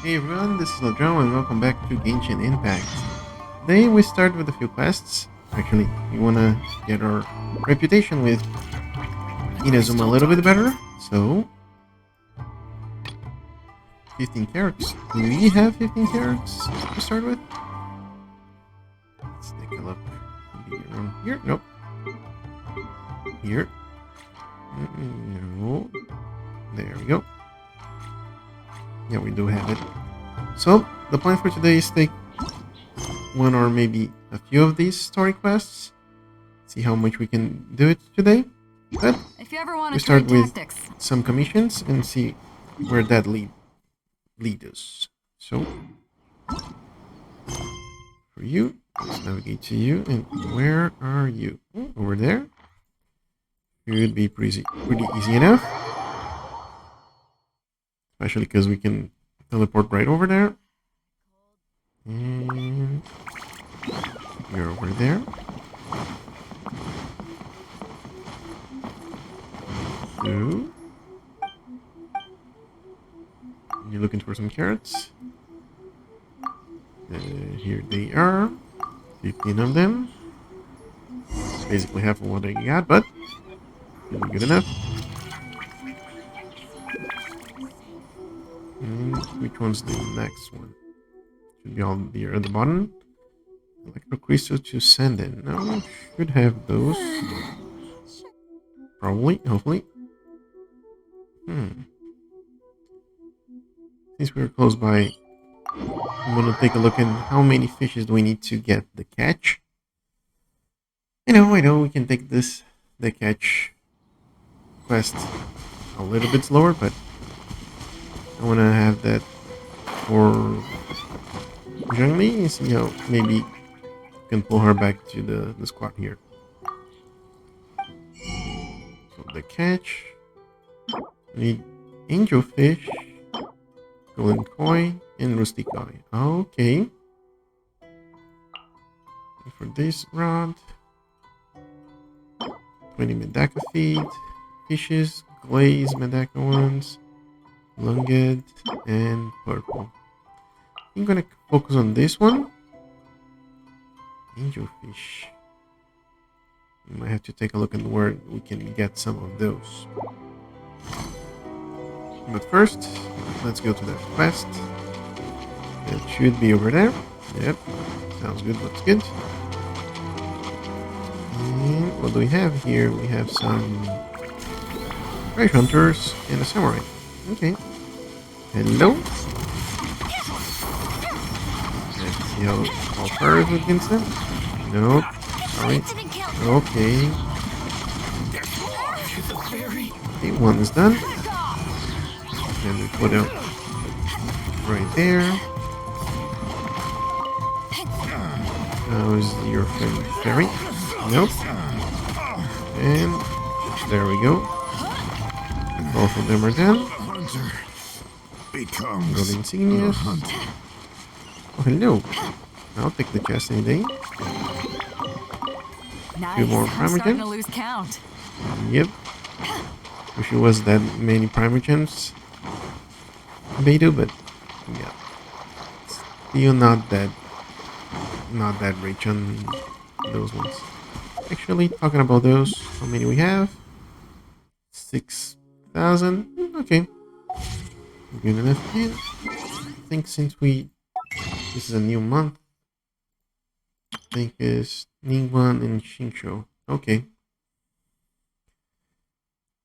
Hey everyone, this is Ladron and welcome back to Genshin Impact. Today we start with a few quests. Actually, we wanna get our reputation with Inazuma a little bit better. So, 15 characters. Do we have 15 characters to start with? Let's take a look. Maybe around here? Nope. Here? No. There we go. Yeah, we do have it. So, the plan for today is take one or maybe a few of these story quests. See how much we can do it today. But if you ever want we to start with tactics. some commissions and see where that lead us. So, for you, let's navigate to you. And where are you? Over there. Should be pretty easy enough. Especially because we can teleport right over there. And you're over there. So, you're looking for some carrots. Here they are. 15 of them. Basically half of what I got, but really good enough. And which one's the next one? Should be all here at the bottom. Electro crystal to send in. No, should have those. Probably, hopefully. Since we're close by, I'm gonna take a look at how many fishes do we need to get the catch. I know, we can take the catch quest a little bit slower, but I wanna have that for Zhengli and see how maybe you can pull her back to the squad here. So the catch, we need angelfish, golden koi, and rusty koi. Okay. And for this rod, 20 medaka feed, fishes, glaze medaka ones, lunged, and purple. I'm gonna focus on this one. Angelfish. We might have to take a look at where we can get some of those. But first, let's go to that quest. It should be over there. Yep. Sounds good, looks good. And what do we have here? We have some treasure hunters and a samurai. Okay. Hello. Let's see how far is it against them. Nope. Sorry. Okay. Okay, one is done. And we put it right there. How is your friend fairy? Nope. And there we go. Both of them are done. Got the insignias. Oh, hello. I'll take the chest any day. Nice. Two more I'm starting to primogens. lose count. Yep. Wish it was that many primogens. Beta, but yeah. Still not that rich on those ones. Actually, talking about those, how many we have? 6,000. Okay. Good enough. And I think since this is a new month, I think it's Ningguan and Shinsho. Okay.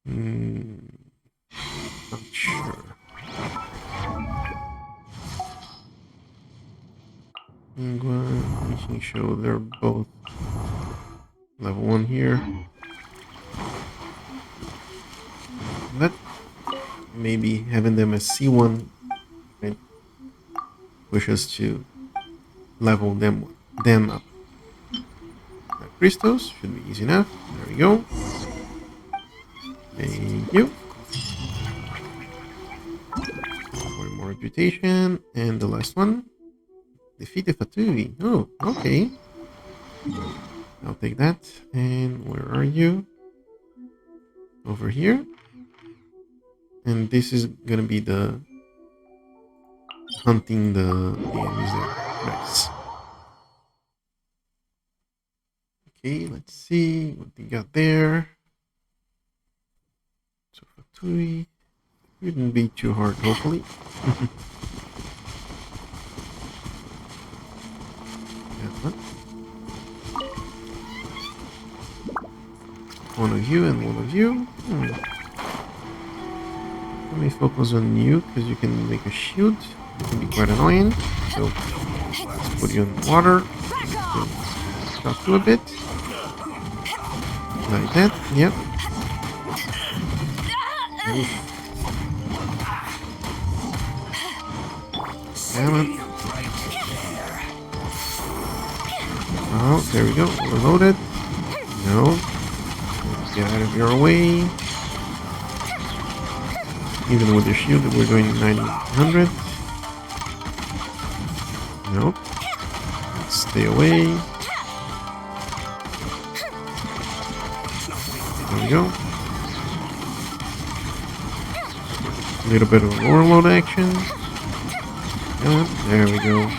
Not sure. Ningguan and Shinsho, they're both level 1 here. But maybe having them as C1 might push us to level them up. Now, crystals should be easy enough. There we go. Thank you. One more reputation. And the last one. Defeat the Fatui. Oh, okay. I'll take that. And where are you? Over here. And this is gonna be the hunting the enemies there. Nice. Okay, let's see what they got there. So for Tui, shouldn't be too hard, hopefully. One of you and one of you. Let me focus on you because you can make a shield. It can be quite annoying. So let's put you in the water. Stop you a bit. Like that. Yep. Oof. Damn it. Oh, there we go. Reloaded. No. Get out of your way. Even with the shield, we're doing 900. Nope. Let's stay away. There we go. A little bit of overload action. There we go.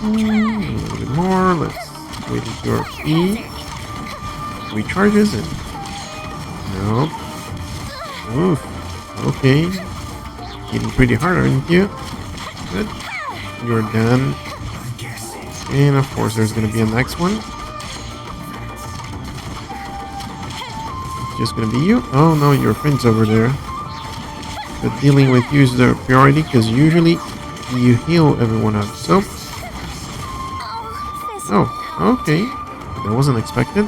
A little bit more. Let's wait until your E recharges and nope. Oof. Okay. Hitting pretty hard, aren't you? Good. You're done. And of course there's gonna be a next one. It's just gonna be you. Oh no, your friend's over there. But dealing with you is the priority because usually you heal everyone up. So oh, okay. That wasn't expected.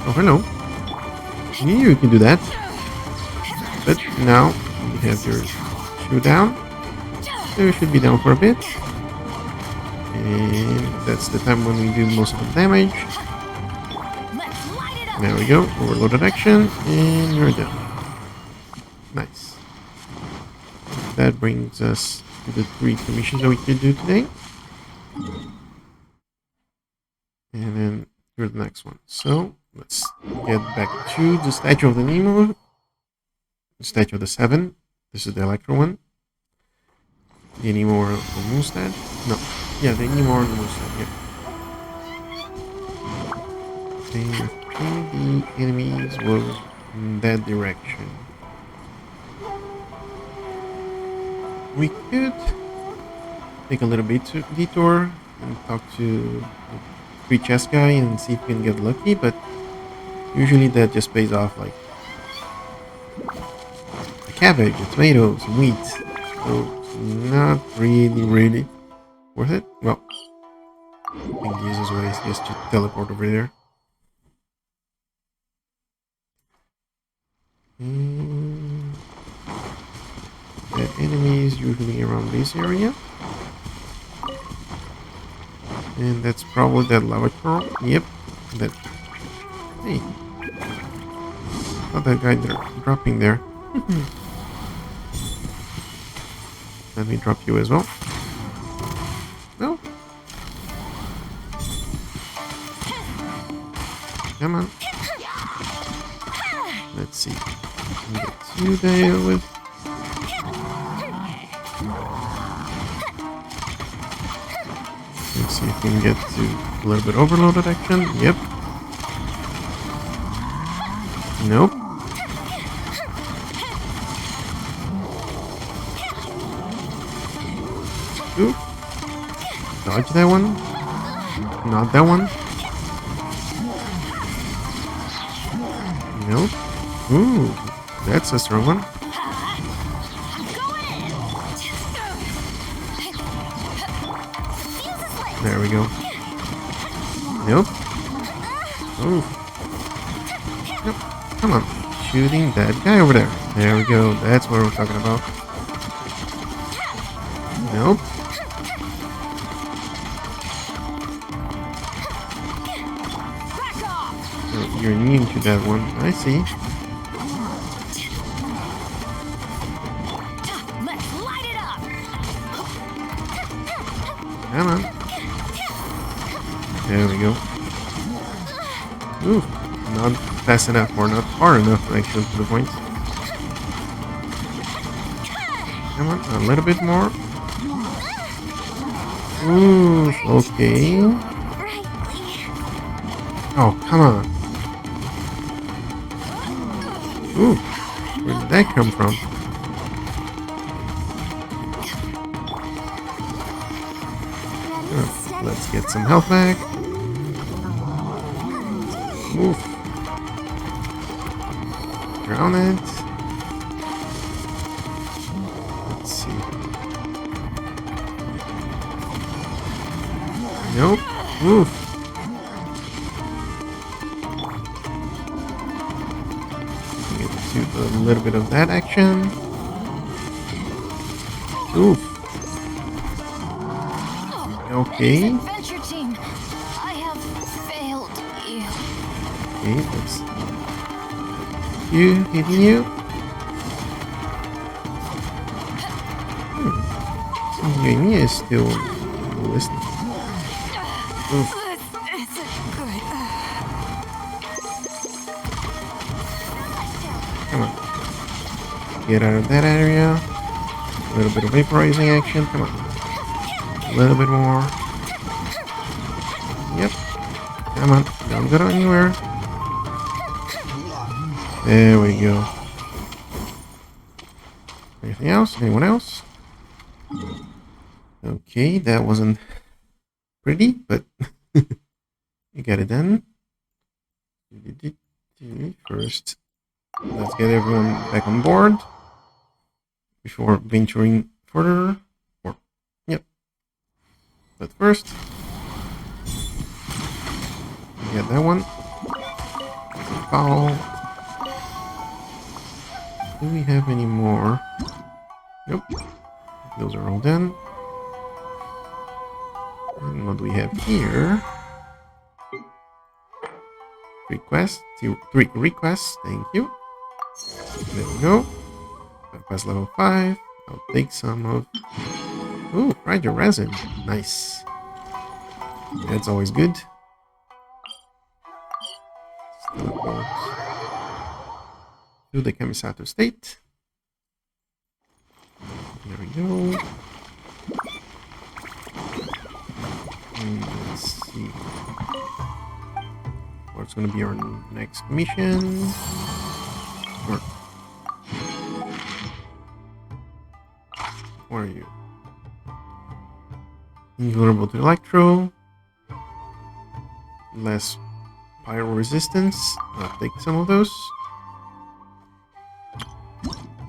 Oh, hello. You can do that. But now you have your shoe down. So you should be down for a bit. And that's the time when we do most of the damage. There we go. Overloaded action. And you're done. Nice. That brings us to the 3 commissions that we could do today. And then here's the next one. So let's get back to the Statue of the Nemo. The Statue of the 7. This is the Electro one. The Nemo or the Moonstad? No. Yeah, the Nemo or the Moonstad, yeah. And I think the enemies were in that direction. We could take a little bit to detour and talk to the free chest guy and see if we can get lucky, but usually that just pays off like a cabbage, a tomato, some wheat. So it's not really worth it. Well, I think the easiest way is just to teleport over there. The enemy is usually around this area. And that's probably that lava curl. Yep. That. Hey. Saw that guy there dropping there. Let me drop you as well. No. Come on. Let's see. Get you there with. Let's see if we can get to a little bit overloaded action. Yep. Nope. Ooh. Dodge that one. Not that one. Nope. Ooh. That's a strong one. There we go. Nope. Ooh. Nope. Come on. Shooting that guy over there. There we go. That's what we're talking about. Nope. So you're immune to that one. I see. Come on. There we go. Ooh, not fast enough or not far enough actually to the point. Come on, a little bit more. Ooh, okay. Oh, come on. Ooh, where did that come from? Oh, let's get some health back. Oof. Drown it. Let's see. Nope. Oof. Get to a little bit of that action. Oof. Okay. Adventure team, I have failed you. Okay, let's hitting you. Jamie is still listening. Oof. This isn't good. Come on. Get out of that area. A little bit of vaporizing action. Come on. A little bit more. Yep. Come on. Don't go anywhere. There we go. Anything else? Anyone else? Okay, that wasn't pretty, but you got it done. First, let's get everyone back on board before venturing further. Yep. But first, get that one. Foul. Do we have any more? Nope. Those are all done. And what do we have here? Request. 3 requests. Thank you. There we go. Bypass level 5. I'll take some of... Ooh, Rider resin. Nice. That's always good. Teleport to the Kamisato state. There we go. And let's see. What's going to be our next mission? Where are you? Invulnerable to electro. Less pyro resistance. I'll take some of those.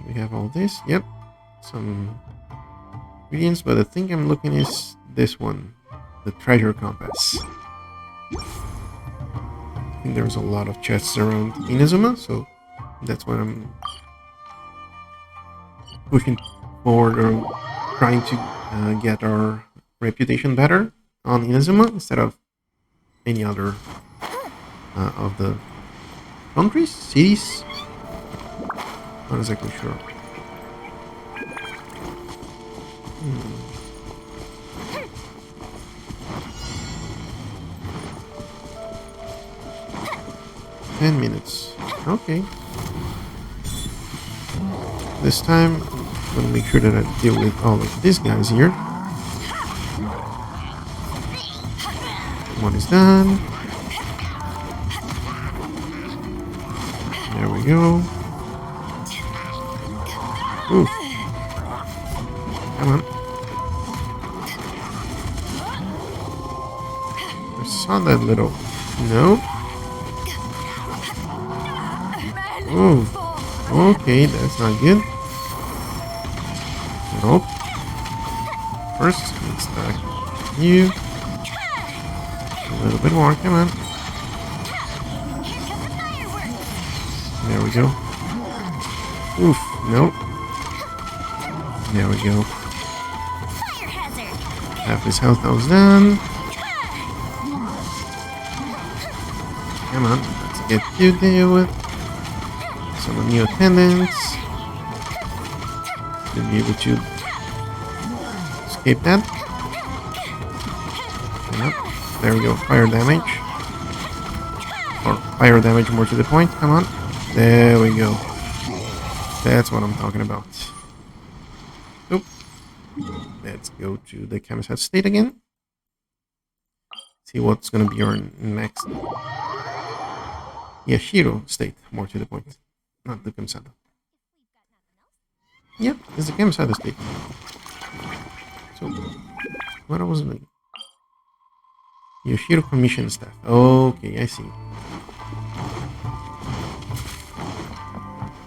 We have all this. Yep. Some ingredients, but I think I'm looking is this one. The treasure compass. I think there's a lot of chests around Inazuma, so that's what I'm pushing forward or trying to get our reputation better on Inazuma instead of any other of the countries, cities. Not exactly sure. 10 minutes. Okay. This time, I'm gonna make sure that I deal with all of these guys here. One is done. There we go. Ooh. Come on. I saw that little... No. Oh. Okay, that's not good. Nope. First, let's start you. A little bit more, come on. There we go. Oof, nope. There we go. Half his health was done. Come on, let's get you there with some new attendants. Should be able to escape that. There we go. Fire damage. Or fire damage more to the point. Come on. There we go. That's what I'm talking about. Oop. Let's go to the Kamisada state again. See what's gonna be our next. Yashiro state, more to the point. Not the Kamisada. Yep, it's the Kamisada state. So, what was it? Yashiro commission staff. Okay, I see.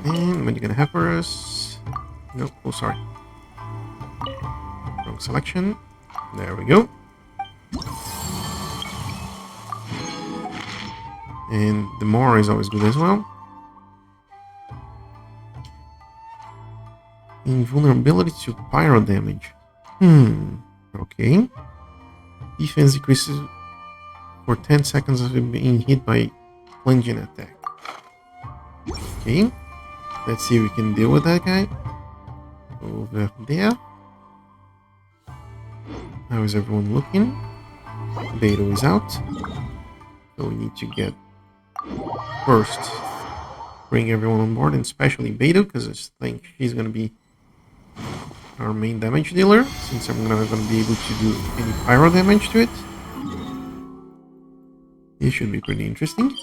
And what are you gonna have for us? Nope, oh sorry. Wrong selection. There we go. And the more is always good as well. Invulnerability to pyro damage. Okay. Defense decreases for 10 seconds of being hit by plunging attack. Okay. Let's see if we can deal with that guy. Over there. How is everyone looking? Beto is out. So we need to get first bring everyone on board, and especially Beto, because I think she's going to be our main damage dealer, since I'm not going to be able to do any pyro damage to it. This should be pretty interesting.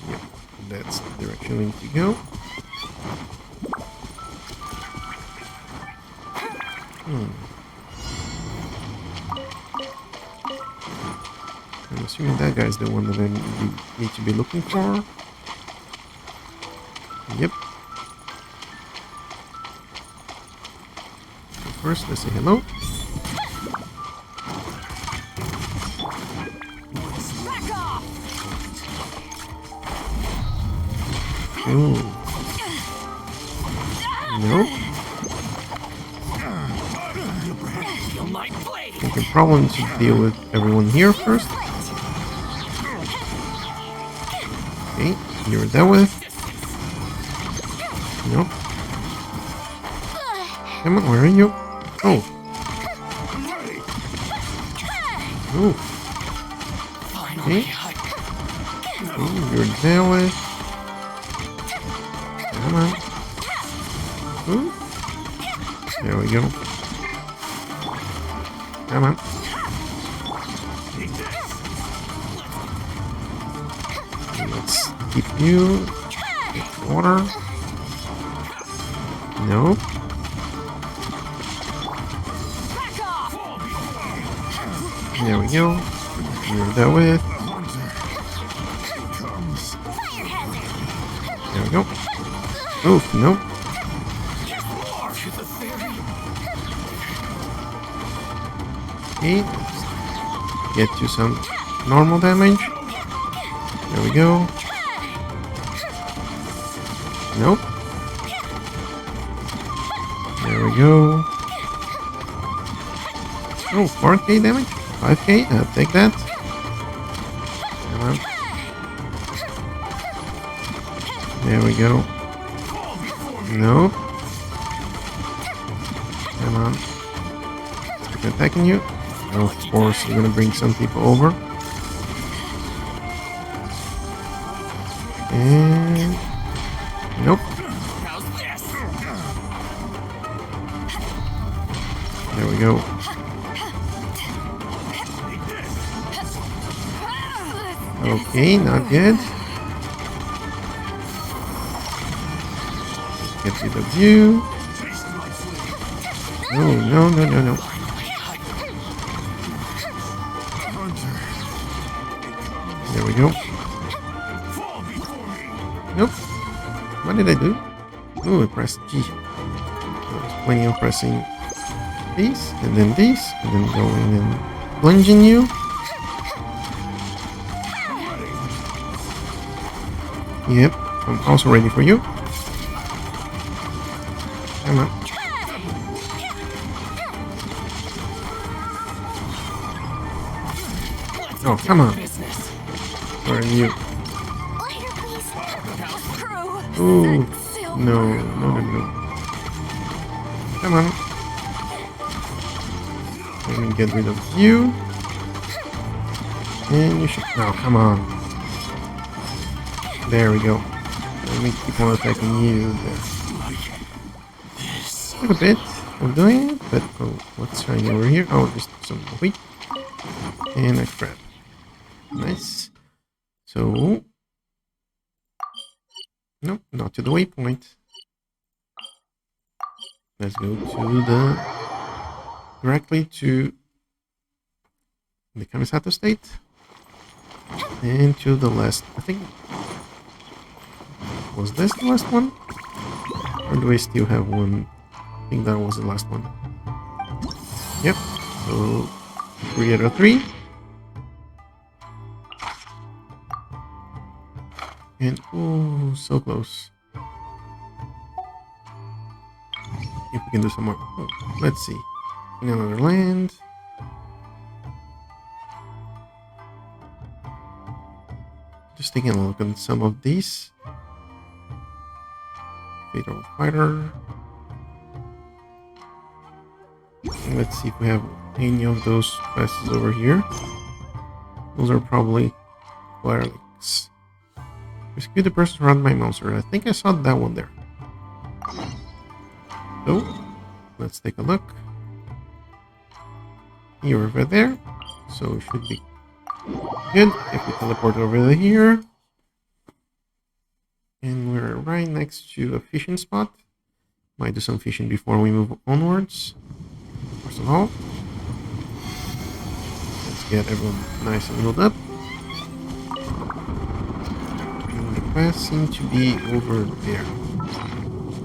Yep, that's the direction we need to go. I'm assuming that guy's the one that I need to be looking for. Yep. So first, let's say hello. Ooh. Nope. I think the problem is to deal with everyone here first. Okay, you're dealt with. Nope. Come on, where are you? Oh. Ooh. Okay. Oh, you're dealt with. Come on. Ooh. There we go. Come on. Let's keep you. Get water. Nope. There we go. You're dealt with. There we go. Oof, nope. Okay, let's get you some normal damage. There we go. Nope. There we go. Oh, 4k damage? 5k? I'll take that. Come on. There we go. Nope. Come on. Keep attacking you. Of course, we're gonna bring some people over. And nope. There we go. Okay, not good. Get rid of you. No, no, no, no, no. There we go. Nope. What did I do? Oh, I pressed G. I was planning on pressing these, and then these, and then going and plunging you. Yep, I'm also ready for you. Come on. Oh, come on. Where are you? Ooh, no, no, no, no. Come on. Let me get rid of you. And you should... No, come on. There we go. Let me keep on attacking you there. Took a bit of doing it, but oh, what's shiny over here? Oh, just some wheat. And a crab. Nice. So... Nope, not to the waypoint. Let's go to the... Directly to... the Kamisato state. And to the last... I think... Was this the last one? Or do I still have one? I think that was the last one. Yep. So 3 out of 3. And oh, so close. If we can do some more. Oh, let's see. In another land. Just taking a look at some of these. Fatal Fighter. Let's see if we have any of those quests over here. Those are probably clerics. Rescue the person around my monster. I think I saw that one there. So, let's take a look. You're over there. So it should be good if we teleport over here. And we're right next to a fishing spot. Might do some fishing before we move onwards. First of all, let's get everyone nice and healed up. And the quest seems to be over there.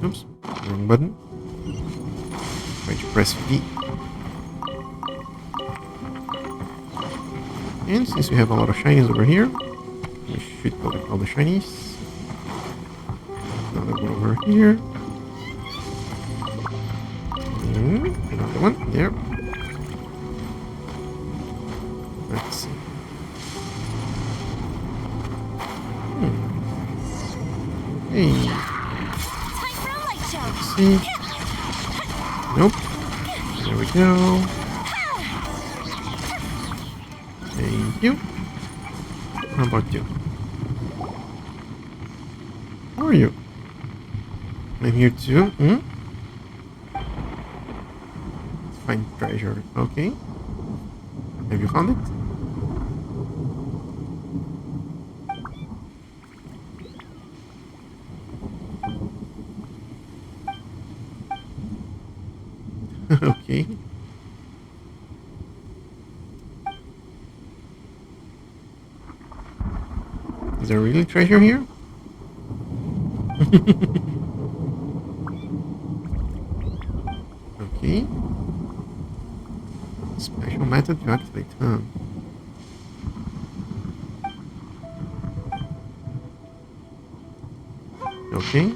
Oops, wrong button. Try to press V. And since we have a lot of shinies over here, we should collect all the shinies. Another one over here. Another one there. Let's see. Hey. Let's see. Nope. There we go. Thank you. How about you? How are you? I'm here too. Let's find treasure. Okay. Have you found it? Okay. Is there really treasure here? Okay. Special method to activate, huh? Okay.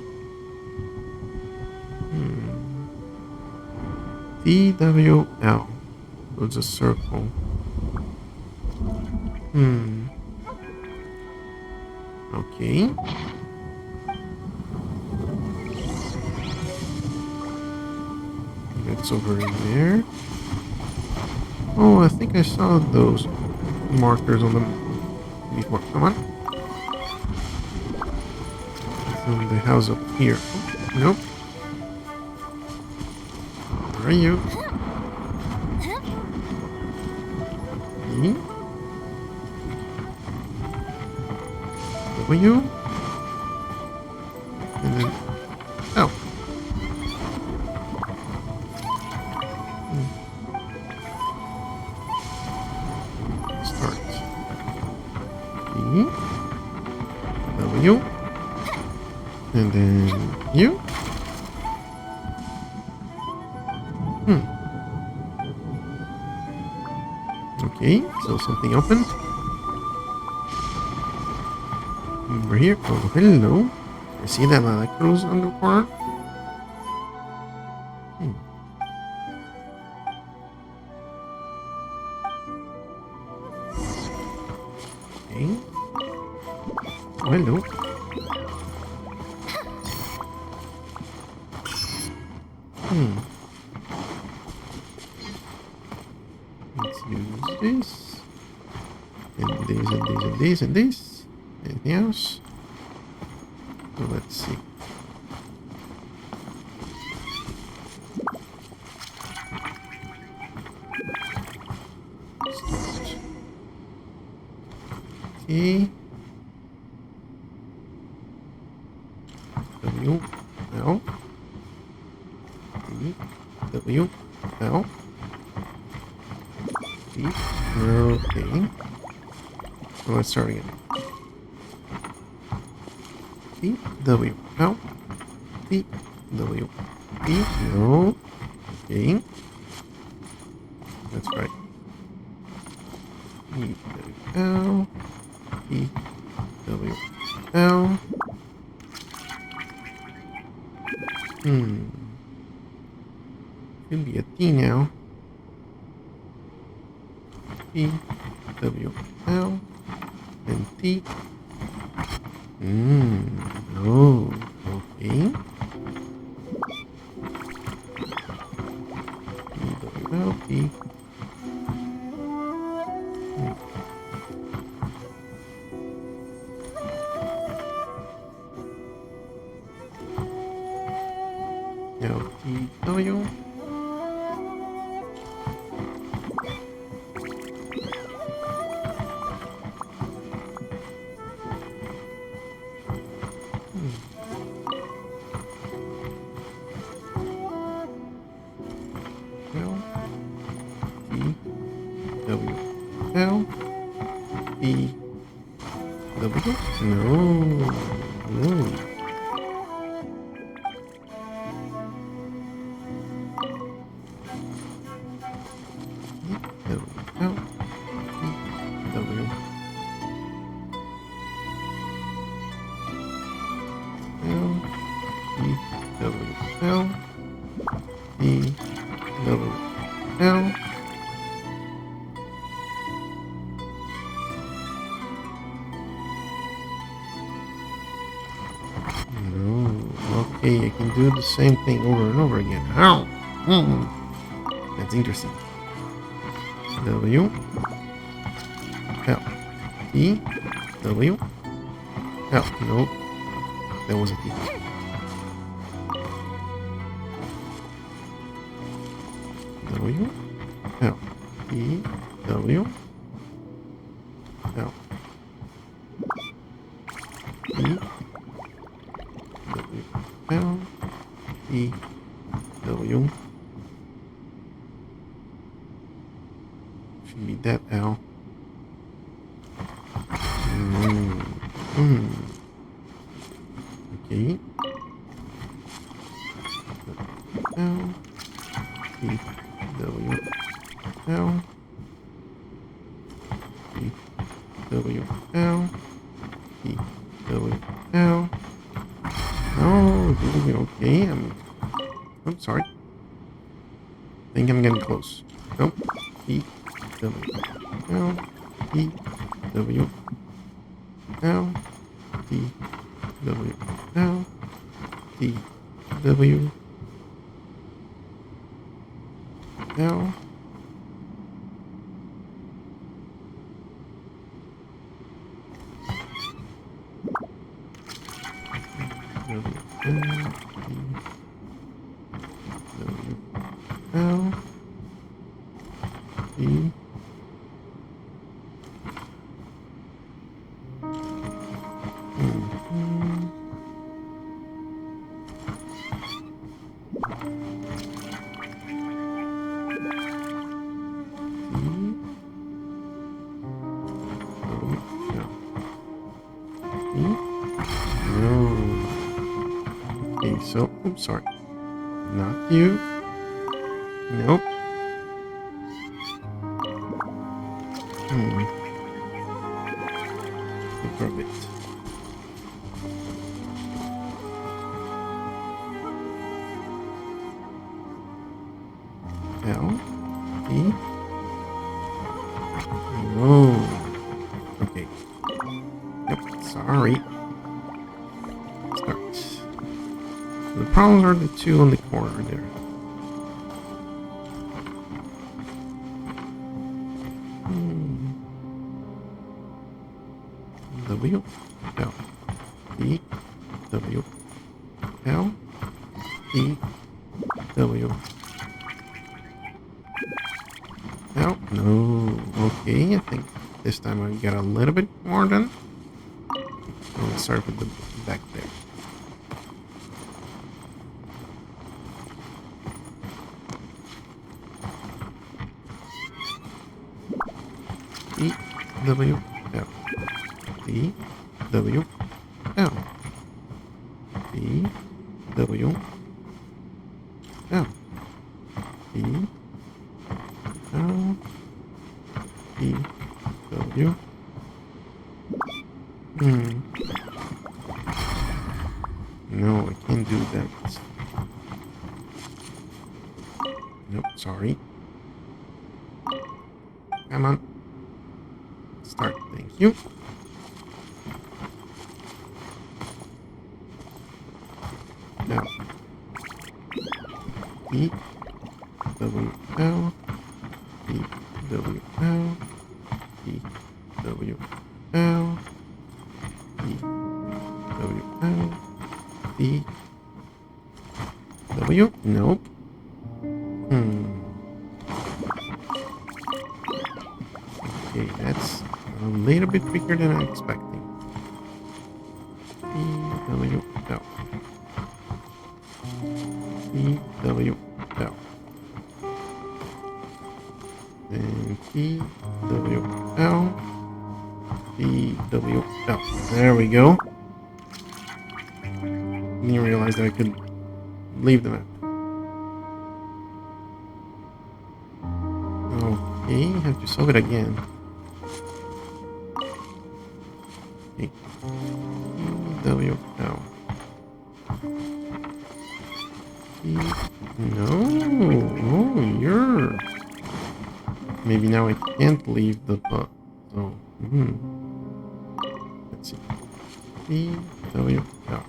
TWL. So it's a circle. Okay. That's over there. Oh, I think I saw those markers on them before. Come on. From the house up here. Oh, nope. Where are you? Me? Where are you? And then... Oh. Start. E. W. And then you. Okay, so something opened. Over here. Oh, hello. I see that electrodes on the corner. Okay. Oh, hello. this. And this, and this, and this, and this. Anything else? So let's see. T W L T W L T. Okay. So let's start again. T W L T W T. No. Okay. That's right. T W L T W L. Should be a T now. T W L and T. Oh, okay. T W L T. L T W. L E W. No. No. L E W. L E W. L E W. L. Okay, I can do the same thing over and over again. Ow! That's interesting. W L E W L. Nope, that was a T. W L E W L E W L E W. Should be that L. Okay. L E W L E W L E W L. Oh, okay. I'm sorry. I think I'm getting close. Nope. E W L E W L T W L T W L. Okay, so, oops, sorry. Not you. Nope. For a bit. L E. Oh. Okay. Yep. Sorry. Start. So the problems are the two on the corner there. W L P W L P W L. No. Okay, I think this time I got a little bit more done. Let's start with the back there. P W L P W L P W L P L P W. No, I can't do that. Nope, sorry. Come on. Start, thank you. Now, E, W, L, E, W, L, E, W, L, E, W, L, E, W, nope. Okay, that's a little bit trickier than I expecting. E, W, L. E, W, L. And E, W, L. E, W, L. There we go. Didn't realize that I could leave the map. Okay, have to solve it again. Okay. E, W, L. E, no. Oh, you're... Maybe now I can't leave the bus. So, let's see. E, W, L.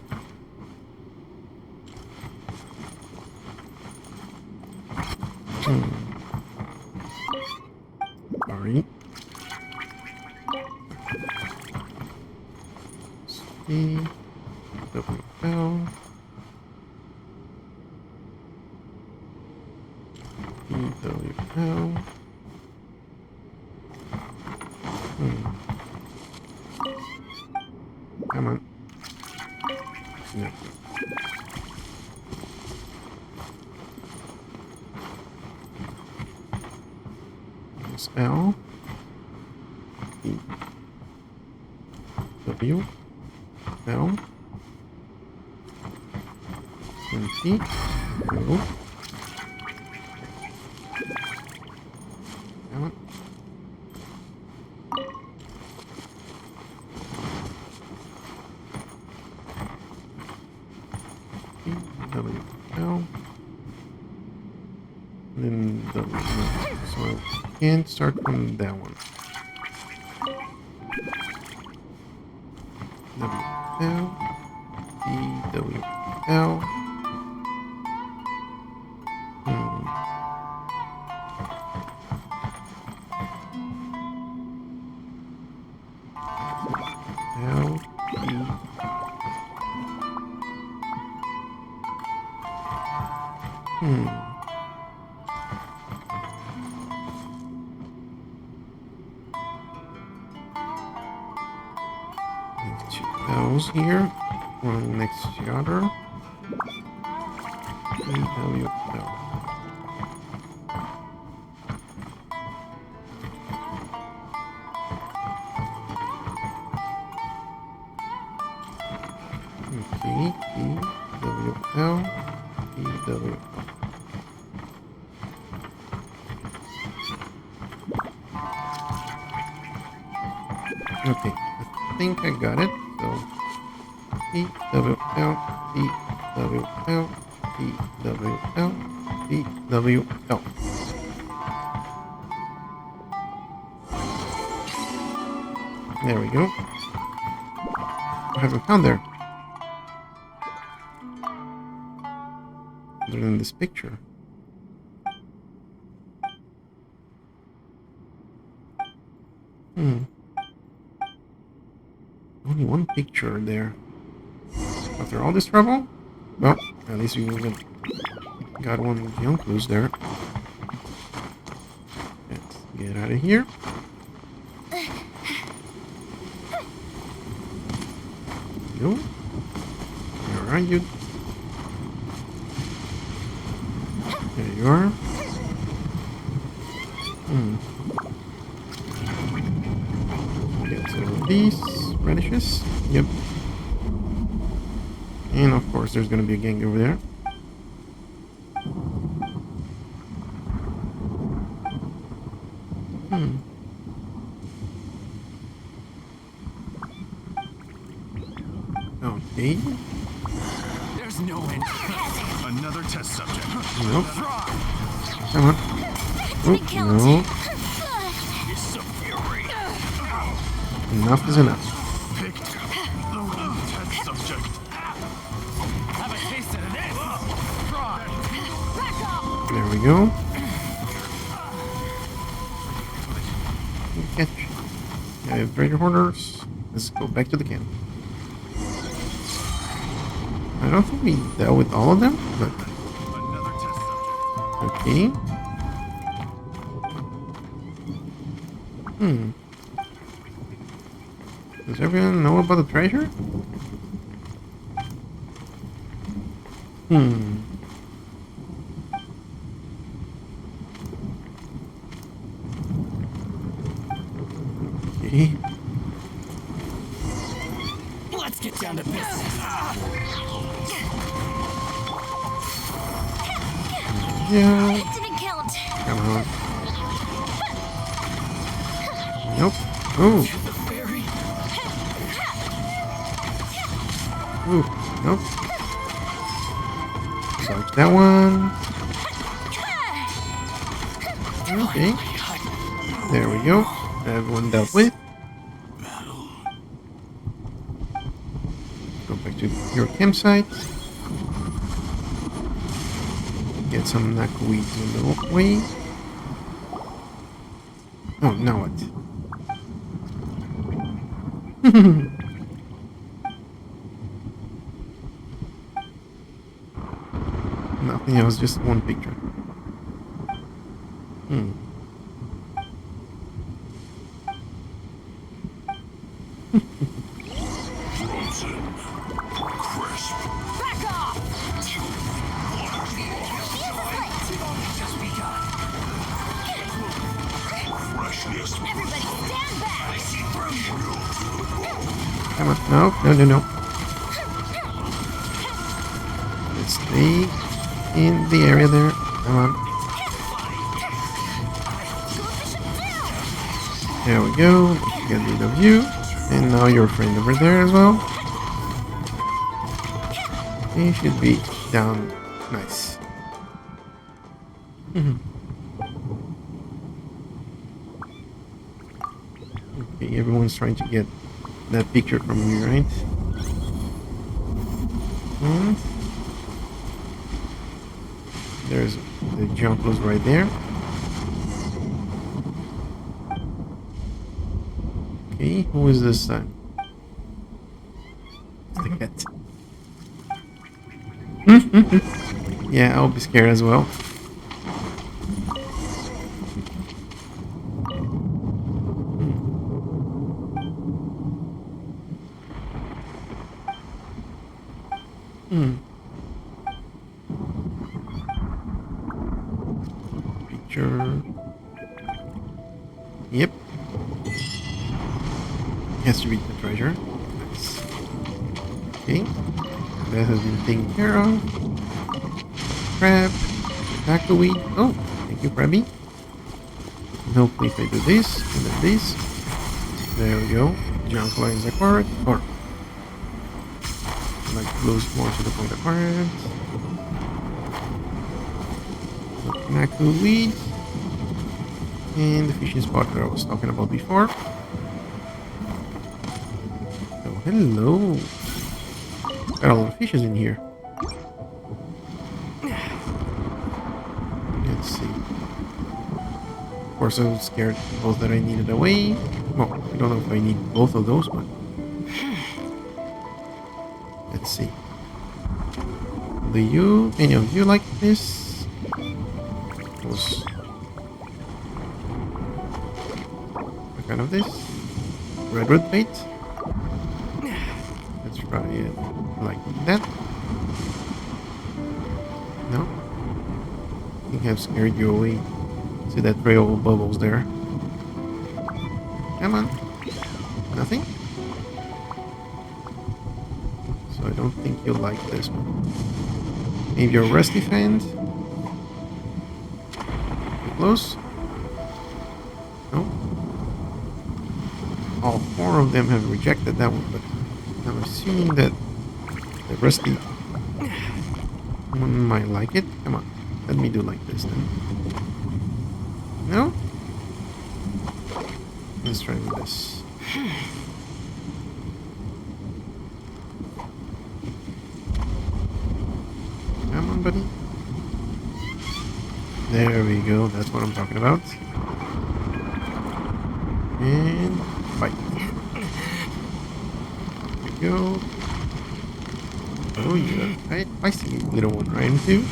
Sorry. E, W, L. E, W, L. Come on. No. There's L. E. W. L. And P. No. Come on. E. W. L. Then W. No. So I can't start from that one. W. L. E. W. L. L. E. There's two L's here. One next to the other. E. W. L. Okay, E, W, L, E, W, L. Okay, I think I got it. So, E, W, L, E, W, L, E, W, L, E, W, L. There we go. What have we found there? Other than this picture. Oh, Only one picture there. After all this trouble? Well, at least we got one junk loose there. Let's get out of here. Go. Where are you? There you are. Get some of these radishes. Yep. And of course, there's gonna be a gang over there. Okay. There's no end. Another test subject. Nope. Come on. Oh, no. It's so fury. Enough is enough. Pick the wrong test subject. Have a taste of this. Try. There we go. Catch. I have treasure hoarders. Let's go back to the camp. I don't think we dealt with all of them, but Another test subject. okay. Does everyone know about the treasure? Okay. Let's get down to business. Yeah. It didn't count. Come on. Nope. Oh. The fairy. Ooh. Nope. Dodge that one. Okay. There we go. Everyone dealt with. Go back to your campsite. Get some knackwheats on the way. Oh, now what? Nothing else, just one picture. Back off! Everybody stand back! Come on. No, no, no, no. Let's stay in the area there. Come on. There we go. Get rid of you. And now your friend over there as well. He should be down. Nice. Okay, everyone's trying to get that picture from you, right? There's the jump was right there. Okay, who is this time? It's the cat. Yeah, I'll be scared as well. Picture. Yep. Has to be the treasure. Nice. Okay. That has been taken care of. Crab. Knackwheat. Oh, thank you, Krabby. And hopefully if I do this, and then this. There we go. Junk lines acquired. Or like close more to the point acquired. Knackwheat. And the fishing spot that I was talking about before. Oh, hello. Got a lot of fishes in here. Let's see. Of course, I was scared both that I needed away. Well, I don't know if I need both of those, but Let's see. Do you, any of you like this? What kind of this? Red root bait? Let's try it like that. No? I think I've scared you away. See that trail of bubbles there? Come on. Nothing? So I don't think you'll like this one. Maybe you're a rusty fan? Too close? No? All four of them have rejected that one, but I'm assuming that the rusty one might like it. Come on, let me do like this then. No? Let's try with this. Come on, buddy. There we go, that's what I'm talking about. And fight. There we go. Oh yeah, I see little one right too.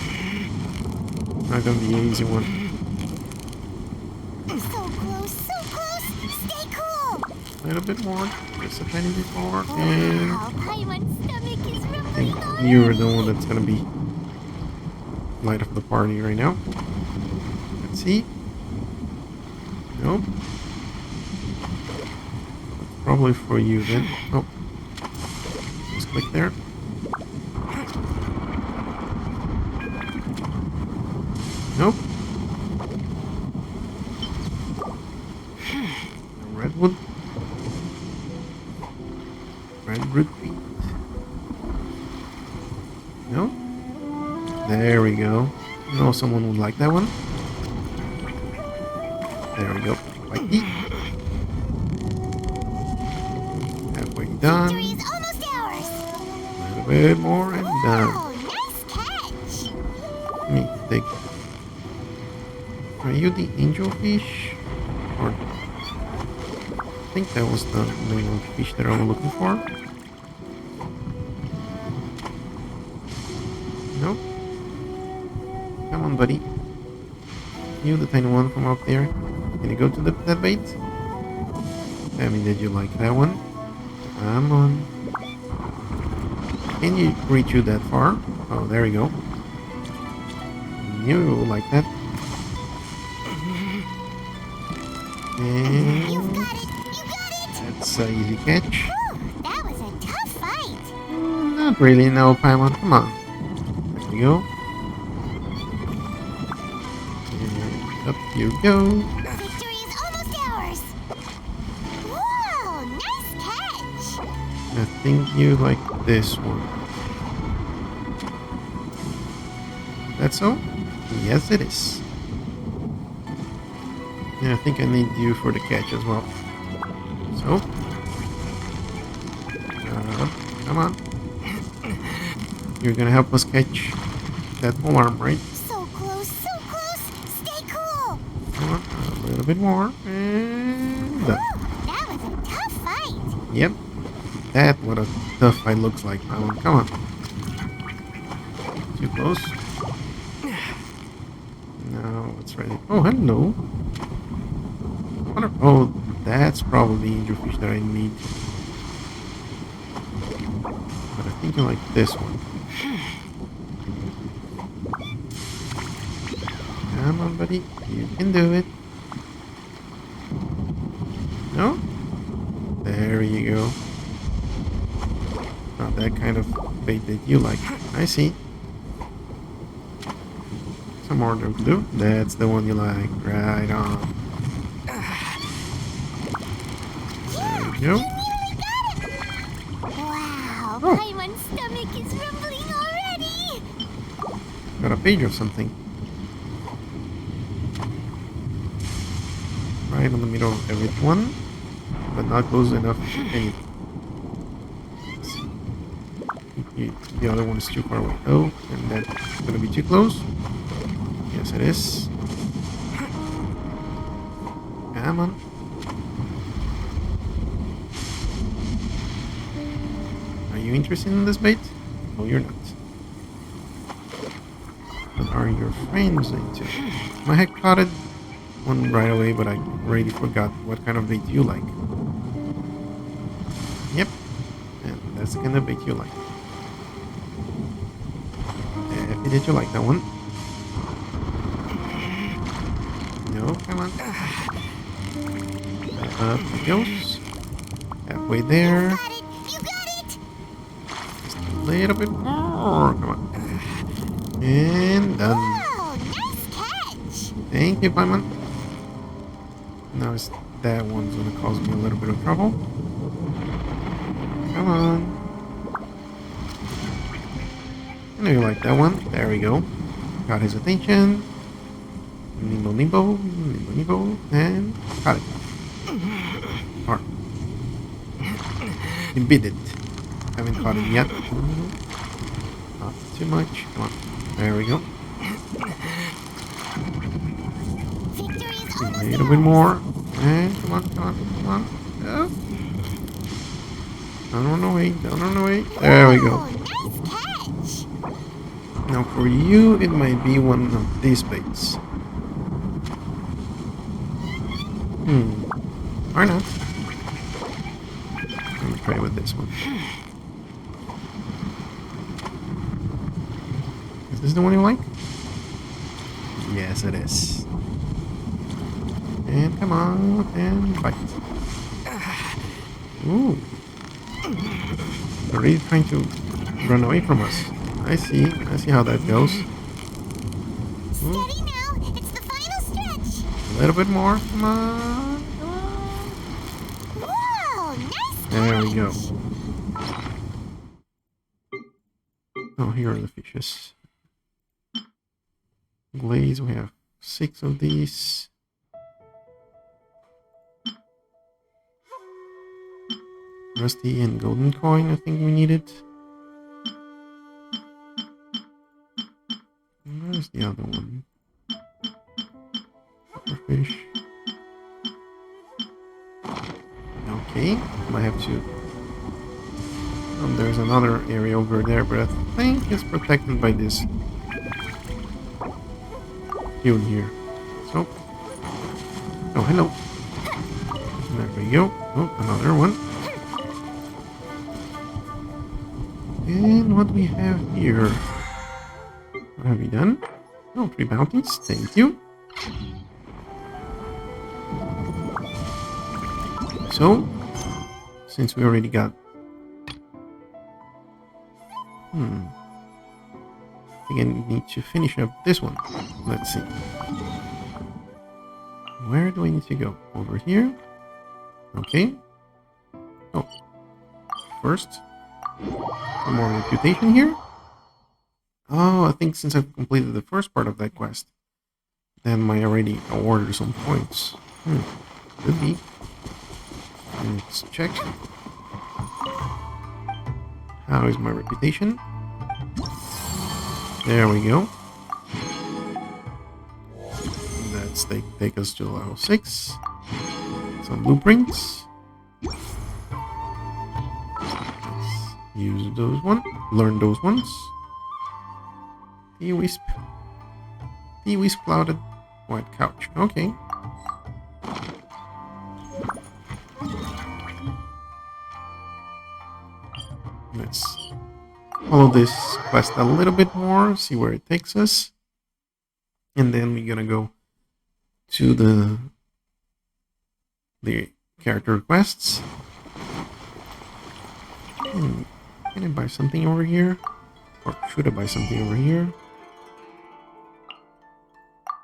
Not gonna be an easy one. So close, so close. Stay cool. A little bit more, just a tiny bit more, and Wow, Paimon's stomach is I rumbling think already. you're the one that's gonna be light of the party right now. Let's see. Nope. Probably for you then. Oh. Just click there. Nope. Redwood. Red root beet. No? There we go. I know someone would like that one. There we go. Like it. Halfway done. Victory is almost ours. A little bit more and done. Oh, nice catch. Let me take. Are you the angelfish? Or I think that was the name of the fish that I was looking for. Nope. Come on, buddy. You, the tiny one from up there. Can you go to that bait? Tell me that you like that one. Come on. Can you reach you that far? Oh, there we go. You like that. And You got it. You got it. that's an easy catch. Whew, that was a tough fight. Not really, no, Paimon. Come on. There we go. And up you go. Victory is almost ours. Whoa, nice catch. I think you like this one. That's so? Yes, it is. And I think I need you for the catch as well. So. Come on. You're gonna help us catch that alarm, right? So close, so close. Stay cool. Come on. A little bit more. And done. Whew, that was a tough fight. Yep. That's what a tough fight looks like, Paimon. Come on. Too close. Now it's ready. Oh, hello. Oh, that's probably the angelfish that I need. But I think I like this one. Come on, buddy. You can do it. No? There you go. Not that kind of bait that you like. I see. Some more to do. That's the one you like. Right on. There we go. Wow, Oh. Paimon's stomach is rumbling already. Got a page or something. Right in the middle of everyone, but not close enough to anything. The other one is too far away. Oh, and that's gonna be too close. Yes, it is. Come on. Are you interested in this bait? No, you're not. What are your friends into? I had caught it one right away, but I already forgot what kind of bait you like. Yep, and that's the kind of bait you like. Did you like that one? No, come on. Up it goes. Halfway there. You got it! You got it! Just a little bit more. Come on. And done. Oh, nice catch! Thank you, Paimon. Now that one's gonna cause me a little bit of trouble. Come on. I know you like that one. There we go. Got his attention. Nimble, nimble, nimble, nimble, and got it. Or you bit it. Haven't caught it yet. Not too much. Come on. There we go. Victory is A almost little bit more. And come on, come on, come on. Oh. Don't run away. Don't run away. There we go. Oh, nice catch! Now for you, it might be one of these baits. Or not. Let me try with this one. Is this the one you like? Yes, it is. And come on, and bite. Ooh. They're really trying to run away from us. I see how that goes. Ooh. Steady now, it's the final stretch! A little bit more, come on. Whoa, nice There we go. catch. Oh, here are the fishes. Glaze, we have 6 of these. Rusty and golden coin, I think we needed. Where's the other one? Fish. Okay, I have to. There's another area over there, but I think it's protected by this field here. So, oh hello. There we go. Oh, another one. And what we have here? What have we done? Oh, 3 bounties. Thank you. So, since we already got... I think I need to finish up this one. Let's see. Where do I need to go? Over here? Okay. Oh. First. Some more reputation here. Oh, I think since I've completed the first part of that quest, then I already awarded some points. Could be. Let's check. How is my reputation? There we go. Let's take us to level 6. Some blueprints. Let's use those ones. Learn those ones. T-Wisp. T-Wisp clouded white couch. Okay. Let's follow this quest a little bit more, see where it takes us. And then we're gonna go to the character requests. Can I buy something over here? Or should I buy something over here?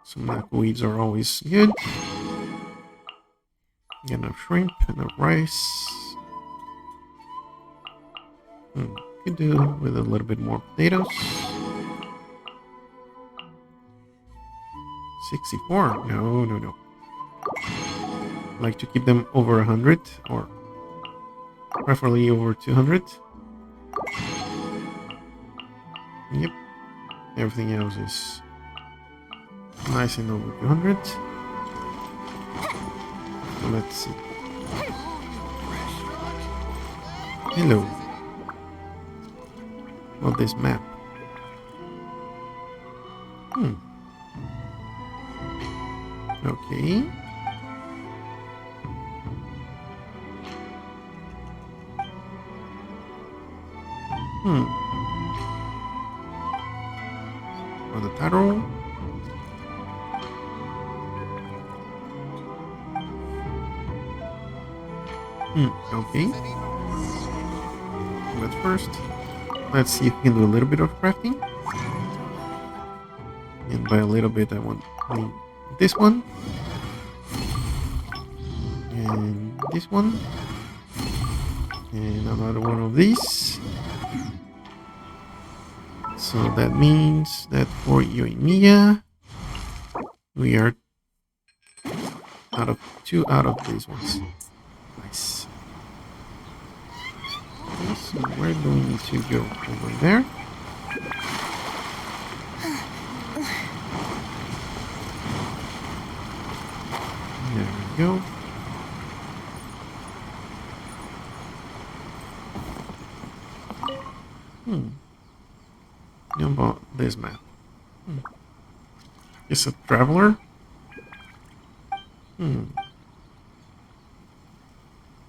Some knackweights are always good. Get enough shrimp, enough rice. Could do with a little bit more potatoes. 64. No. Like to keep them over 100 or preferably over 200. Yep. Everything else is nice and over 200. So let's see. Hello. about this map? Okay. For the title. Okay. But first, let's see if we can do a little bit of crafting. And by a little bit, I mean this one. And this one. And another one of these. So that means that for you and Mia, we are two out of these ones. Nice. Okay, so where do we need to go? Over there. There we go. How about this map? Just a traveler?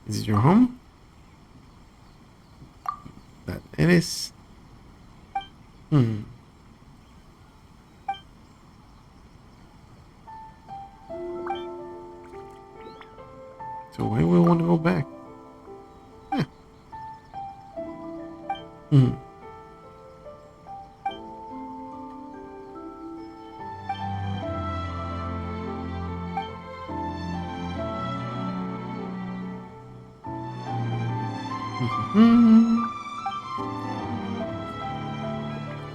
Is it your home? That it is. So why we want to go back?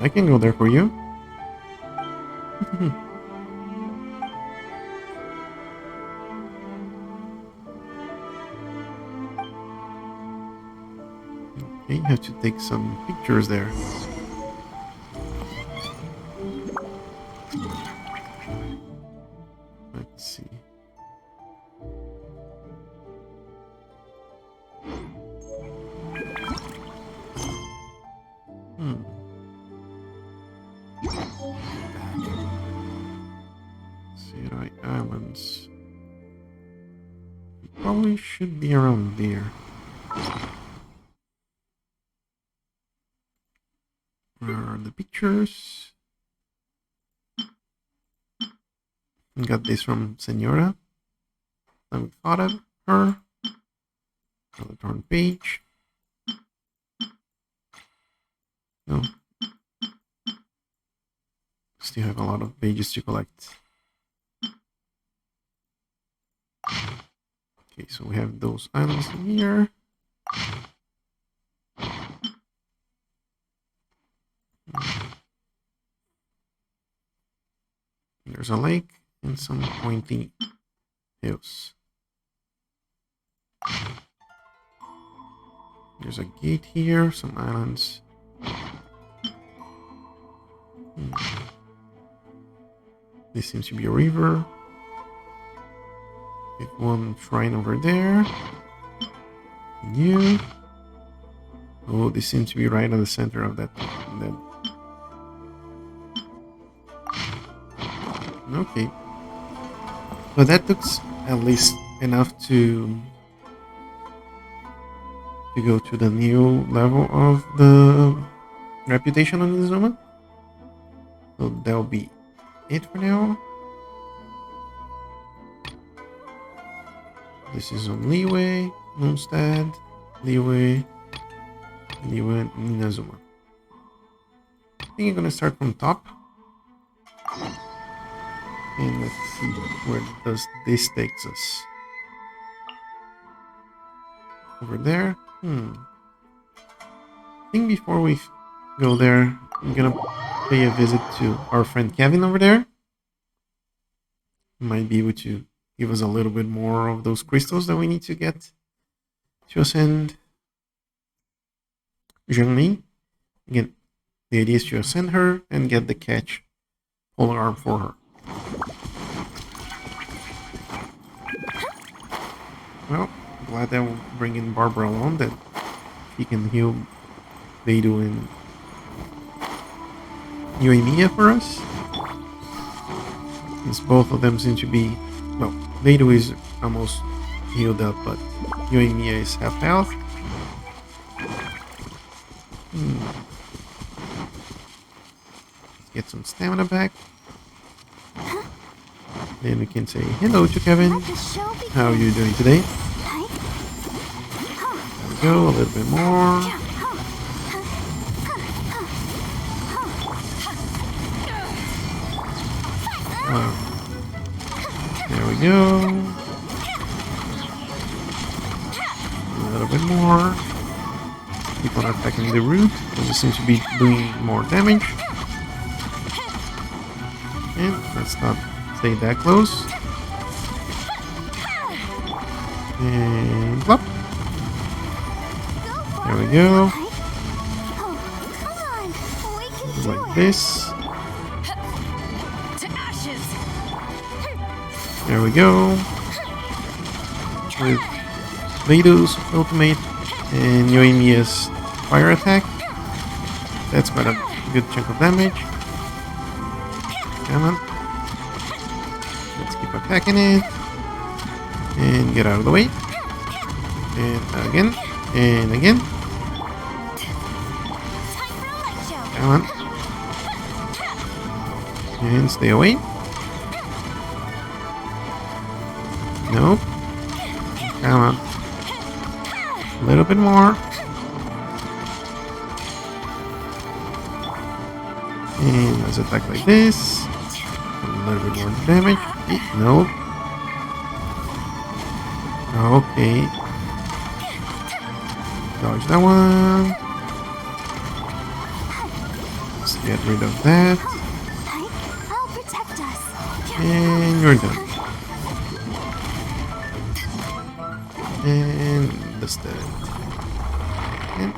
I can go there for you. Okay, you have to take some pictures there. Let's see. Serai Islands. It probably should be around there. Where are the pictures? Got this from Senora. Let me thought of her. Another torn page. No. Still have a lot of pages to collect. Okay, so we have those islands here. There's a lake and some pointy hills. There's a gate here, some islands. This seems to be a river. With one shrine over there. You. Oh, this seems to be right in the center of that. Okay. But that took at least enough to go to the new level of the reputation on Inazuma. So that'll be it for now. This is on Leeway, Moonstad, Leeway, and Inazuma. I think I'm gonna start from top. And let's see where does this takes us. Over there. I think before we go there, I'm gonna pay a visit to our friend Kevin over there. Might be able to give us a little bit more of those crystals that we need to get to ascend Zhengli. Again, the idea is to ascend her and get the catch polar arm for her. Well, glad that we'll bring in Barbara along, that he can heal Beidou and Yoimiya for us. Since both of them seem to be... Well, Beidou is almost healed up, but Yoimiya is half health. Let's get some stamina back. Then we can say hello to Kevin. How are you doing today? There we go, a little bit more. There we go. A little bit more. Keep on attacking the root, because it seems to be doing more damage. And let's not stay that close. And plop. There we go. Like this. There we go. With Beidou's ultimate and Yoimiya's fire attack. That's quite a good chunk of damage. Come on. Let's keep attacking it. And get out of the way. And again. And again. Come on. And stay away. Nope. Come on. A little bit more. And let's attack like this. A little bit more damage. Nope. Okay. Dodge that one. Let's get rid of that. And you're done. And that's that. And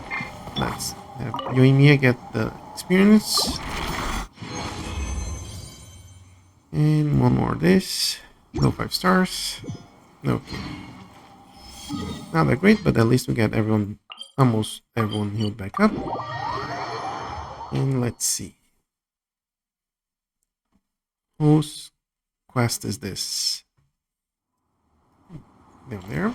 let's have Yoimiya get the experience. And one more of this. No 5 stars. Okay. Not that great, but at least we got everyone, almost everyone healed back up. And let's see. Whose quest is this? Down there.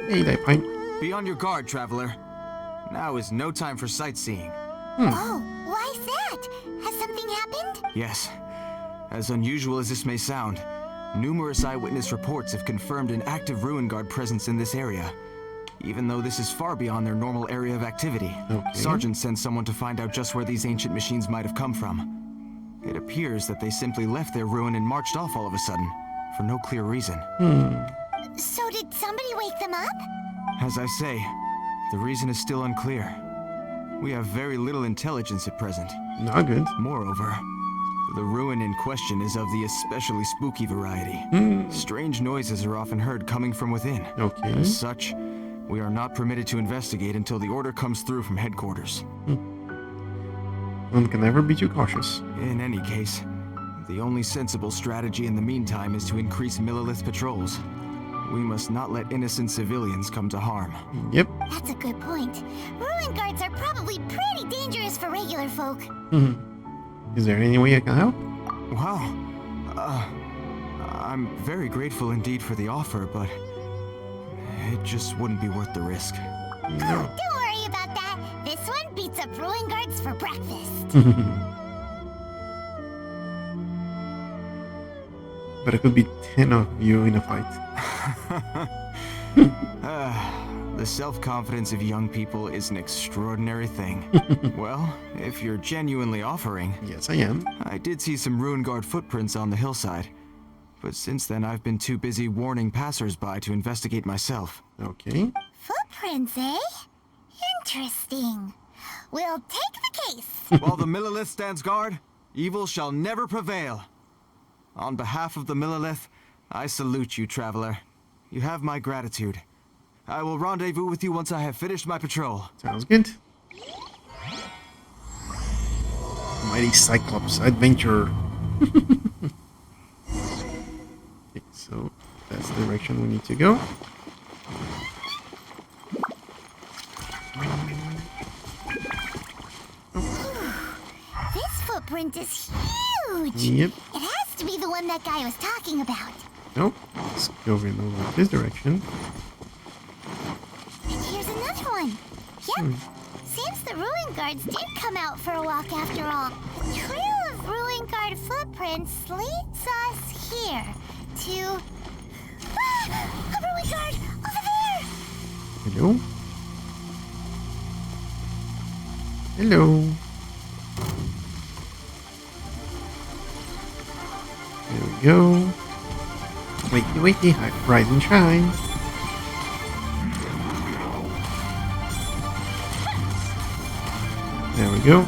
Hey, that pipe. Be on your guard, traveler. Now is no time for sightseeing. Oh, why's that? Has something happened? Yes. As unusual as this may sound, numerous eyewitness reports have confirmed an active Ruin Guard presence in this area. Even though this is far beyond their normal area of activity. Okay. Sergeant sent someone to find out just where these ancient machines might have come from. It appears that they simply left their ruin and marched off all of a sudden, for no clear reason. So did somebody wake them up? As I say, the reason is still unclear. We have very little intelligence at present. Not good. Moreover, the ruin in question is of the especially spooky variety. Strange noises are often heard coming from within. Okay. As such, we are not permitted to investigate until the order comes through from headquarters. One can never be too cautious. In any case, the only sensible strategy in the meantime is to increase Millilith patrols. We must not let innocent civilians come to harm. Yep. That's a good point. Ruin guards are probably pretty dangerous for regular folk. Is there any way I can help? Wow. I'm very grateful indeed for the offer, but it just wouldn't be worth the risk. No. Don't worry about that. This one beats up ruin guards for breakfast. But it could be 10 of you in a fight. The self-confidence of young people is an extraordinary thing. Well, if you're genuinely offering... Yes, I am. I did see some Ruin Guard footprints on the hillside. But since then, I've been too busy warning passers-by to investigate myself. Okay. Footprints, eh? Interesting. We'll take the case. While the Millilith stands guard, evil shall never prevail. On behalf of the Millilith, I salute you, traveler. You have my gratitude. I will rendezvous with you once I have finished my patrol. Sounds good. Mighty Cyclops adventure. Okay, so that's the direction we need to go. footprint is huge. Yep. It has to be the one that guy was talking about. Nope. Let's go over this direction. And here's another one. Yep. Seems the ruin guards did come out for a walk after all. The trail of ruin guard footprints leads us here to... Ah! A ruin guard! Over there! Hello? Hello? There we go. Wakey, wakey, rise and shine. There we go.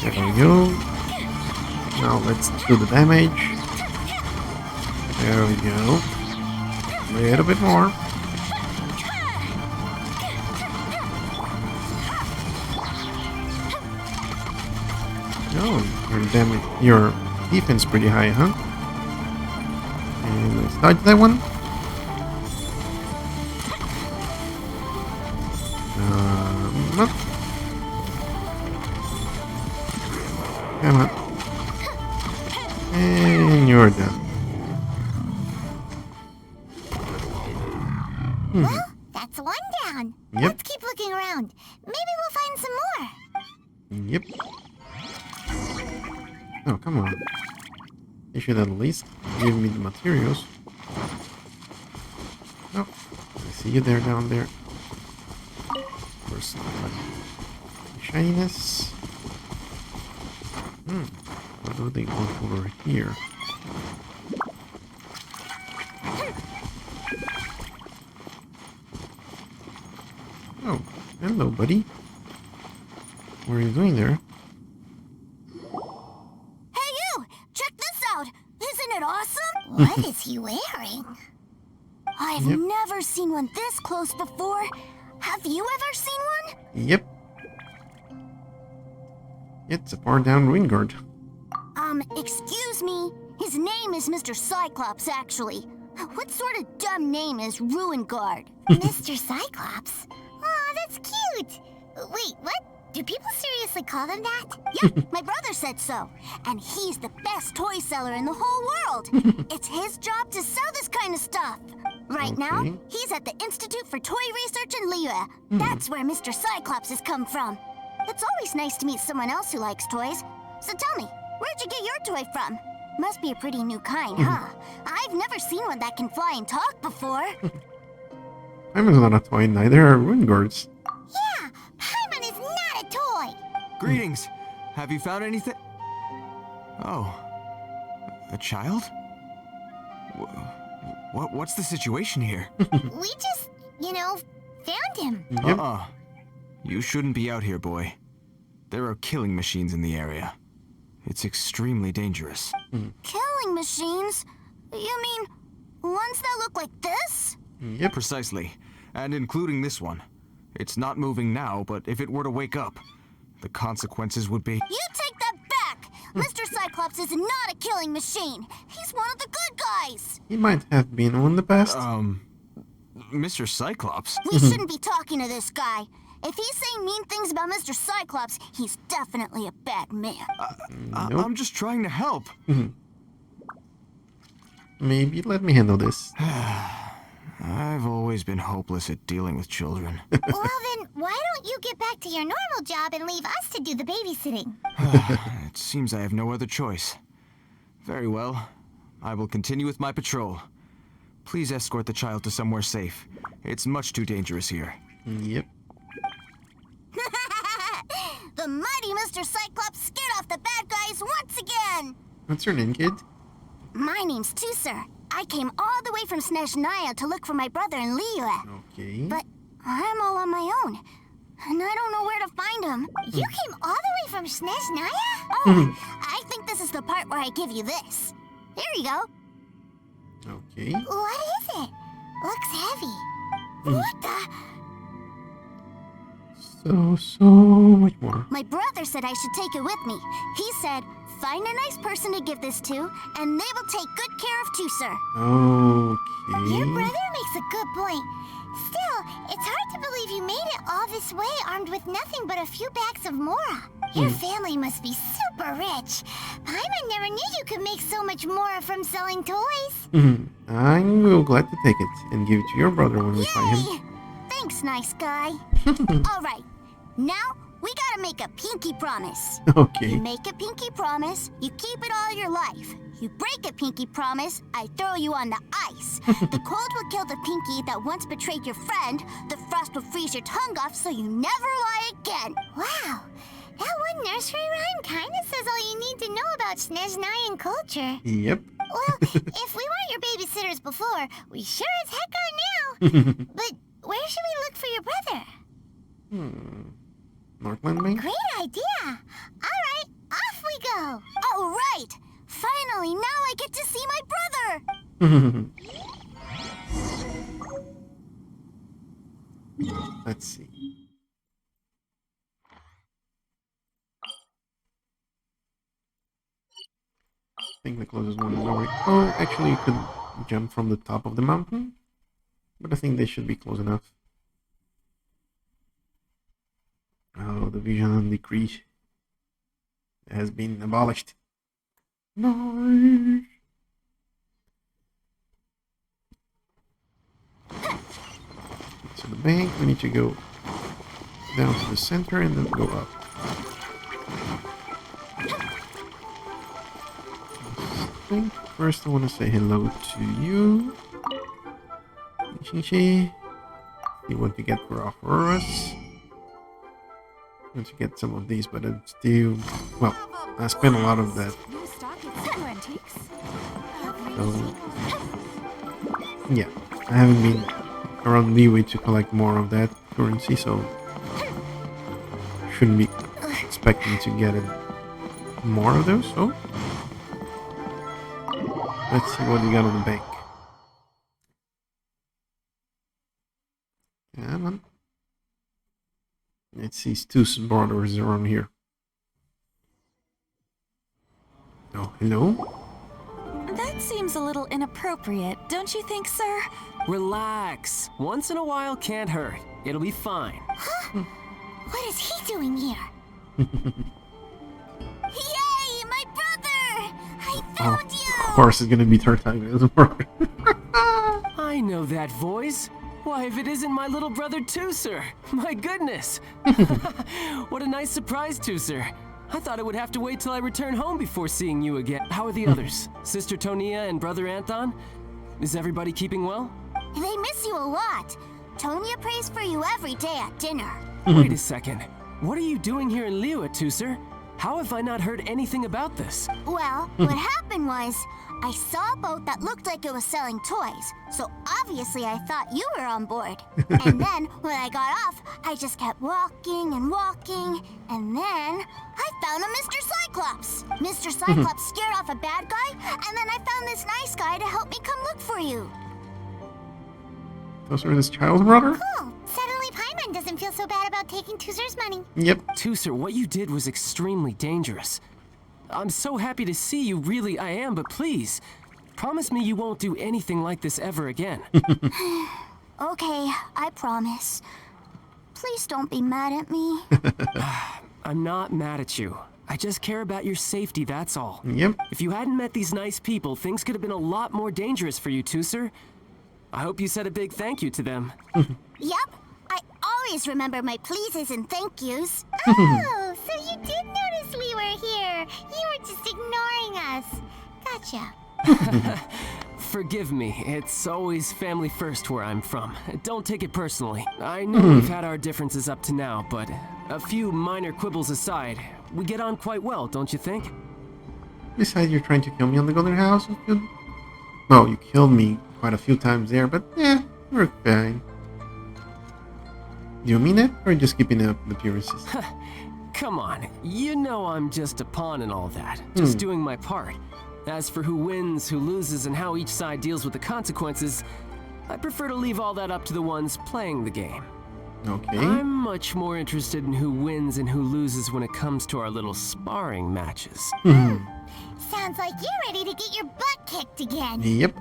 There we go. Now let's do the damage. There we go. A little bit more. Oh, your defense pretty high, huh? And let's dodge that one. Nope. Come on. And you're done. Well, that's one down. Yep. Let's keep looking around. Maybe we'll find some more. Yep. Oh, come on. You should at least give me the materials. Oh, I see you there, down there. First, shininess. What do they want over here? Oh, hello, buddy. What are you doing there? Hey, you! Check this out! Isn't it awesome? What is he wearing? I've Yep. never seen one this close before. Have you ever seen one? Yep. It's a far down ruin guard. Excuse me. His name is Mr. Cyclops, actually. What sort of dumb name is Ruin Guard? Mr. Cyclops? Aw, that's cute. Wait, what? Do people seriously call them that? Yep, my brother said so. And he's the best toy seller in the whole world. It's his job to sell this kind of stuff. Right now, Okay. he's at the Institute for Toy Research in Liyue. That's where Mr. Cyclops has come from. It's always nice to meet someone else who likes toys. So tell me, where'd you get your toy from? Must be a pretty new kind, huh? I've never seen one that can fly and talk before. Paimon's not a toy, neither are ruin guards. Yeah, Paimon is not a toy. Greetings. Have you found anything? Oh. A child? What's the situation here? We just, found him. Yep. You shouldn't be out here, boy. There are killing machines in the area. It's extremely dangerous. Killing machines? You mean ones that look like this? Yep. Precisely. And including this one. It's not moving now, but if it were to wake up, the consequences would be... You take that back! Mr. Cyclops is not a killing machine. He's one of the good guys. He might have been one in the past. Mr. Cyclops? We shouldn't be talking to this guy. If he's saying mean things about Mr. Cyclops, he's definitely a bad man. Nope. I'm just trying to help. Maybe let me handle this. I've always been hopeless at dealing with children. Well then, why don't you get back to your normal job and leave us to do the babysitting? It seems I have no other choice. Very well. I will continue with my patrol. Please escort the child to somewhere safe. It's much too dangerous here. Yep. The mighty Mr. Cyclops scared off the bad guys once again! What's your name, kid? My name's Teucer. I came all the way from Snezhnaya to look for my brother in Liyue. Okay. But I'm all on my own. And I don't know where to find him. You came all the way from Snezhnaya? Oh, I think this is the part where I give you this. There you go. Okay. What is it? Looks heavy. What the? So much more. My brother said I should take it with me. He said, Find a nice person to give this to, and they will take good care of Teucer. Okay. Your brother makes a good point. Still, it's hard to believe you made it all this way armed with nothing but a few bags of Mora. Your family must be super rich. Paimon never knew you could make so much Mora from selling toys. I'm glad to take it and give it to your brother when we find him. Yay! Thanks, nice guy. All right, now we gotta make a pinky promise. Okay. You make a pinky promise, you keep it all your life. You break a pinky promise, I throw you on the ice. The cold will kill the pinky that once betrayed your friend. The frost will freeze your tongue off so you never lie again. Wow, that one nursery rhyme kinda says all you need to know about Snezhnayan culture. Yep. Well, if we weren't your babysitters before, we sure as heck are now. But where should we look for your brother? Northland Bank? Great idea! Alright, off we go! Alright! Finally, now I get to see my brother! Let's see. I think the closest one is over. Oh, actually, you could jump from the top of the mountain, but I think they should be close enough. Oh, the vision decree has been abolished. Nice. To the bank, we need to go down to the center and then go up. First, I want to say hello to you. Shinshi. You want to get for us? I want to get some of these, but I'm still. Well, I spent a lot of that. So, yeah, I haven't been around Leeway to collect more of that currency, so shouldn't be expecting to get it more of those. So let's see what we got on the bank. Come on. Let's see Teucer's borders around here. Oh, hello? That seems a little inappropriate, don't you think, sir? Relax. Once in a while can't hurt. It'll be fine. Huh? What is he doing here? Yay, my brother! I found you! Of course, it's gonna be third time it doesn't work. I know that voice. Why, if it isn't my little brother Teucer! My goodness! What a nice surprise, Teucer. I thought I would have to wait till I return home before seeing you again. How are the others? Sister Tonia and brother Anton? Is everybody keeping well? They miss you a lot. Tonia prays for you every day at dinner. Wait a second. What are you doing here in Liyue, Teucer? How have I not heard anything about this? Well, what happened was, I saw a boat that looked like it was selling toys, so obviously I thought you were on board. And then, when I got off, I just kept walking and walking, and then I found a Mr. Cyclops. Mr. Cyclops scared off a bad guy, and then I found this nice guy to help me come look for you. Those are his child's brother? Cool. Suddenly Paimon doesn't feel so bad about taking Teucer's money. Yep. Teucer, what you did was extremely dangerous. I'm so happy to see you, really I am, but please, promise me you won't do anything like this ever again. Okay, I promise. Please don't be mad at me. I'm not mad at you. I just care about your safety, that's all. Yep. If you hadn't met these nice people, things could have been a lot more dangerous for you, Teucer. I hope you said a big thank you to them. Yep. I always remember my pleases and thank yous. Oh, so you did notice we were here. You were just ignoring us. Gotcha. Forgive me, it's always family first where I'm from. Don't take it personally. I know we've had our differences up to now, but a few minor quibbles aside, we get on quite well, don't you think? Besides, you're trying to kill me on the Golden House? Well, you killed me quite a few times there, but yeah, we're fine. Do you mean it, or just keeping up the appearances? Come on, you know I'm just a pawn and all that. Just doing my part. As for who wins, who loses, and how each side deals with the consequences, I prefer to leave all that up to the ones playing the game. Okay. I'm much more interested in who wins and who loses when it comes to our little sparring matches. Sounds like you're ready to get your butt kicked again. Yep.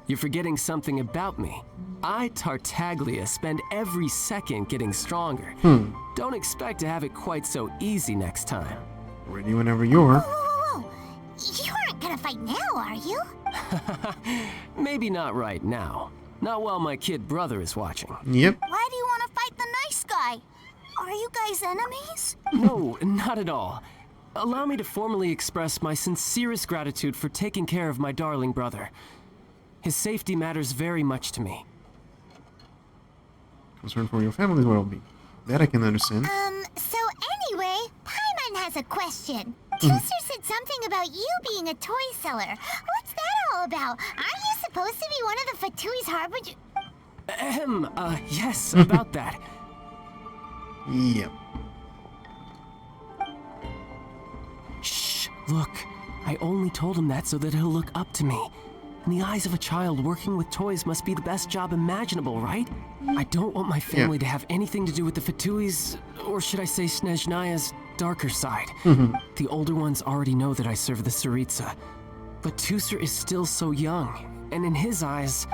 You're forgetting something about me. I, Tartaglia, spend every second getting stronger. Don't expect to have it quite so easy next time. Ready whenever you are. Whoa, whoa, whoa. You aren't gonna fight now, are you? Maybe not right now. Not while my kid brother is watching. Yep. Why do you want to fight the nice guy? Are you guys enemies? No, not at all. Allow me to formally express my sincerest gratitude for taking care of my darling brother. His safety matters very much to me. Concern for your family's well-being. That I can understand. So anyway, Paimon has a question. Teucer said something about you being a toy seller. What's that all about? Aren't you supposed to be one of the Fatui's harbinger? Yes, about that. Yep. Shh, look. I only told him that so that he'll look up to me. In the eyes of a child, working with toys must be the best job imaginable, right? I don't want my family to have anything to do with the Fatui's, or should I say Snezhnaya's, darker side. The older ones already know that I serve the Tsaritsa. But Teucer is still so young, and in his eyes,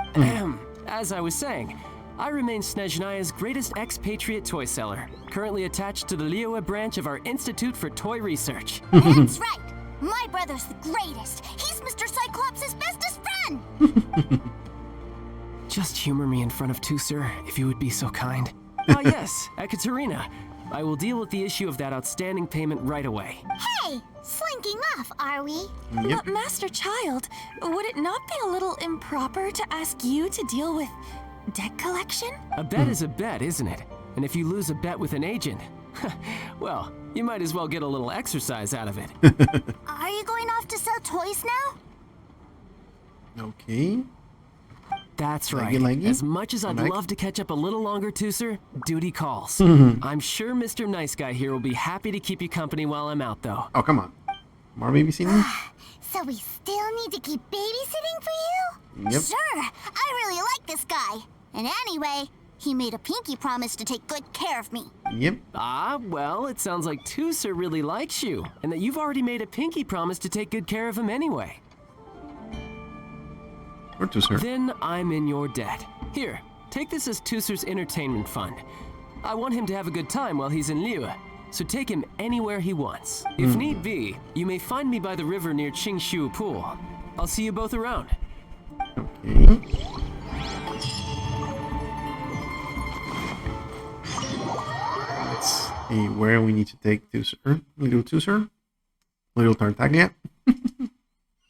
as I was saying, I remain Snezhnaya's greatest expatriate toy seller, currently attached to the Liyue branch of our Institute for Toy Research. That's right. My brother's the greatest. He's Mr. Cyclops' bestest friend. Just humor me in front of Teucer, if you would be so kind. Ah, yes, Ekaterina. I will deal with the issue of that outstanding payment right away. Hey, slinking off, are we? But Master Childe, would it not be a little improper to ask you to deal with debt collection? A bet is a bet, isn't it? And if you lose a bet with an agent, well, you might as well get a little exercise out of it. Are you going off to sell toys now? Okay. That's right. Leggy. As much as I'd Meg? love to catch up a little longer, Teucer, duty calls. I'm sure Mr. Nice Guy here will be happy to keep you company while I'm out, though. Oh, come on. More babysitting? So we still need to keep babysitting for you? Yep. Sure, I really like this guy. And anyway, he made a pinky promise to take good care of me. Yep. Ah, well, it sounds like Teucer really likes you, and that you've already made a pinky promise to take good care of him anyway. Or to sir. Then I'm in your debt. Here, take this as Teucer's entertainment fund. I want him to have a good time while he's in Liyue, so take him anywhere he wants. If need be, you may find me by the river near Qingshu Pool. I'll see you both around. Okay. Let's see where we need to take Teucer. Little Teucer. Little Tartaglia.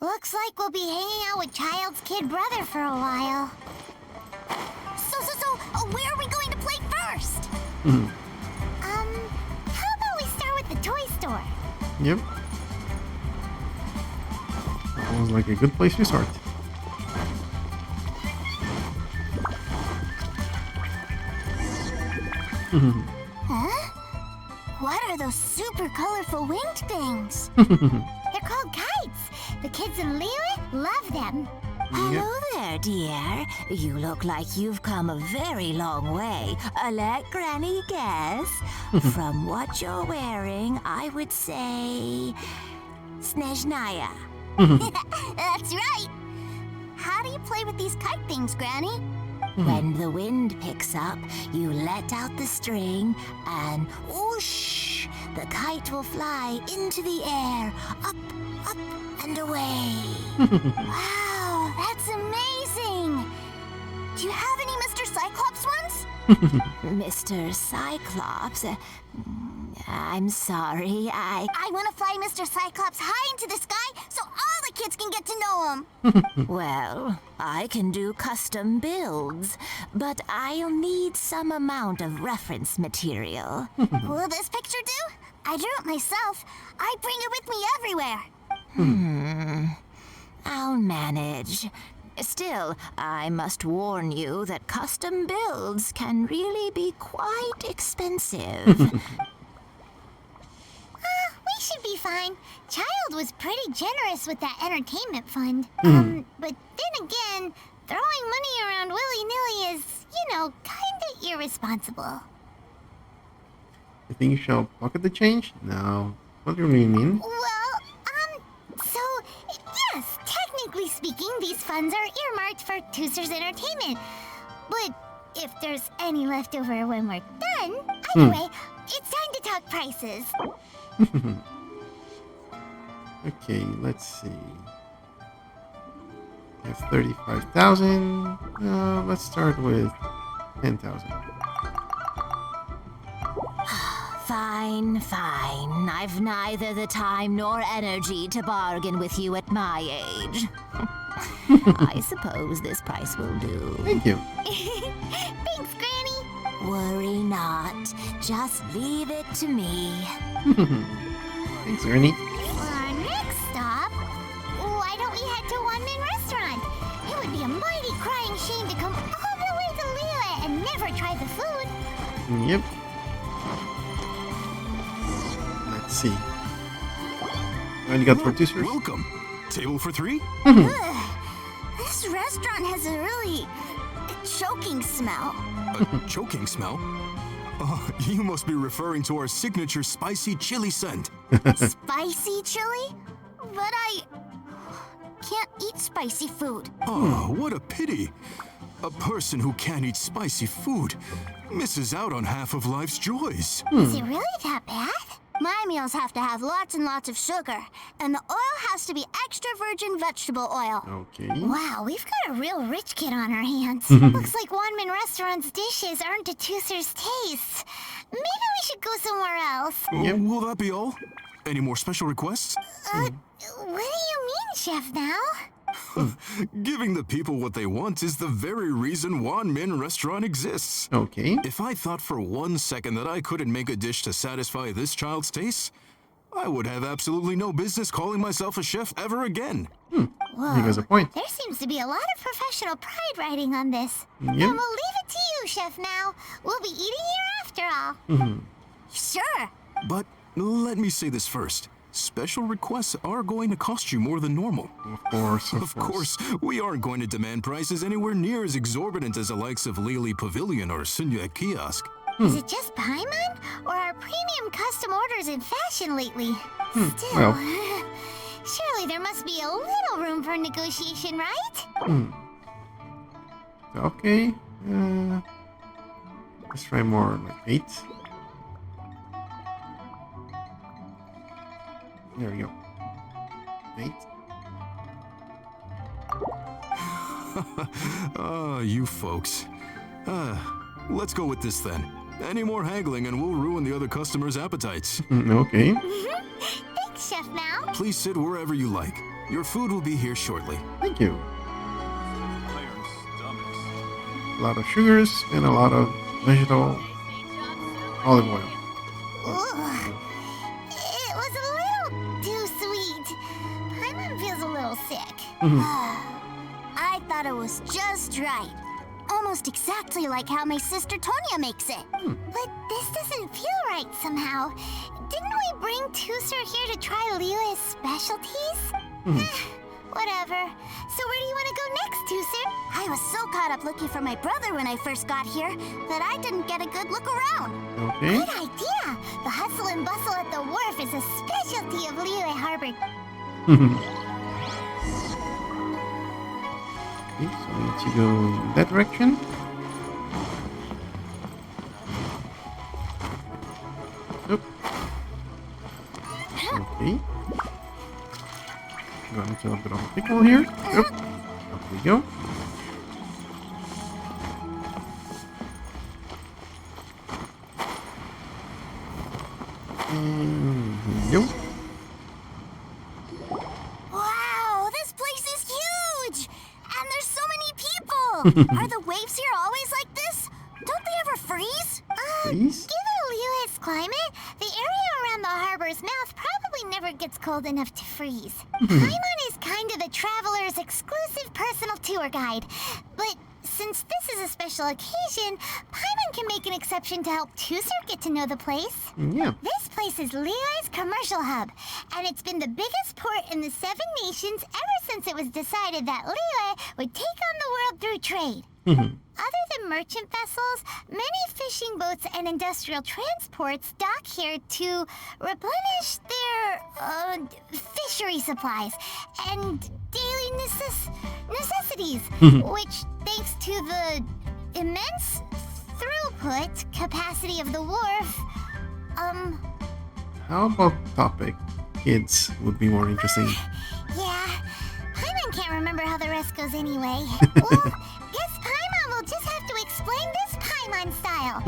Looks like we'll be hanging out with Childe's kid brother for a while. So, where are we going to play first? How about we start with the toy store? Yep. Sounds like a good place to start. Huh? What are those super colorful winged things? They're called kites. The kids in Liyue love them. Hello there, dear. You look like you've come a very long way. Let Granny guess. From what you're wearing, I would say... Snezhnaya. That's right. How do you play with these kite things, Granny? When the wind picks up, you let out the string and whoosh! The kite will fly into the air, up, and away. Wow, that's amazing. Do you have any Mr. Cyclops ones? Mr. Cyclops, I'm sorry, I want to fly Mr. Cyclops high into the sky so all the kids can get to know him. Well, I can do custom builds, but I'll need some amount of reference material. Will this picture do? I drew it myself. I bring it with me everywhere. I'll manage. Still, I must warn you that custom builds can really be quite expensive. We should be fine. Childe was pretty generous with that entertainment fund. But then again, throwing money around willy-nilly is, kinda irresponsible. You think you shall pocket the change? No. What do you really mean? Well, so, yes, technically speaking, these funds are earmarked for Teucer's entertainment. But if there's any left over when we're done, anyway, it's time to talk prices. Okay, let's see. We have 35,000. Let's start with 10,000. Fine, fine. I've neither the time nor energy to bargain with you at my age. I suppose this price will do. Thank you. Thanks, Granny. Worry not. Just leave it to me. Thanks, Ernie. For our next stop, why don't we head to One Man Restaurant? It would be a mighty crying shame to come all the way to Liyue and never try the food. Yep. Let's see. What you got for Teucer? Welcome. Table for 3? This restaurant has a really choking smell. A choking smell? Oh, you must be referring to our signature spicy chili scent. Spicy chili? But I can't eat spicy food. Oh, what a pity. A person who can't eat spicy food misses out on half of life's joys. Is it really that bad? My meals have to have lots and lots of sugar, and the oil has to be extra virgin vegetable oil. Okay. Wow, we've got a real rich kid on our hands. Looks like One Man Restaurant's dishes aren't to Teucer's taste. Maybe we should go somewhere else. Yep. Will that be all? Any more special requests? What do you mean, Chef Now? Giving the people what they want is the very reason Wan Min Restaurant exists. Okay. If I thought for 1 second that I couldn't make a dish to satisfy this child's tastes, I would have absolutely no business calling myself a chef ever again. Whoa, He has a point. there seems to be a lot of professional pride riding on this. Yep. Then we'll leave it to you, Chef Now. We'll be eating here after all. Sure. But let me say this first. Special requests are going to cost you more than normal. Of course, Of course, we aren't going to demand prices anywhere near as exorbitant as the likes of Lily Pavilion or Sunya Kiosk. Is it just Paimon? Or are premium custom orders in fashion lately? Still, well. surely there must be a little room for negotiation, right? Okay. Let's try more like 8. There we go. 8. You folks. Let's go with this then. Any more haggling and we'll ruin the other customers' appetites. Okay. Thanks, Chef Now. Please sit wherever you like. Your food will be here shortly. Thank you. A lot of sugars and a lot of vegetable olive oil. Ugh. It was a little too sweet. Paimon feels a little sick. I thought it was just right. Almost exactly like how my sister Tonya makes it. But this doesn't feel right somehow. Didn't we bring Teucer here to try Liyue's specialties? Whatever. So where do you want to go next, Teucer? I was so caught up looking for my brother when I first got here that I didn't get a good look around. Okay. Good idea. The hustle and bustle at the wharf is a specialty of Liyue Harbor. Okay, so we need to go in that direction. Nope. Okay. Got into a bit of a pickle here. Yep. Up we go. Nope. Wow, this place is huge! And there's so many people! Are the waves here always like this? Don't they ever freeze? Freeze? Given Liyue's climate, the area around the harbor's mouth probably never gets cold enough to freeze. Paimon is kind of the traveler's exclusive personal tour guide. But since this is a special occasion, Paimon can make an exception to help Teucer get to know the place. Yeah. This place is Liyue's commercial hub, and it's been the biggest port in the 7 nations ever since it was decided that Liyue would take on the world through trade. Other the merchant vessels, many fishing boats and industrial transports dock here to replenish their fishery supplies and daily necessities, which, thanks to the immense throughput capacity of the wharf, How about topic? Kids would be more interesting. Yeah, Paimon can't remember how the rest goes anyway. Well, guess Paimon will just have to explain this Paimon style.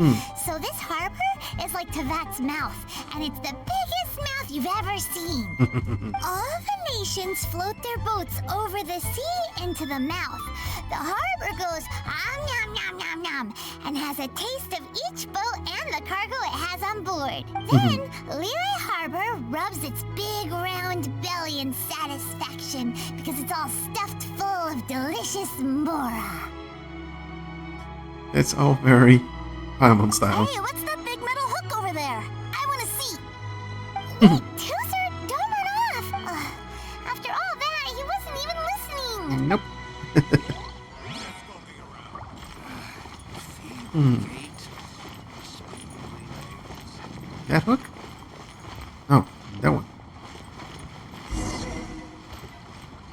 So this harbor is like Tevat's mouth, and it's the biggest mouth you've ever seen. All the nations float their boats over the sea into the mouth. The harbor goes nom nom nom nom and has a taste of each boat and the cargo it has on board. Then Liyue Harbor rubs its big round belly in satisfaction because it's all stuffed full of delicious mora. It's all very Paimon style. Hey, what's that big metal hook over there? I want to see. Wait, Teucer, don't run off. After all that, he wasn't even listening. Nope. That hook? Oh, that one.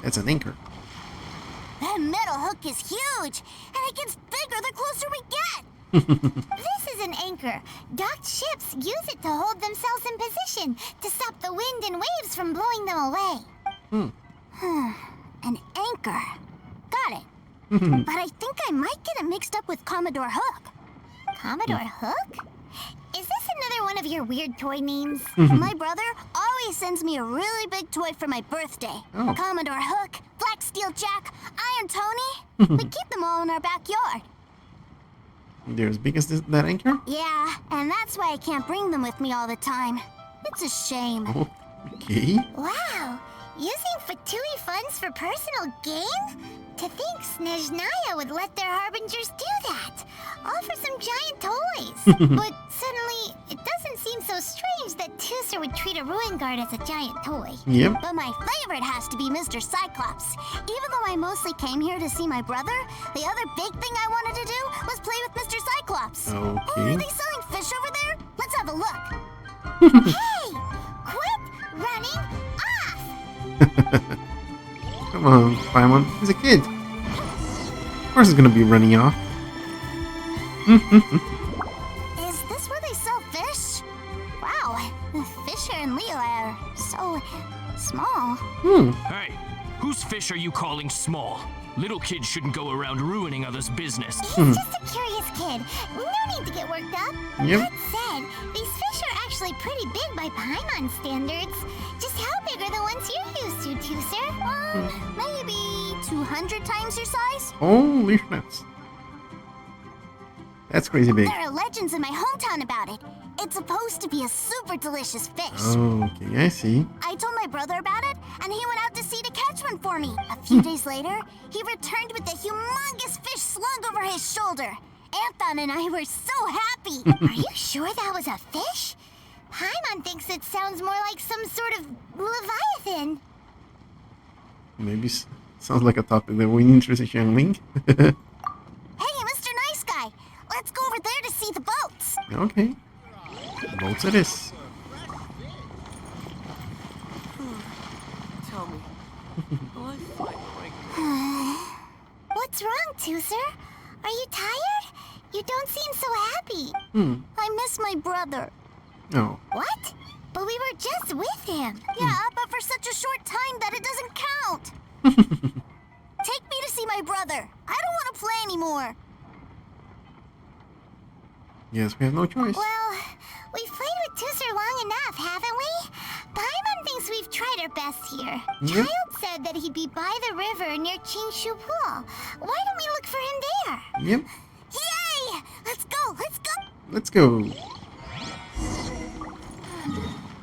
That's an anchor. That metal hook is huge, and it gets bigger the closer we get. This is an anchor. Docked ships use it to hold themselves in position to stop the wind and waves from blowing them away. An anchor. Got it. But I think I might get it mixed up with Commodore Hook. Commodore Hook? Is this another one of your weird toy names? My brother always sends me a really big toy for my birthday. Oh. Commodore Hook, Black Steel Jack, Iron Tony. We keep them all in our backyard. They're as big as that anchor? Yeah, and that's why I can't bring them with me all the time. It's a shame. Oh, okay. Wow, using Fatui funds for personal gain? To think Snezhnaya would let their harbingers do that. All for some giant toys. But suddenly, it doesn't seem so strange that Teucer would treat a ruin guard as a giant toy. Yep. But my favorite has to be Mr. Cyclops. Even though I mostly came here to see my brother, the other big thing I wanted to do was play with Mr. Cyclops. Oh, Okay. are they selling fish over there? Let's have a look. Hey! Quit running off! Come on, Paimon. He's a kid. Of course he's gonna be running off. Is this where they sell fish? Wow, the fish here in Liyue are so small. Hey, whose fish are you calling small? Little kids shouldn't go around ruining others' business. He's just a curious kid. No need to get worked up. Yep. That said, these fish are actually pretty big by Paimon standards. Just how big are the ones you're used to, Teucer? Maybe 200 times your size? Holy schnaps. That's crazy big. There are legends in my hometown about it. It's supposed to be a super delicious fish. Okay, I see. I told my brother about it, and he went out to sea to catch one for me. A few days later, he returned with a humongous fish slung over his shoulder. Anton and I were so happy. Are you sure that was a fish? Paimon thinks it sounds more like some sort of leviathan. Maybe sounds like a topic that we need to see Xiangling. Hey, Mr. Nice Guy, let's go over there to see the boats. Okay. Boats it is. Tell me, will I find the right What's wrong, Teucer? Are you tired? You don't seem so happy. I miss my brother. Oh. What? But we were just with him. Yeah, but for such a short time that it doesn't count. Take me to see my brother. I don't want to play anymore. Yes, we have no choice. Well, we've played with Teucer long enough, haven't we? Paimon thinks we've tried our best here. Yep. Childe said that he'd be by the river near Qingshu Pool. Why don't we look for him there? Yep. Yay! Let's go! Let's go! Let's go.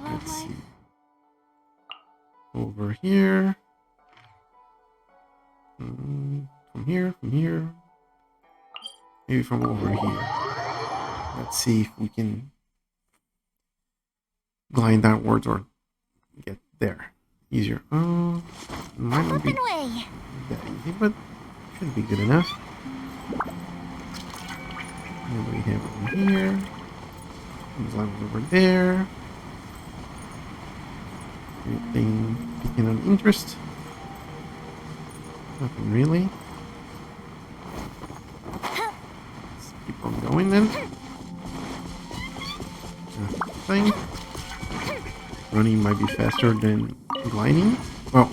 Let's see. Over here. From here, from here. Maybe from over here. Let's see if we can glide downwards or get there easier. Oh, might not be Open way. that easy, but should be good enough. we have over here? Slime over there. Anything picking on interest? Nothing really. Let's keep on going then. Nothing. Running might be faster than gliding. Well,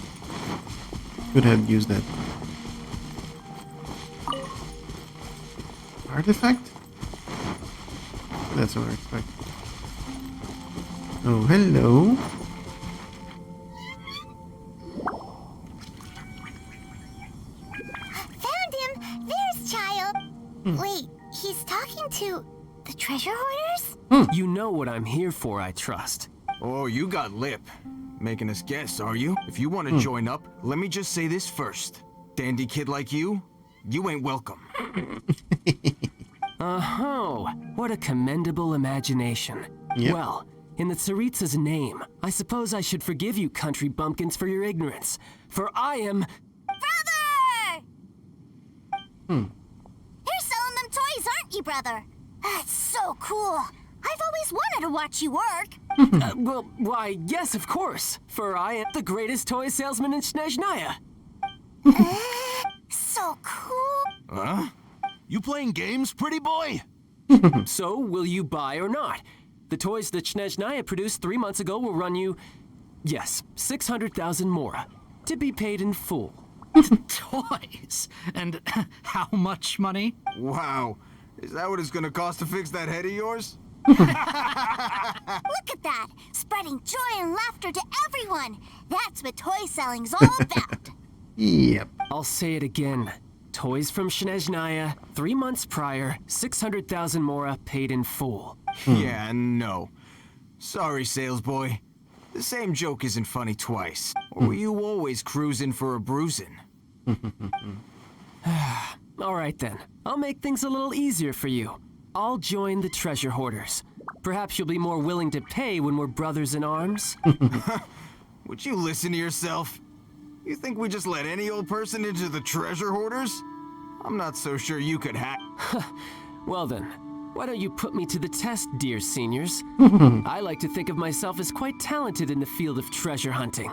could have used that artifact. That's what I expect. Oh, hello. Found him! There's Child! Wait, he's talking to the treasure hoarders? You know what I'm here for, I trust. Oh, you got lip. Making us guess, are you? If you want to join up, let me just say this first. Dandy kid like you ain't welcome. Oh, what a commendable imagination. Yep. Well, in the Tsaritsa's name, I suppose I should forgive you country bumpkins for your ignorance. For I am... Brother! You're selling them toys, aren't you, brother? That's so cool. I've always wanted to watch you work. well, why, yes, of course. For I am the greatest toy salesman in Snezhnaya. So cool. Huh? You playing games, pretty boy? So, will you buy or not? The toys that Snezhnaya produced 3 months ago will run you, yes, 600,000 mora, to be paid in full. Toys? And how much money? Wow. Is that what it's gonna cost to fix that head of yours? Look at that. Spreading joy and laughter to everyone. That's what toy selling's all about. Yep. I'll say it again. Toys from Snezhnaya, 3 months prior, 600,000 mora paid in full. Yeah, no. Sorry, sales boy. The same joke isn't funny twice. Or were you always cruising for a bruising? All right then, I'll make things a little easier for you. I'll join the treasure hoarders. Perhaps you'll be more willing to pay when we're brothers in arms? Would you listen to yourself? You think we just let any old person into the treasure hoarders? I'm not so sure you could hack. Well then, why don't you put me to the test, dear seniors? I like to think of myself as quite talented in the field of treasure hunting.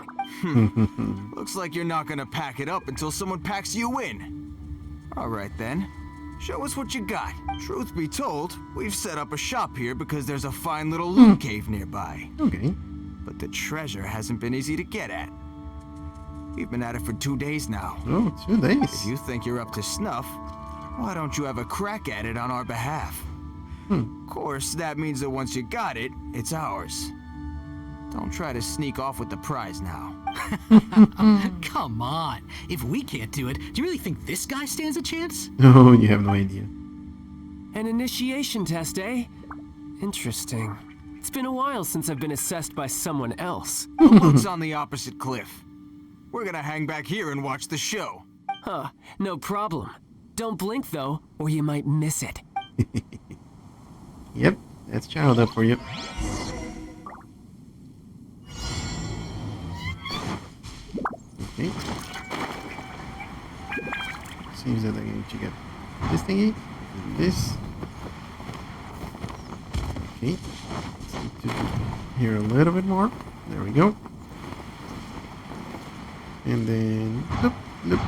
Looks like you're not gonna pack it up until someone packs you in. All right then. Show us what you got. Truth be told, we've set up a shop here because there's a fine little loot cave nearby. Okay. But the treasure hasn't been easy to get at. We've been at it for 2 days now. Oh, 2 days. If you think you're up to snuff, why don't you have a crack at it on our behalf? Of course, that means that once you got it, it's ours. Don't try to sneak off with the prize now. Come on. If we can't do it, do you really think this guy stands a chance? No, you have no idea. An initiation test, eh? Interesting. It's been a while since I've been assessed by someone else. The loot's on the opposite cliff. We're gonna hang back here and watch the show. Huh, no problem. Don't blink though, or you might miss it. Yep, that's child up for you. Okay. Seems that I need to get this thingy, and this. Okay. Let's need to do here a little bit more. There we go. And then loop, loop.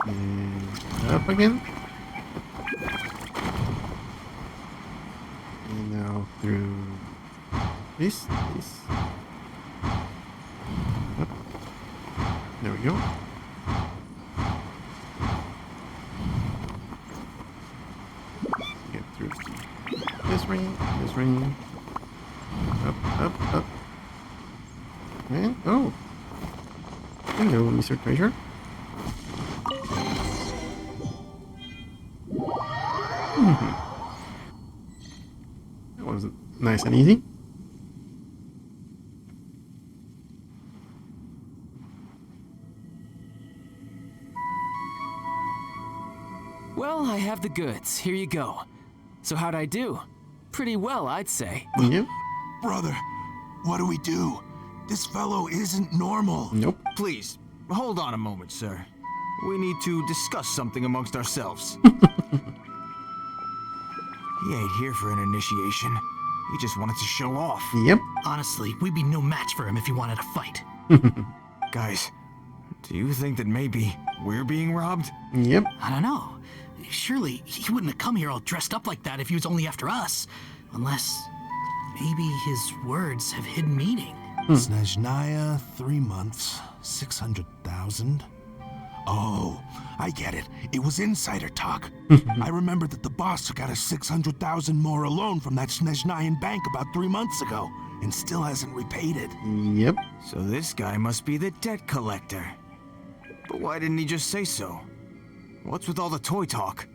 And up again. And now through this. Up. There we go. Get through this ring. Up. And, oh. Hello, Mr. Treasure. That was nice and easy. Well, I have the goods. Here you go. So how'd I do? Pretty well, I'd say. Yep. Brother, what do we do? This fellow isn't normal. Nope. Please, hold on a moment, sir. We need to discuss something amongst ourselves. He ain't here for an initiation. He just wanted to show off. Yep. Honestly, we'd be no match for him if he wanted a fight. Guys, do you think that maybe we're being robbed? Yep. I don't know. Surely he wouldn't have come here all dressed up like that if he was only after us. Unless maybe his words have hidden meaning. Snezhnaya, 3 months, 600,000. Oh, I get it. It was insider talk. I remember that the boss took out a 600,000 more loan from that Snezhnayan bank about 3 months ago, and still hasn't repaid it. Yep. So this guy must be the debt collector. But why didn't he just say so? What's with all the toy talk?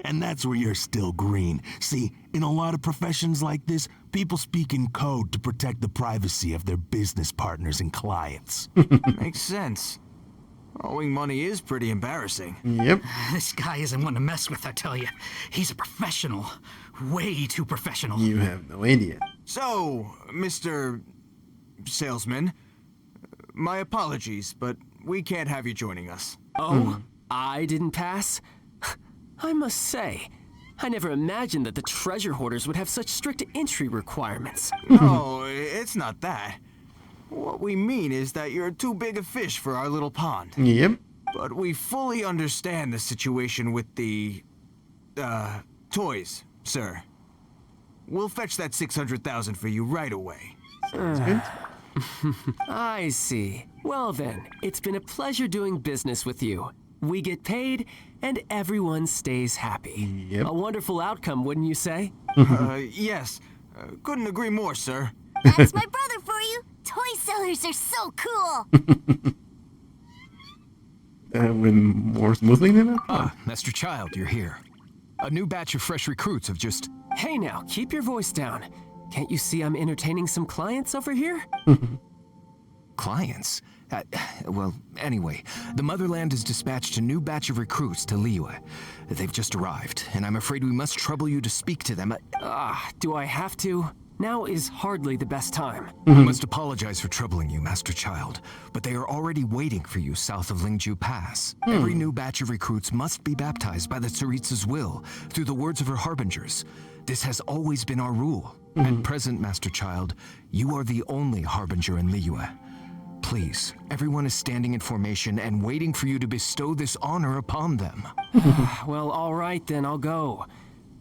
And that's where you're still green. See, in a lot of professions like this, people speak in code to protect the privacy of their business partners and clients. Makes sense. Owing money is pretty embarrassing. Yep. This guy isn't one to mess with, I tell you. He's a professional. Way too professional. You have no idea. So, Mr. Salesman, my apologies, but we can't have you joining us. Oh, I didn't pass? I must say, I never imagined that the treasure hoarders would have such strict entry requirements. No, it's not that. What we mean is that you're too big a fish for our little pond. Yep. But we fully understand the situation with the, toys, sir. We'll fetch that 600,000 for you right away. Sounds good. I see. Well then, it's been a pleasure doing business with you. We get paid, and everyone stays happy. Yep. A wonderful outcome, wouldn't you say? Yes. Couldn't agree more, sir. That's my brother for you. Toy sellers are so cool. Went more smoothly than that? Ah, Master Childe, you're here. A new batch of fresh recruits have just... Hey now, keep your voice down. Can't you see I'm entertaining some clients over here? Clients? Well, anyway, the Motherland has dispatched a new batch of recruits to Liyue. They've just arrived, and I'm afraid we must trouble you to speak to them. Do I have to? Now is hardly the best time. I must apologize for troubling you, Master Childe, but they are already waiting for you south of Lingju Pass. Every new batch of recruits must be baptized by the Tsaritsa's will, through the words of her harbingers. This has always been our rule. At present, Master Childe, you are the only harbinger in Liyue. Please, everyone is standing in formation and waiting for you to bestow this honor upon them. Well, all right then, I'll go.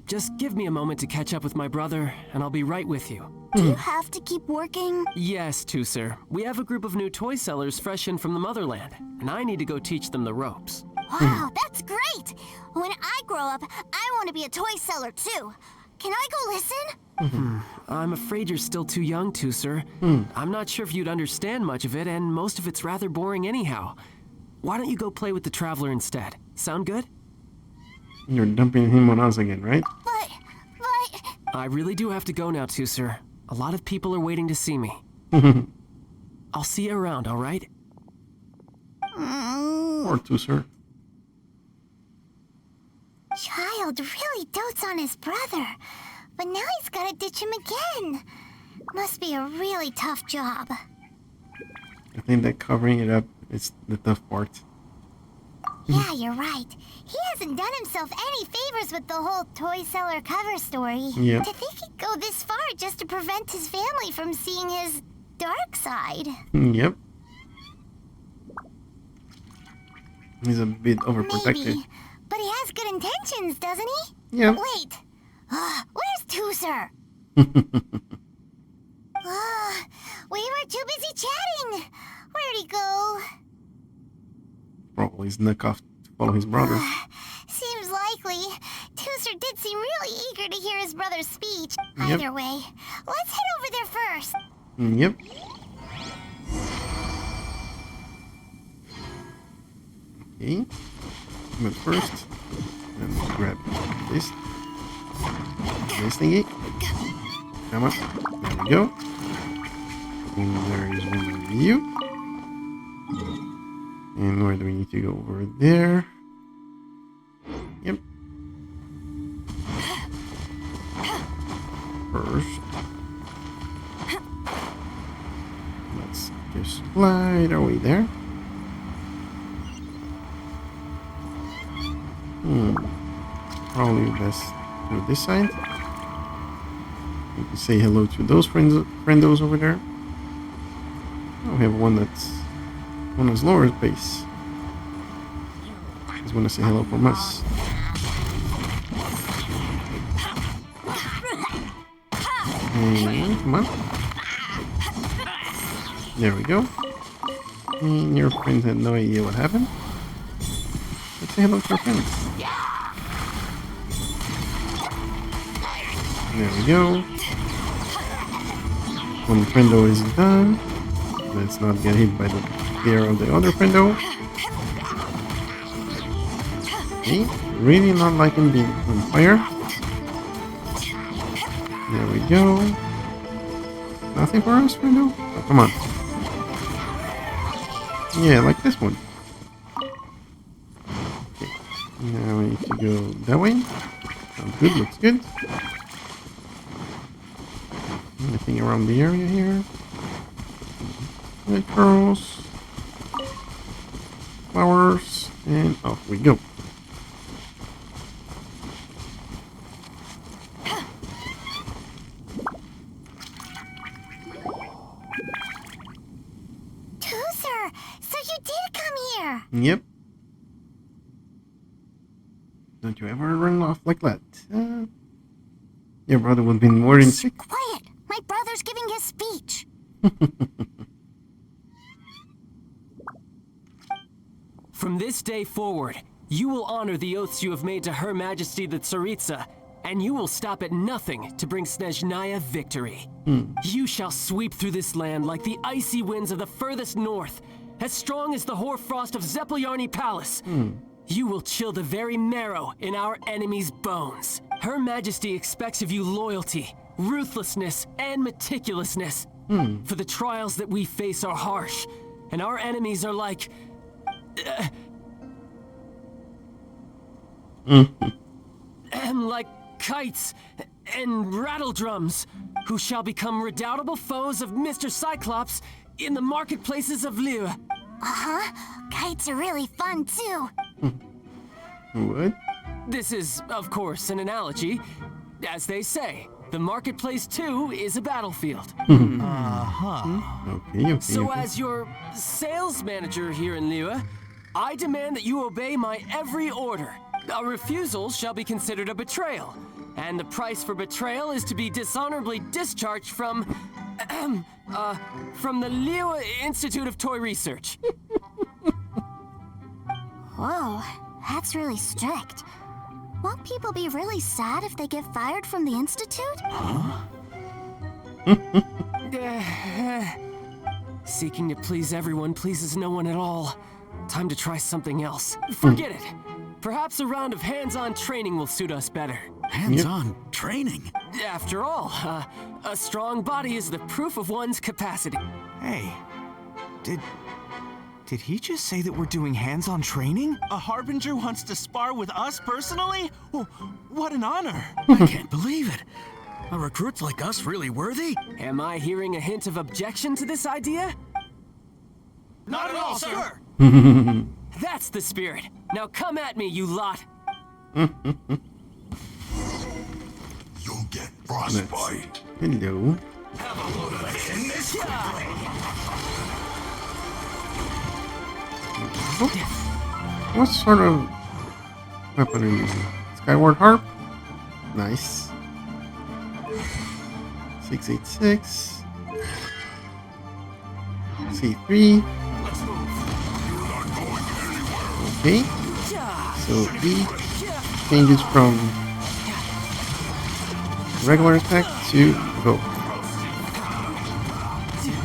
Just give me a moment to catch up with my brother, and I'll be right with you. Do you have to keep working? Yes, Teucer. We have a group of new toy sellers fresh in from the Motherland, and I need to go teach them the ropes. Wow, that's great! When I grow up, I want to be a toy seller too. Can I go listen? I'm afraid you're still too young, Teucer. I'm not sure if you'd understand much of it, and most of it's rather boring anyhow. Why don't you go play with the Traveler instead? Sound good? You're dumping him on us again, right? But... I really do have to go now, Teucer. A lot of people are waiting to see me. I'll see you around, all right? Or Teucer. Childe really dotes on his brother, but now he's gotta ditch him again. Must be a really tough job. I think that covering it up is the tough part. Yeah, you're right. He hasn't done himself any favors with the whole toy seller cover story. Yep. To think he'd go this far just to prevent his family from seeing his dark side. Yep. He's a bit overprotective. Maybe, but he has good intentions, doesn't he? Yep. Wait, where's Teucer? We were too busy chatting. Where'd he go? Probably snuck off to follow his brother. Seems likely. Teucer did seem really eager to hear his brother's speech. Yep. Either way, let's head over there first. Yep. Okay. But first, let's grab this thingy. Come on. There we go. And there is one of you. And where do we need to go? Over there. Yep. First, let's just slide our way there. Probably best do this side. We can say hello to those friendos over there. Oh, we have one that's lower base. He's gonna say hello from us. And come on. There we go. And your friends had no idea what happened. Let's say hello to your friends. There we go. One friendo is done. Let's not get hit by the arrow of the other friendo. Okay, really not liking being on fire. There we go. Nothing for us, friendo? Oh, come on. Yeah, like this one. Okay, now we need to go that way. Sounds good, looks good. Anything around the area here? Red pearls, flowers, and off we go. Teucer, so you did come here. Yep. Don't you ever run off like that. Your brother would be more than sick. Quiet! My brother's giving his speech. From this day forward, you will honor the oaths you have made to Her Majesty the Tsaritsa, and you will stop at nothing to bring Snezhnaya victory. You shall sweep through this land like the icy winds of the furthest north, as strong as the hoarfrost of Zepelyarny Palace. You will chill the very marrow in our enemies' bones. Her Majesty expects of you loyalty, ruthlessness, and meticulousness. For the trials that we face are harsh, and our enemies are like... like kites and rattledrums, who shall become redoubtable foes of Mr. Cyclops in the marketplaces of Liyue. Kites are really fun too. What? This is, of course, an analogy. As they say, the marketplace too is a battlefield. Okay. So as your sales manager here in Liyue, I demand that you obey my every order. A refusal shall be considered a betrayal, and the price for betrayal is to be dishonorably discharged from the Liyue Institute of Toy Research. Whoa, that's really strict. Won't people be really sad if they get fired from the Institute? Seeking to please everyone pleases no one at all. Time to try something else. Forget it. Perhaps a round of hands-on training will suit us better. Hands-on training? After all, a strong body is the proof of one's capacity. Hey, did he just say that we're doing hands-on training? A Harbinger wants to spar with us personally? Oh, what an honor! I can't believe it. Are recruits like us really worthy? Am I hearing a hint of objection to this idea? Not at all, sir! That's the spirit. Now come at me, you lot. You'll get frostbite. Hello. What sort of weapon are you using? Skyward Harp? Nice. 686. C3. Okay. So E changes from regular attack to go.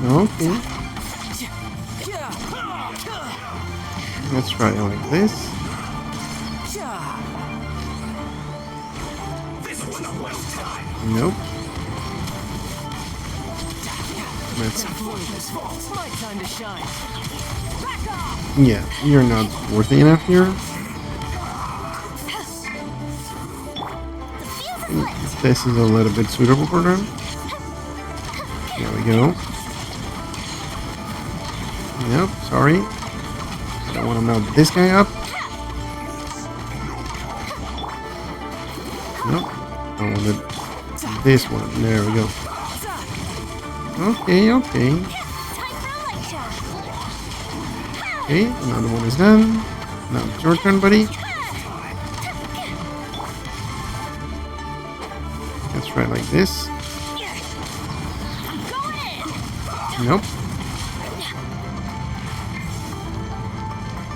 Okay. Let's try it like this. Nope. Yeah, you're not worthy enough here. This is a little bit suitable for them. There we go. Nope, sorry. Don't want to mount this guy up. Nope. I wanted this one. There we go. Okay, okay. Okay, another one is done. Now it's your turn, buddy. Let's try like this. Nope.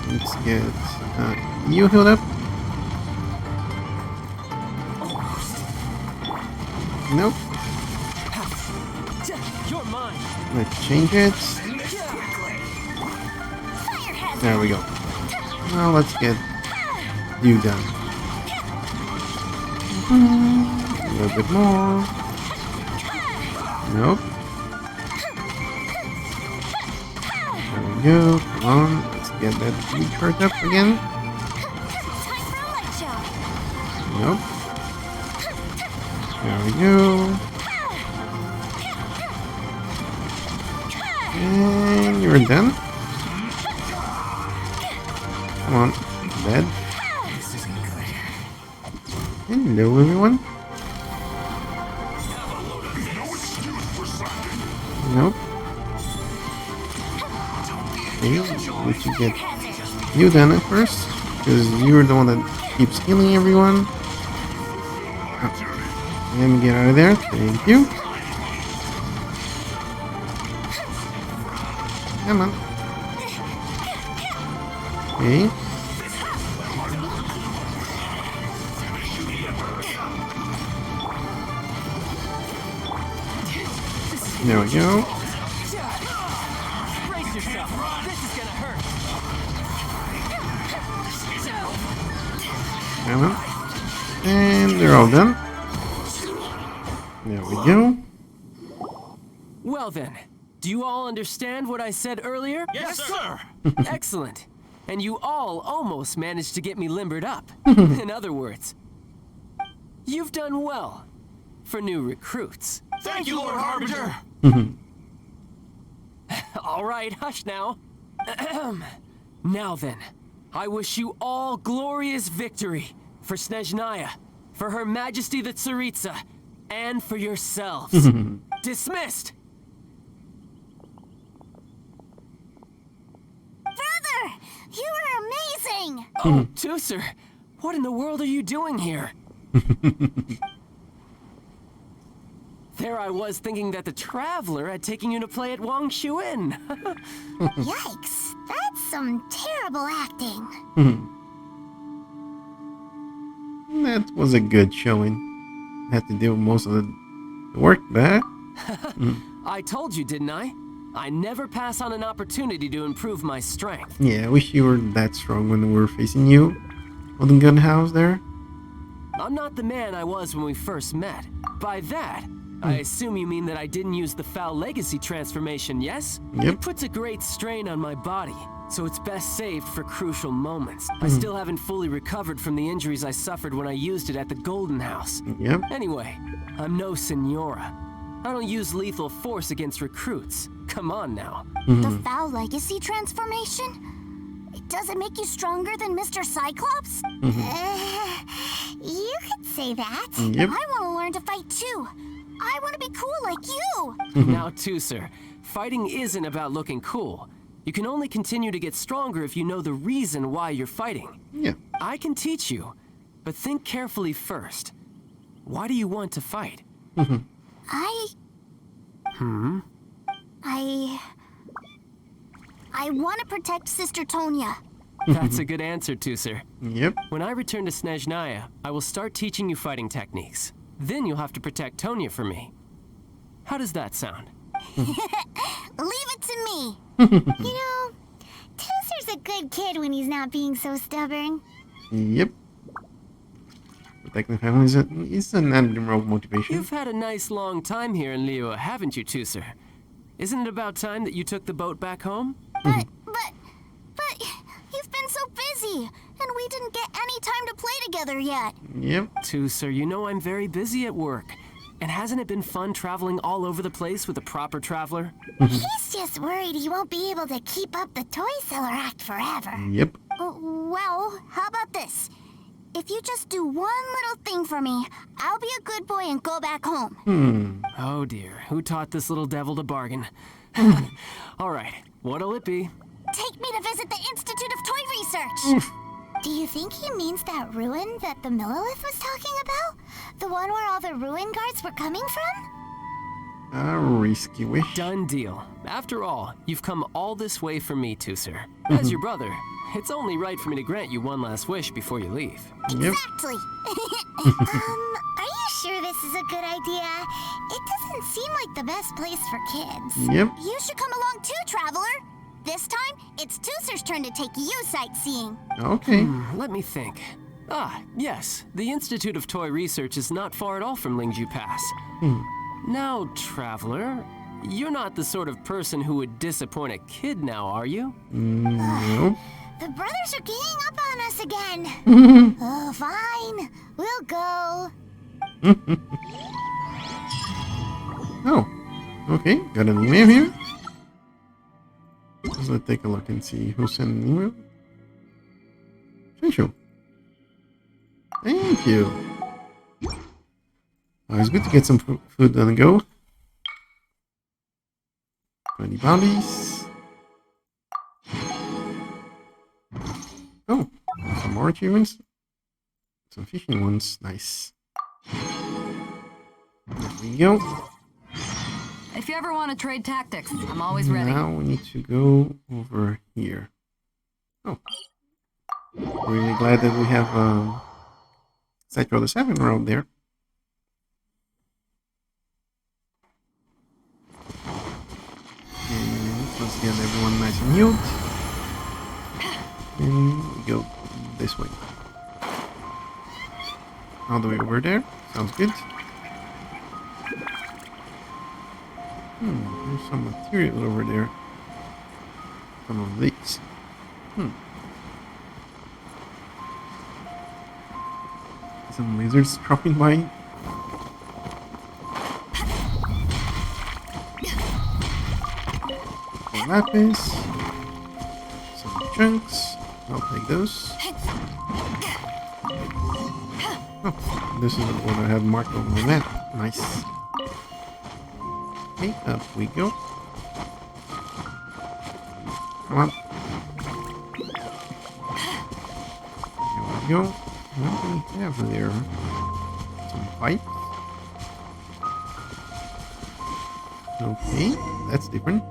Let's get you healed up. Nope. You're mine. Let's change it. There we go. Now let's get you done. A little bit more. Nope. There we go. Come on. Let's get that recharge up again. Nope. There we go. And you're done. Come on. Dead. Hello, everyone. Nope. Okay, we should get you done at first, because you're the one that keeps healing everyone. And get out of there. Thank you. Come on. Okay. There we go. Brace yourself. This is gonna hurt. Come on. And they're all done. There we go. Well then, do you all understand what I said earlier? Yes, sir. Excellent. And you all almost managed to get me limbered up. In other words, you've done well for new recruits. Thank you, Lord Harbinger. All right, hush now. Now then, I wish you all glorious victory for Snezhnaya, for Her Majesty the Tsaritsa, and for yourselves. Dismissed! Brother, you are amazing. Oh, Teucer, what in the world are you doing here? There I was thinking that the Traveler had taken you to play at Wang Shuin. Yikes, that's some terrible acting. That was a good showing. Had to do most of the work there. I told you, didn't I? I never pass on an opportunity to improve my strength. Yeah, I wish you were that strong when we were facing you on the gun house there. I'm not the man I was when we first met. By that, I assume you mean that I didn't use the Foul Legacy transformation, yes? Yep. It puts a great strain on my body, so it's best saved for crucial moments. I still haven't fully recovered from the injuries I suffered when I used it at the Golden House. Yep. Anyway, I'm no Senora. I don't use lethal force against recruits. Come on now. The Foul Legacy transformation? Does it make you stronger than Mr. Cyclops? You could say that. Yep. I want to learn to fight too. I want to be cool like you. Now, Teucer, fighting isn't about looking cool. You can only continue to get stronger if you know the reason why you're fighting. Yeah. I can teach you, but think carefully first. Why do you want to fight? I want to protect Sister Tonya. That's a good answer, Teucer. Yep. When I return to Snezhnaya, I will start teaching you fighting techniques. Then you'll have to protect Tonya for me. How does that sound? Leave it to me. You know, Teucer's a good kid when he's not being so stubborn. Yep. Protecting family is an admirable motivation. You've had a nice long time here in Liyue, haven't you, Teucer? Isn't it about time that you took the boat back home? But you've been so busy, and we didn't get any time to play together yet. Yep. Teucer, you know I'm very busy at work. And hasn't it been fun traveling all over the place with a proper traveler? He's just worried he won't be able to keep up the toy seller act forever. Yep. Well, how about this? if you just do one little thing for me, I'll be a good boy and go back home. Oh dear, who taught this little devil to bargain? All right, what'll it be? Take me to visit the Institute of Toy Research. Do you think he means that ruin that the Millilith was talking about? The one where all the ruin guards were coming from? A risky wish. Done deal. After all, you've come all this way for me, Teucer. As your brother, it's only right for me to grant you one last wish before you leave. Yep. Exactly. Are you sure this is a good idea? It doesn't seem like the best place for kids. Yep. You should come along too, Traveler. This time, it's Teucer's turn to take you sightseeing. Okay. Let me think. Ah, yes. The Institute of Toy Research is not far at all from Lingju Pass. Now, Traveler, you're not the sort of person who would disappoint a kid now, are you? No. The brothers are ganging up on us again. Oh, fine. We'll go. Oh. Okay, got an email here. Let's take a look and see who sent an email. Shishu. Thank you. It's good to get some food on the go. 20 bounties. Oh, some more achievements. Some fishing ones. Nice. There we go. If you ever want to trade tactics, I'm always ready. Now we need to go over here. Oh. Really glad that we have Satchel the 7 around there. And let's get everyone nice and healed. And we go this way. All the way over there. Sounds good. There's some material over there. Some of these. Some lizards dropping by. Some lapis. Some chunks. I'll take those. Oh, this is what I have marked on the map. Nice. Okay, up we go. Come on. Here we go. What do we have there? Some pipes. Okay, that's different.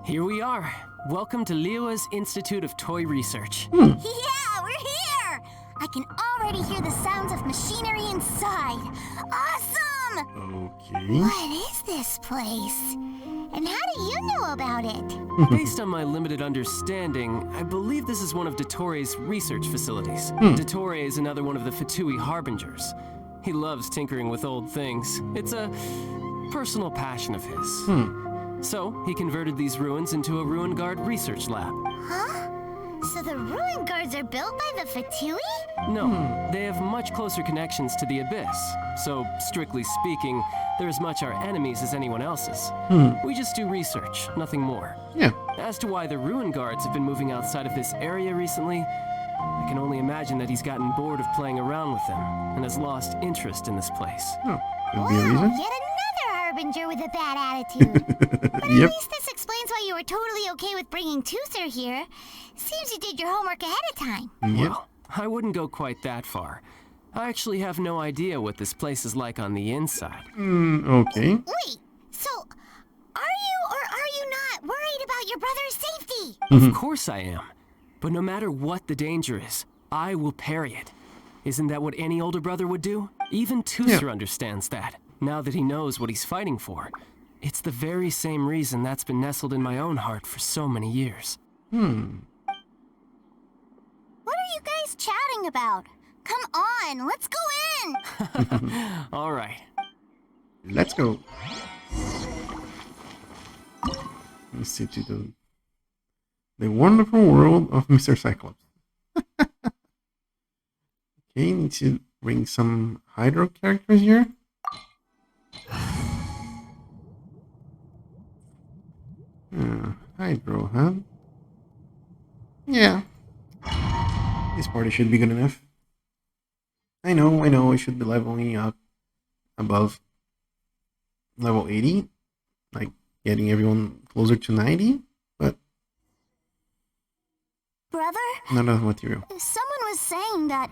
Here we are. Welcome to Liyue's Institute of Toy Research. Yeah, we're here! I can already hear the sounds of machinery inside. Awesome! Okay. What is this place? And how do you know about it? Based on my limited understanding, I believe this is one of Dottoro's research facilities. Dottore is another one of the Fatui Harbingers. He loves tinkering with old things. It's a personal passion of his. So, he converted these ruins into a Ruin Guard research lab. Huh? So the ruin guards are built by the Fatui? No, they have much closer connections to the Abyss. So, strictly speaking, they're as much our enemies as anyone else's. We just do research, nothing more. Yeah. As to why the Ruin Guards have been moving outside of this area recently, I can only imagine that he's gotten bored of playing around with them and has lost interest in this place. Oh, could be a reason. Yet another harbinger with a bad attitude. But at least this explains why you were totally okay with bringing Teucer here. Seems you did your homework ahead of time. Well, I wouldn't go quite that far. I actually have no idea what this place is like on the inside. Okay. Wait, so are you or are you not worried about your brother's safety? Of course I am. But no matter what the danger is, I will parry it. Isn't that what any older brother would do? Even Teucer understands that, now that he knows what he's fighting for. It's the very same reason that's been nestled in my own heart for so many years. What are you guys chatting about? Come on, let's go in! All right. Let's go. Let's see to the wonderful world of Mr. Cyclops. Okay, need to bring some Hydro characters here. Hydro, huh? Yeah. This party should be good enough. I know, I should be leveling up above level 80. Like, getting everyone closer to 90, but... Brother? Not enough material. Someone was saying that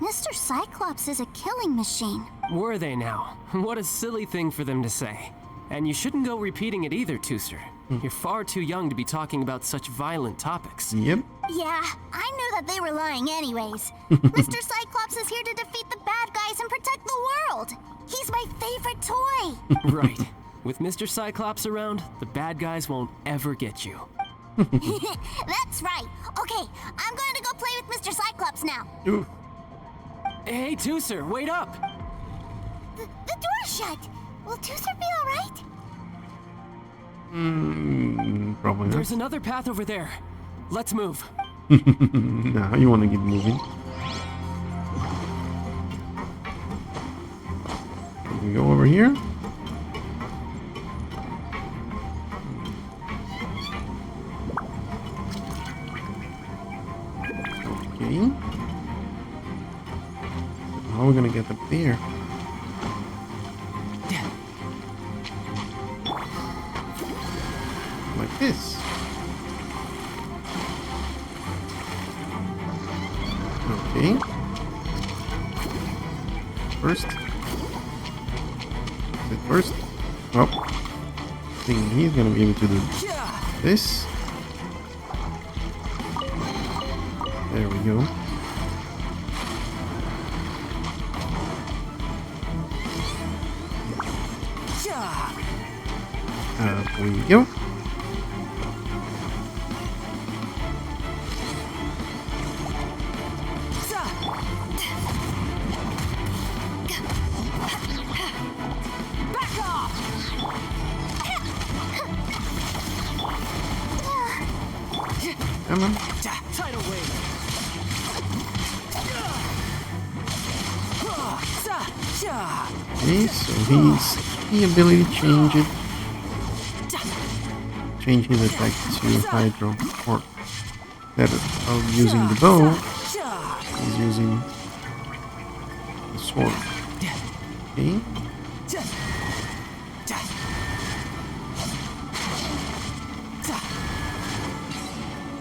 Mr. Cyclops is a killing machine. Were they now? What a silly thing for them to say. And you shouldn't go repeating it either, Teucer. You're far too young to be talking about such violent topics. Yep. Yeah, I knew that they were lying anyways. Mr. Cyclops is here to defeat the bad guys and protect the world. He's my favorite toy. Right. With Mr. Cyclops around, the bad guys won't ever get you. That's right. Okay, I'm going to go play with Mr. Cyclops now. Ooh. Hey, Teucer, wait up! The door's shut. Will Teucer be alright? Probably not. There's another path over there. Let's move. Nah, you want to keep moving. We go over here. Okay. How are we gonna get up there? Like this. Okay. First. First. Oh. I think he's gonna be able to do this. There we go. Up we go. Come on. Tidal wave. Okay, so he's the ability to change it. Change his attack to Hydro, or that of using the bow, he's using the sword. Okay.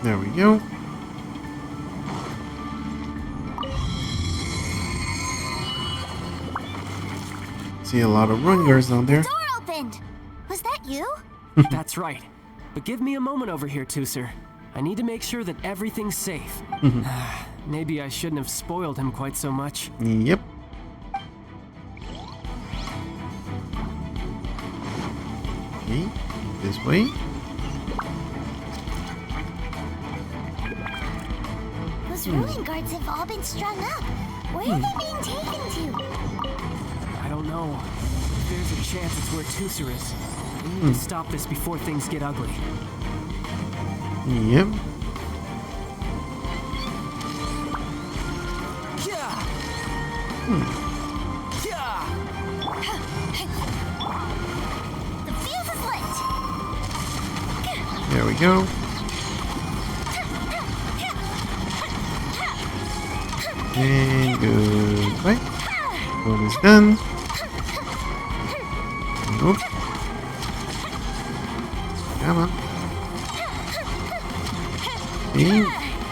There we go. See a lot of run guards down there. The door opened. Was that you? That's right. But give me a moment over here, Teucer. I need to make sure that everything's safe. Maybe I shouldn't have spoiled him quite so much. Yep. Okay, this way. Those ruin guards have all been strung up. Where are they being taken to? I don't know. There's a chance it's where Teucer is. We need to stop this before things get ugly. Yep. The fuse is lit. There we go. And goodbye. One is done. Nope. Come on. Okay,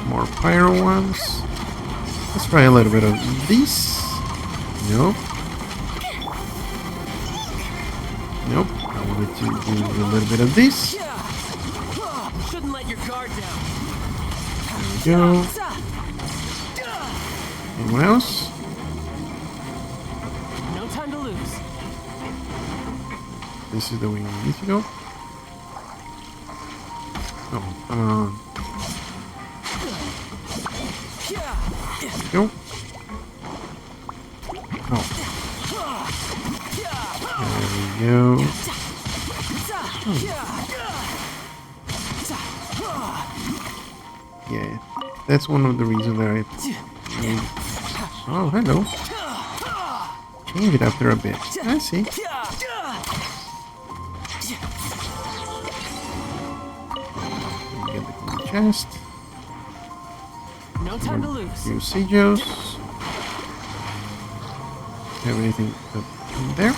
more pyro ones. Let's try a little bit of this. Nope. Nope. I wanted to do a little bit of this. Shouldn't let your guard down. There we go. Anyone else? No time to lose. This is the way we need to go. Oh, come on. There we go. Oh. There we go. Yeah, that's one of the reasons that oh, hello. Change it after a bit. I see. Get the chest. No time to lose. Few sigils. Have anything up in there?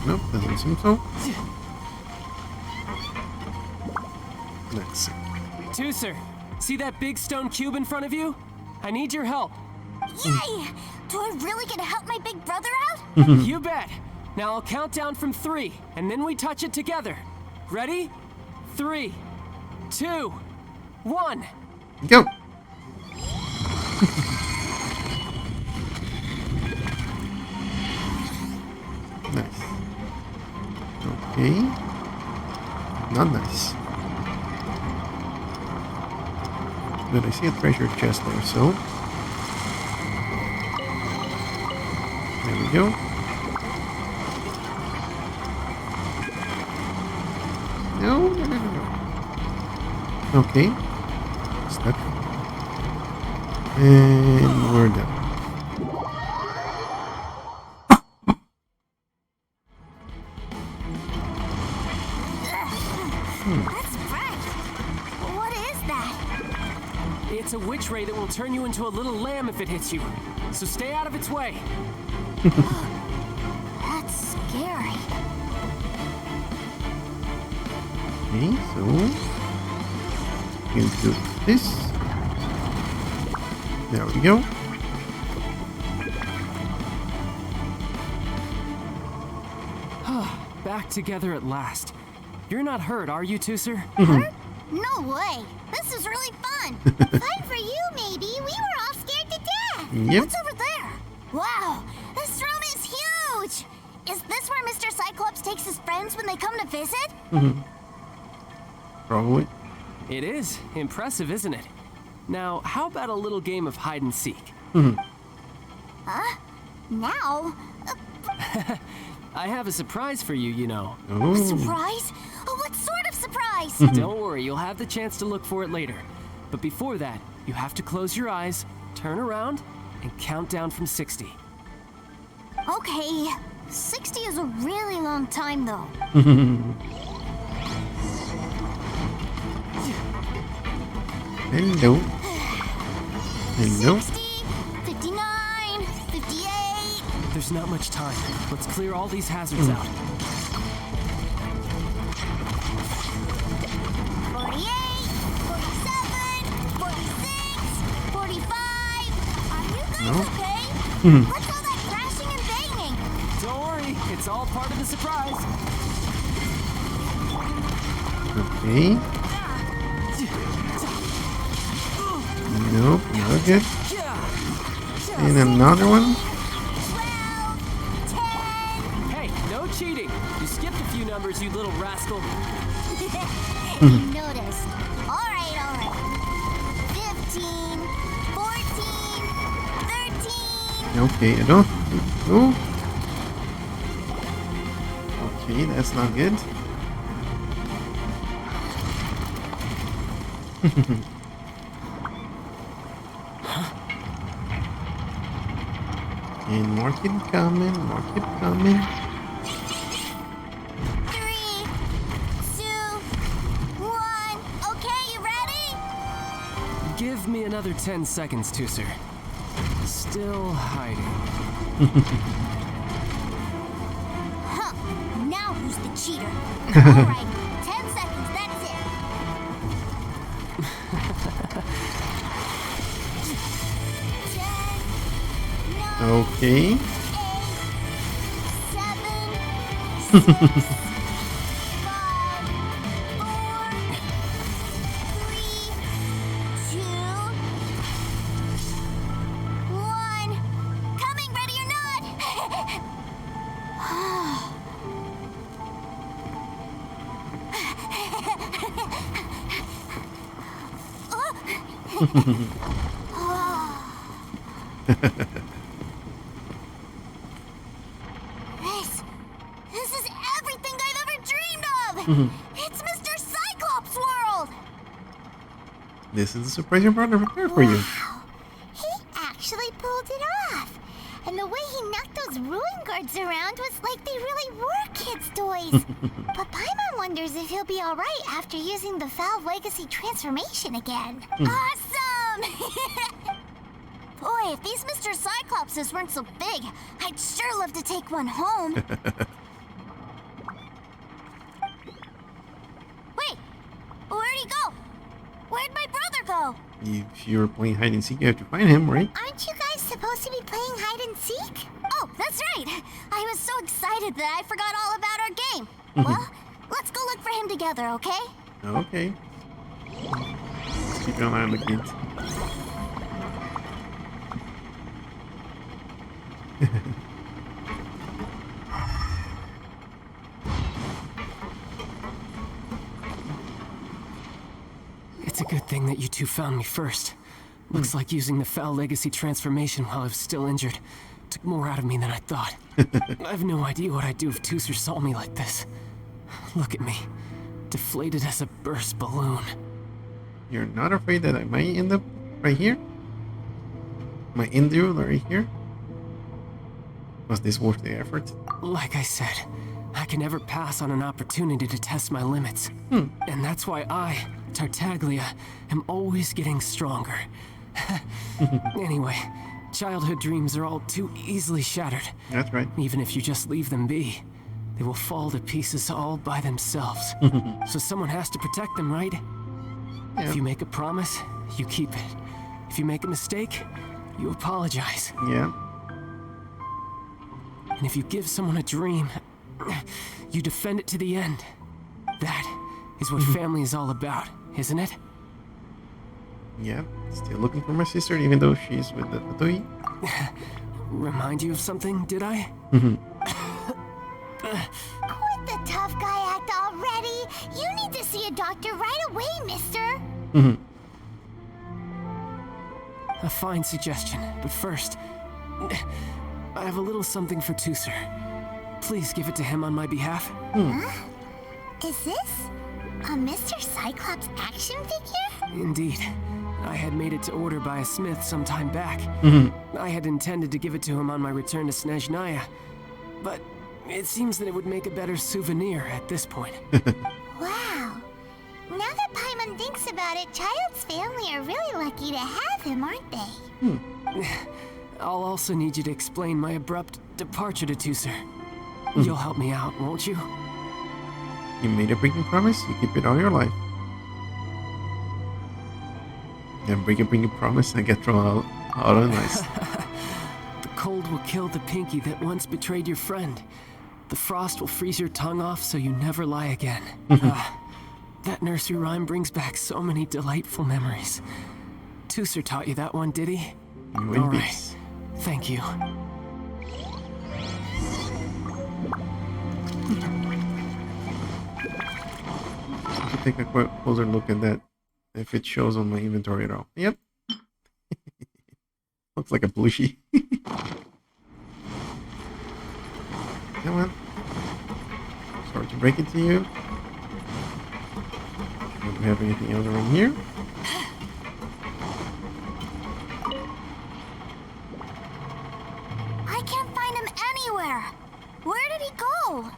Nope, doesn't seem so. Let's see. Teucer, see that big stone cube in front of you? I need your help. Yay! Do I really get to help my big brother out? You bet. Now I'll count down from 3, and then we touch it together. Ready? 3, 2, 1. Go! Nice. Okay. Not nice. But I see a treasure chest there, so... There we go. No. Okay. Step. And we're done. That's right. What is that? It's a witch ray that will turn you into a little lamb if it hits you. So stay out of its way. That's scary. Okay, so we'll do this. There we go. Back together at last. You're not hurt, are you, Teucer? Hurt? No way. This is really fun. Fun for you, maybe. We were all scared to death. Yep. What's over there? Wow, this room is huge. Is this where Mr. Cyclops takes his friends when they come to visit? Probably. It is. Impressive, isn't it? Now, how about a little game of hide and seek? Huh? Now? I have a surprise for you, you know. A surprise? Oh, what sort of surprise? Don't worry, you'll have the chance to look for it later. But before that, you have to close your eyes, turn around, and count down from 60. Okay, 60 is a really long time, though. Hello. Hello. 60, 59, 58. There's not much time. Let's clear all these hazards out. 48, 47, 46, 45. Are you guys okay? What's all that crashing and banging? Don't worry, it's all part of the surprise. Okay. Nope, not good. And another one. 12, 10. Hey, no cheating. You skipped a few numbers, you little rascal. You noticed. All right. 15, 14, 13. Okay, I don't. Oh. Okay, that's not good. And more keep coming, 3, 2, 1. Okay, you ready? Give me another 10 seconds, Teucer. Still hiding. Huh. Now who's the cheater? All right, 10 seconds, that's it. 10, 9, Okay. 8, 7, 6, 5, 4, 3, 2, 1. Coming, ready or not? This is everything I've ever dreamed of! It's Mr. Cyclops' world! This is the surprise your brother prepared for you. Wow, he actually pulled it off. And the way he knocked those ruin guards around was like they really were kids' toys. But Paimon wonders if he'll be alright after using the Valve Legacy transformation again. Awesome! Boy, if these Mr. Cyclopses weren't so big, I'd sure love to take one home. Wait, where'd he go? Where'd my brother go? If you're playing hide and seek, you have to find him, right? Aren't you guys supposed to be playing hide and seek? Oh, that's right. I was so excited that I forgot all about our game. Well, let's go look for him together, okay? Okay. Let's keep an eye on the gate. It's a good thing that you two found me first. Looks like using the foul legacy transformation while I was still injured took more out of me than I thought. I have no idea what I'd do if Teucer saw me like this. Look at me, deflated as a burst balloon. You're not afraid that I might end up right here? Might end you right here? Was this worth the effort? Like I said, I can never pass on an opportunity to test my limits. And that's why I, Tartaglia, am always getting stronger. Anyway, childhood dreams are all too easily shattered. That's right. Even if you just leave them be, they will fall to pieces all by themselves. So someone has to protect them, right? Yeah. If you make a promise, you keep it. If you make a mistake, you apologize. Yeah. And if you give someone a dream, you defend it to the end. That is what family is all about, isn't it? Yeah. Still looking for my sister, even though she's with the Fatui. Remind you of something, did I? Quit the tough guy act already. You need to see a doctor right away, mister. A fine suggestion, but first, I have a little something for Teucer. Please give it to him on my behalf. Huh? Is this a Mr. Cyclops action figure? Indeed. I had made it to order by a smith some time back. I had intended to give it to him on my return to Snezhnaya, but it seems that it would make a better souvenir at this point. Wow. Now that Paimon thinks about it, Childe's family are really lucky to have him, aren't they? I'll also need you to explain my abrupt departure to Teucer. You'll help me out, won't you? You made a breaking promise, you keep it all your life. And break a promise and get thrown out on ice. The cold will kill the pinky that once betrayed your friend. The frost will freeze your tongue off so you never lie again. That nursery rhyme brings back so many delightful memories. Teucer taught you that one, did he? You in All right. peace. Thank you. Let's take a quick closer look at that. If it shows on my inventory at all. Yep. Looks like a plushie. Come on. Sorry to break it to you. Don't we have anything else around here? I can't find him anywhere. Where did he go?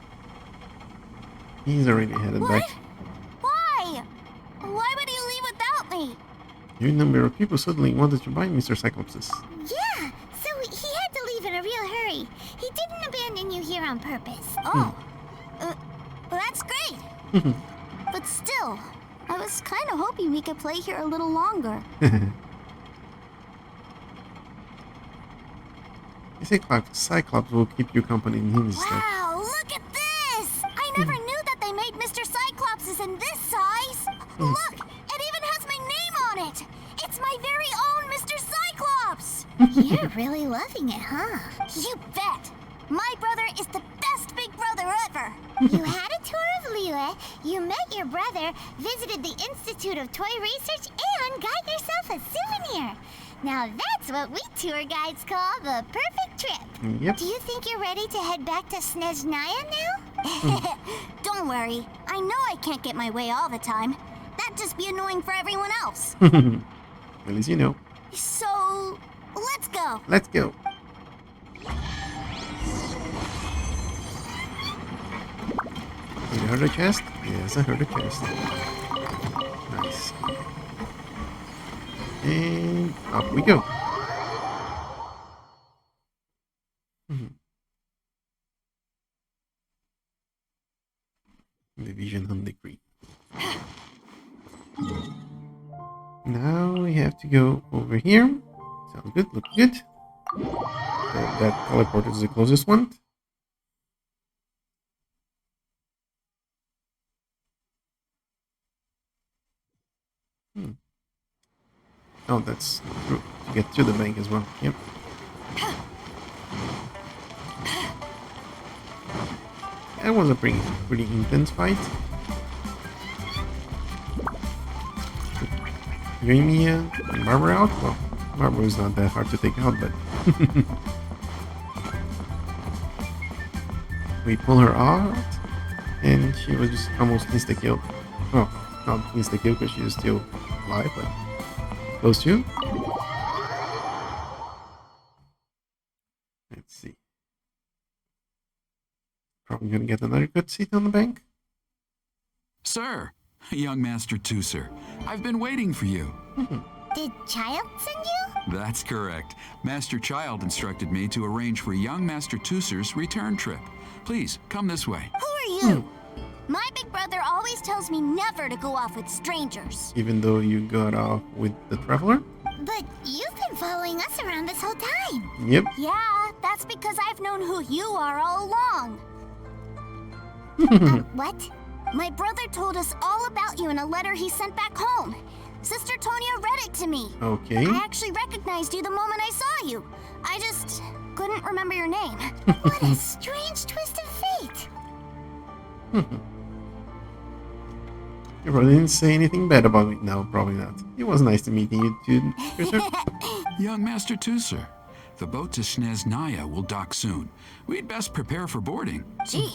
He's already headed What? back. Why? Why would he leave without me? Your number of people suddenly wanted to buy Mr. Cyclopses. Yeah, so he had to leave in a real hurry. He didn't abandon you here on purpose. Oh, that's great. But still, I was kind of hoping we could play here a little longer. Cyclops will keep you company in him instead. Wow, look at this! I never knew that they made Mr. Cyclopses in this size. Look, it even has my name on it. It's my very own Mr. Cyclops. You're really loving it, huh? You bet. My brother is the best big brother ever. You had a tour of Liyue, you met your brother, visited the Institute of Toy Research, and got yourself a souvenir. Now that's what we tour guides call the perfect trip. Yep. Do you think you're ready to head back to Snezhnaya now? Don't worry. I know I can't get my way all the time. That'd just be annoying for everyone else. At least you know. So, let's go. Let's go. You heard a chest? Yes, I heard a chest. Nice. And off we go. Division Home Decree. Now we have to go over here. Sounds good, look good. So that teleport is the closest one. Oh, that's true. To get to the bank as well. Yep. That was a pretty intense fight. Dreamia and Barbara out? Well, Barbara is not that hard to take out, but... we pull her out, and she was just almost insta-killed. Well, not insta-kill because she is still alive, but close to. Let's see. Probably gonna get another cutscene on the bank. Sir, young Master Teucer, I've been waiting for you. Did Childe send you? That's correct. Master Childe instructed me to arrange for young Master Teucer's return trip. Please, come this way. Who are you? My big brother always tells me never to go off with strangers. Even though you got off with the Traveler? But you've been following us around this whole time. Yep. Yeah, that's because I've known who you are all along. What? My brother told us all about you in a letter he sent back home. Sister Tonya read it to me. Okay. I actually recognized you the moment I saw you. I just couldn't remember your name. What a strange twist of fate. You probably didn't say anything bad about me. No, probably not. It was nice to meet you too, Teucer. Young Master Teucer, the boat to Snezhnaya will dock soon. We'd best prepare for boarding. Gee,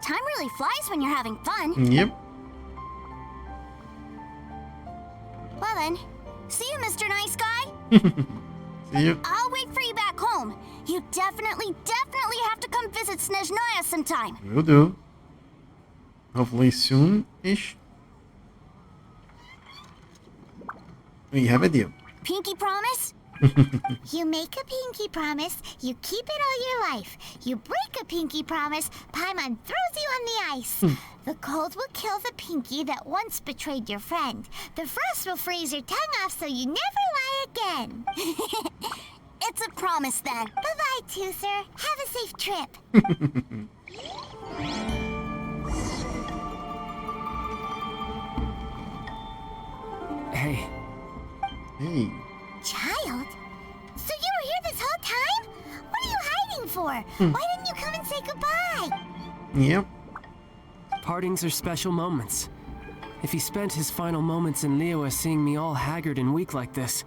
time really flies when you're having fun. Yep. Well then, see you, Mr. Nice Guy. See you. I'll wait for you back home. You definitely have to come visit Snezhnaya sometime. Will do. Hopefully soon-ish. We have a deal. Pinky promise? You make a pinky promise, you keep it all your life. You break a pinky promise, Paimon throws you on the ice. The cold will kill the pinky that once betrayed your friend. The frost will freeze your tongue off so you never lie again. It's a promise then. Bye-bye, Teucer. Have a safe trip. Hey. Hey. Childe? So you were here this whole time? What are you hiding for? Why didn't you come and say goodbye? Yep. Partings are special moments. If he spent his final moments in Liyue seeing me all haggard and weak like this,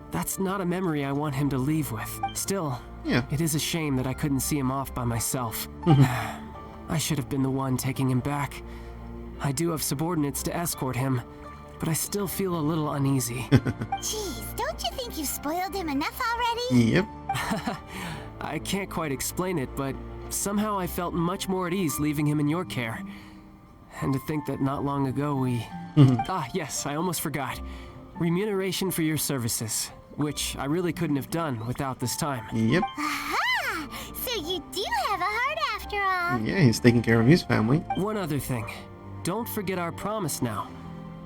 that's not a memory I want him to leave with. Still, it is a shame that I couldn't see him off by myself. I should have been the one taking him back. I do have subordinates to escort him, but I still feel a little uneasy. Jeez, don't you think you've spoiled him enough already? Yep. I can't quite explain it, but somehow I felt much more at ease leaving him in your care. And to think that not long ago we... Ah, yes, I almost forgot. Remuneration for your services, which I really couldn't have done without this time. Yep. Aha! So you do have a heart after all. Yeah, he's taking care of his family. One other thing. Don't forget our promise now.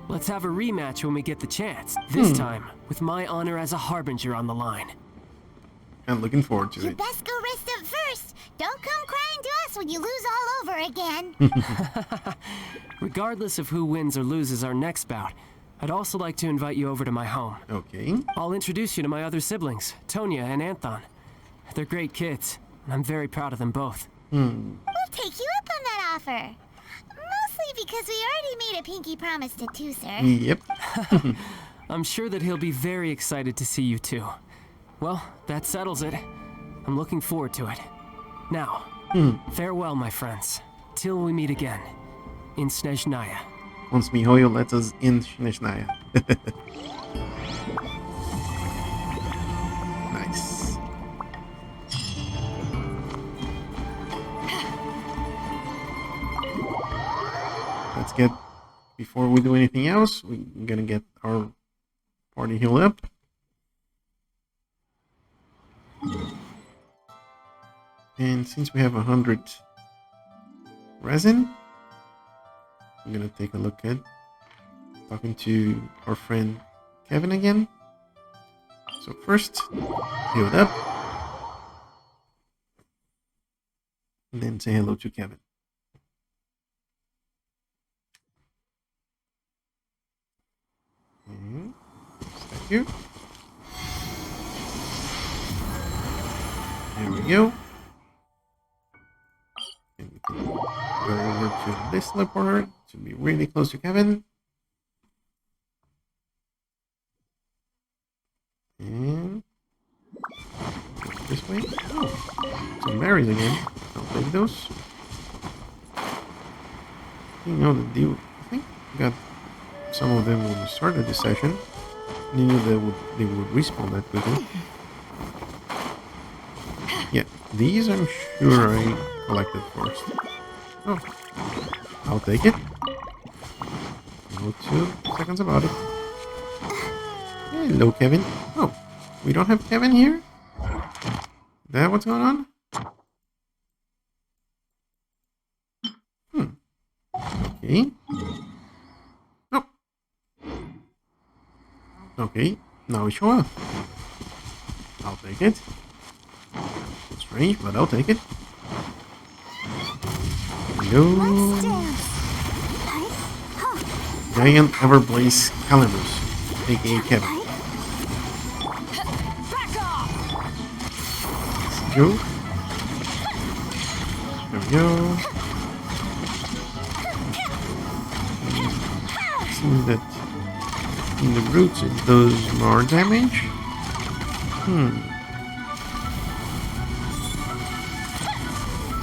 Let's have a rematch when we get the chance. This time, with my honor as a harbinger on the line. I'm looking forward to You it. best go rest up first. Don't come crying to us when you lose all over again. Regardless of who wins or loses our next bout, I'd also like to invite you over to my home. Okay. I'll introduce you to my other siblings, Tonya and Anthon. They're great kids, and I'm very proud of them both. We'll take you up on that offer. Mostly because we already made a pinky promise to Teucer. Yep. I'm sure that he'll be very excited to see you too. Well, that settles it. I'm looking forward to it. Now, farewell, my friends. Till we meet again. In Snezhnaya. Once Mihoyo lets us in Snezhnaya. Nice. Let's get, before we do anything else, we're gonna get our party healed up. And since we have 100 resin, I'm gonna take a look at talking to our friend Kevin again. So first, heal it up. And then say hello to Kevin. And thank you. There we go. And we can go over to this teleporter to be really close to Kevin. And this way. Oh, some berries again. I'll take those. You know the deal. I think I got some of them when we started this session. I knew they would respawn that quickly. Yeah, these I'm sure I collected first. Oh, I'll take it. No 2 seconds about it. Hello, Kevin. Oh, we don't have Kevin here? Is that what's going on? Okay. Oh. Okay, now we show up. I'll take it. It's strange, but I'll take it. Hello. Giant Everblaze Calamus, aka Kevin. Let's go. There we go. Seems that in the roots it does more damage.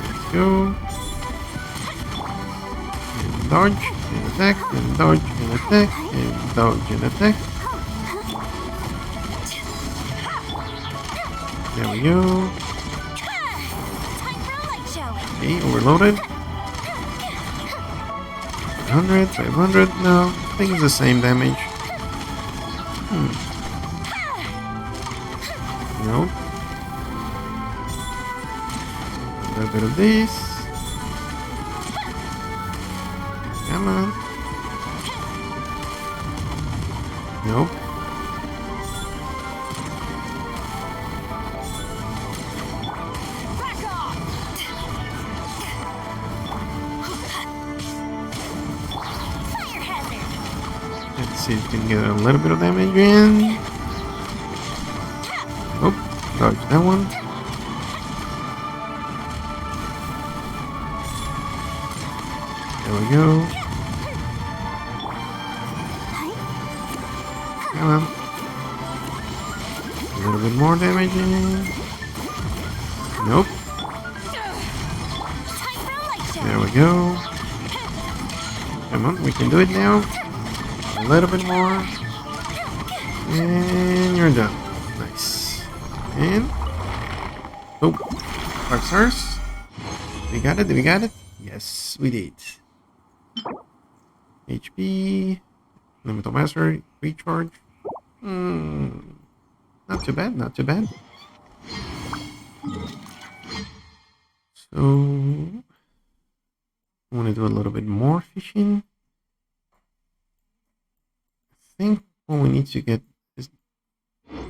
Let's go. And dodge, and attack, and dodge, and attack, and dodge, and attack. There we go. Okay, overloaded. 500, 500, no, I think it's the same damage. No. A little bit of this. Come on. Nope. Let's see if we can get a little bit of damage in. Oh, dodge that one. There we go. Come on. A little bit more damage in. Nope. There we go. Come on, we can do it now. A little bit more. And you're done. Nice. And... oh, 5 stars. We got it, we got it. Yes, we did. HP. Elemental Mastery. Recharge. Not too bad, not too bad. So... I want to do a little bit more fishing. I think what we need to get is...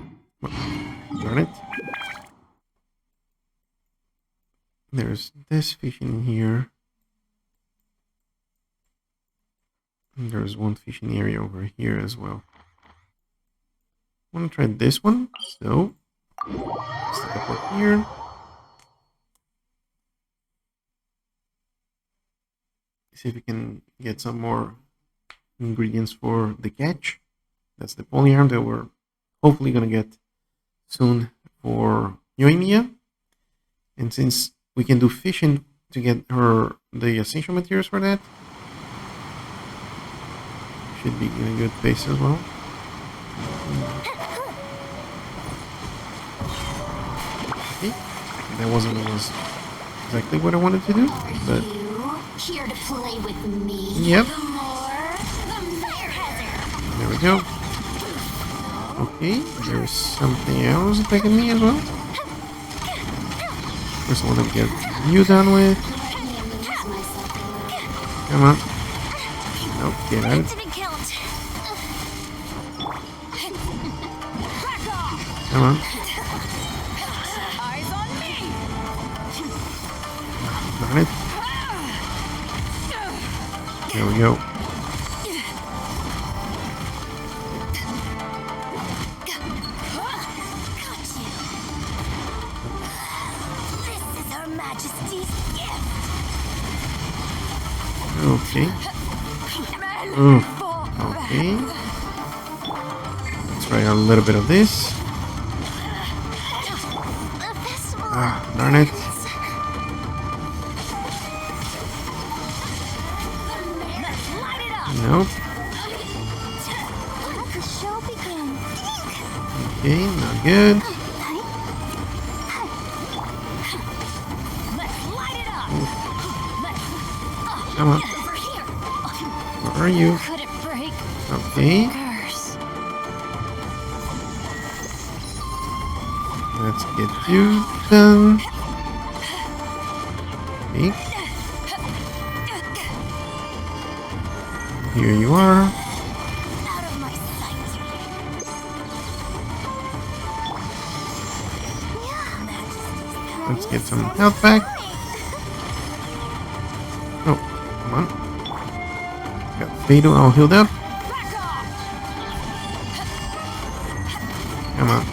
darn it. There's this fish in here. And there's one fishing area over here as well. I want to try this one. So, stick up up here. See if we can get some more ingredients for the catch. That's the polyarm that we're hopefully going to get soon for Yoimiya. And since we can do fishing to get her the essential materials for that, should be in a good pace as well. Okay, that wasn't exactly what I wanted to do, but here to play with me. Yep. The more, the fire hazard. There we go. Okay, there's something else attacking me as well. First, I want to get you done with. Come on. Nope, get out. Come on. Darn it. There we go. Okay. Ooh. Okay. Let's try a little bit of this. Ah, darn it. Nope. Okay, not good. Ooh. Come on. Where are you? Okay. Let's get you done. Okay. Here you are. Let's get some health back. Oh, come on. Got Fatal all healed up. Come on.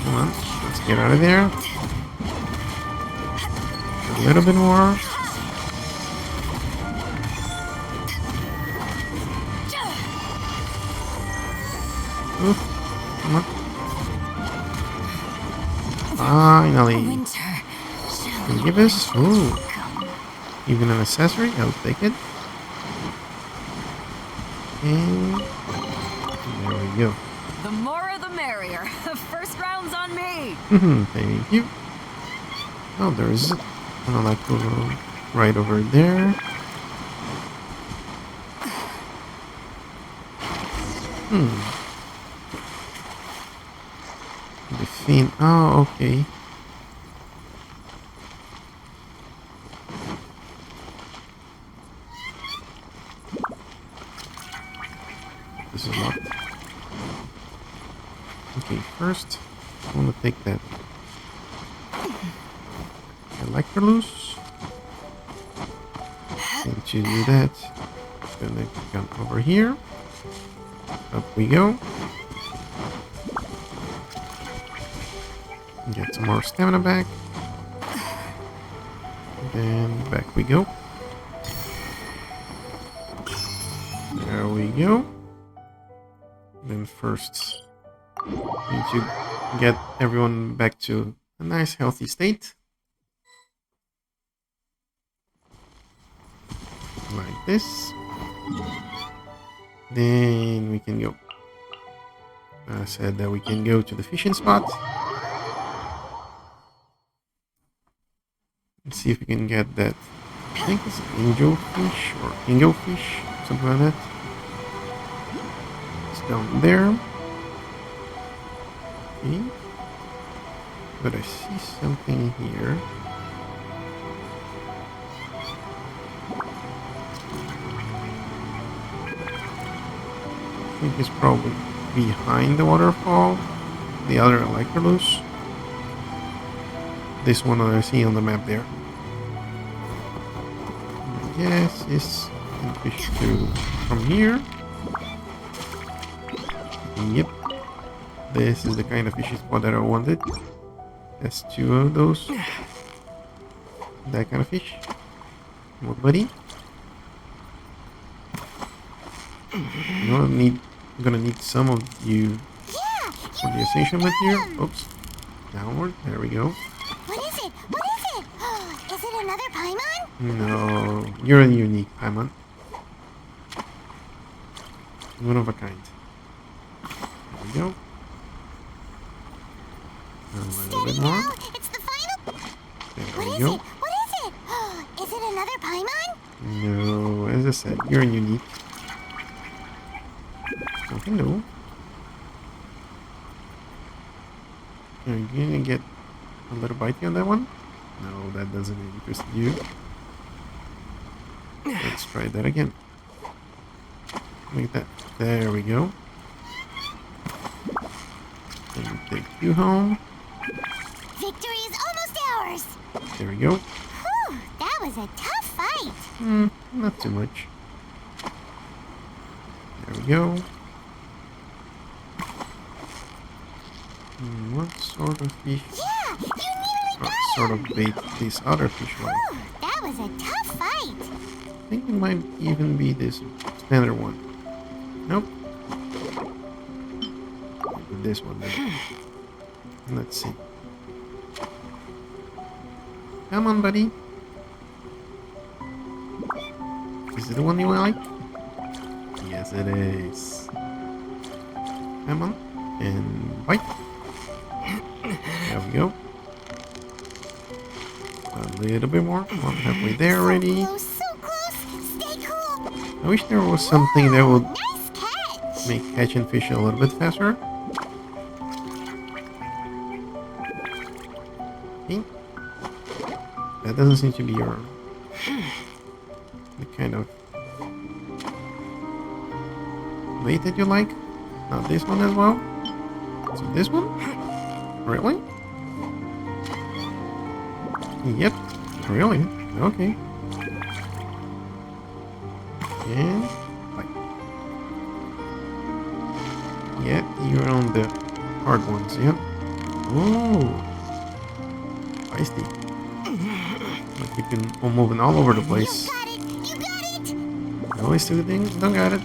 Come on, let's get out of there. A little bit more. Ooh, come on. Finally. Can you give us? Ooh. Even an accessory? I'll take it. And there we go. The more the merrier. First round's on me. Thank you. Oh, there's an electro right over there. The fiend. Oh, okay. This is locked. Okay, first I want to take that electro loose. And to do that, I'm gonna come over here. Up we go. Get some more stamina back. Then back we go. There we go. Then first, need to get everyone back to a nice healthy state. Like this. Then we can go. I said that we can go to the fishing spot. Let's see if we can get that. I think it's angel fish or angel fish, something like that. It's down there. Okay. But I see something here. I think it's probably behind the waterfall. The other Electrolux. This one that I see on the map there. Yes, it's fish to from here. Yep. This is the kind of fishing spot that I wanted. That's two of those. That kind of fish. What, buddy? I'm gonna need some of you for the essential material. Oops. Downward. There we go. What is it? What is it? Is it another Paimon? No, you're a unique Paimon. One of a kind. There we go. A little bit more. It's the final. There What we is go. it? What is it? Is it another Paimon? No, is I said, you're unique. Nothing new. Are you gonna get a little bitey on that one? No, that doesn't interest you. Let's try that again. Make that. There we go. And take you home. Victory is almost ours! There we go. Whew, that was a tough fight. Not too much. There we go. What sort of fish? Yeah, you nearly got What sort of bait this other fish like? Whew, that was a tough fight. I think it might even be this standard one. Nope. Maybe this one then. Let's see. Come on, buddy. Is it the one you like? Yes, it is. Come on. And bite. There we go. A little bit more. Come on, halfway there already. So close. Stay cool. I wish there was something that would Nice catch. make catching fish a little bit faster. Okay. That doesn't seem to be the kind of bait that you like. Not this one as well. So this one? Really? Yep. Really? Okay. And bite. Yep, you're on the hard ones, yep. Ooh. Feisty. Like you can moving all over the place. You got it. You got it. Always do things, don't got it.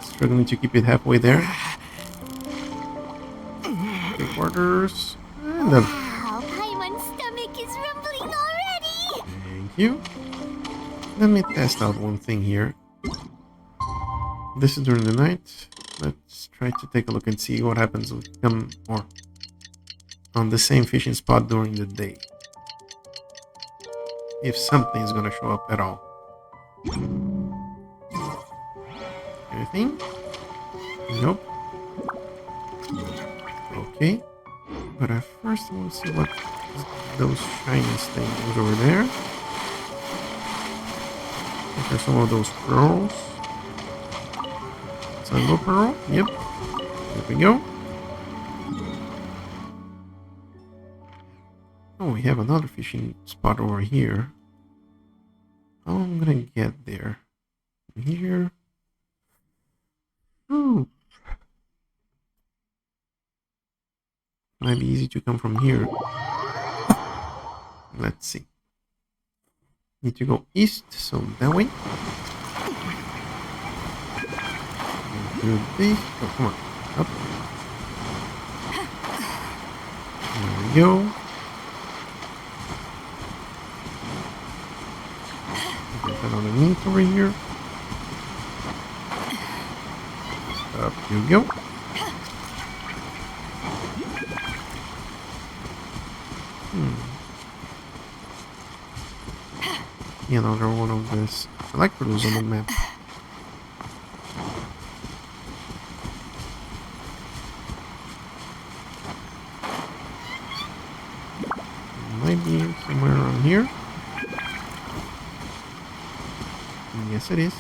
Struggling to keep it halfway there. 3/4. And then. Wow, Paimon's stomach is rumbling already. Thank you. Let me test out one thing here. This is during the night. Let's try to take a look and see what happens with them or on the same fishing spot during the day. If something's gonna show up at all. Anything? Nope. Okay. But at first I want to see what those shiny things over there. These are some of those pearls. Single pearl. Yep. There we go. Oh, we have another fishing spot over here. How am I gonna get there? Here. Ooh. Might be easy to come from here. Let's see. Need to go east, so that way. Do this. Oh, come on. Up. There we go. Get that underneath over here. Up you go. Another one of this electrodes on the map. Might be somewhere around here. Yes, it is.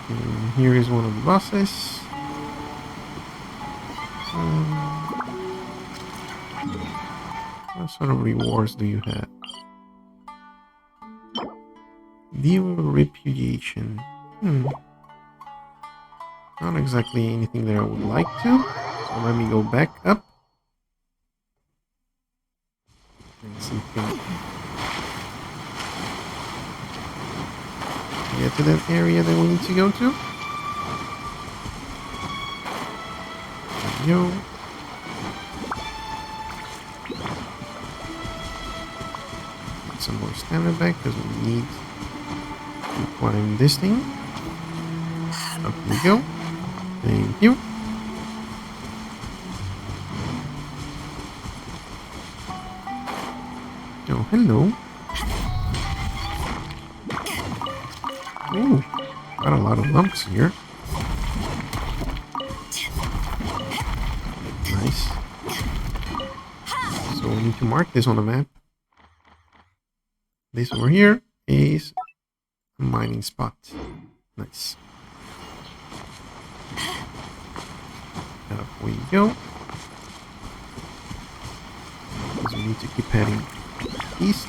And here is one of the bosses. What sort of rewards do you have? Viewer repudiation. Not exactly anything that I would like to. So let me go back up. And see if we can get to that area that we need to go to. There we go. Get some more stamina back because we need to climb this thing. Up we go. Thank you. hello. Ooh, got a lot of lumps here. Nice. So we need to mark this on the map. This over here is a mining spot. Nice. Up we go. So we need to keep heading east.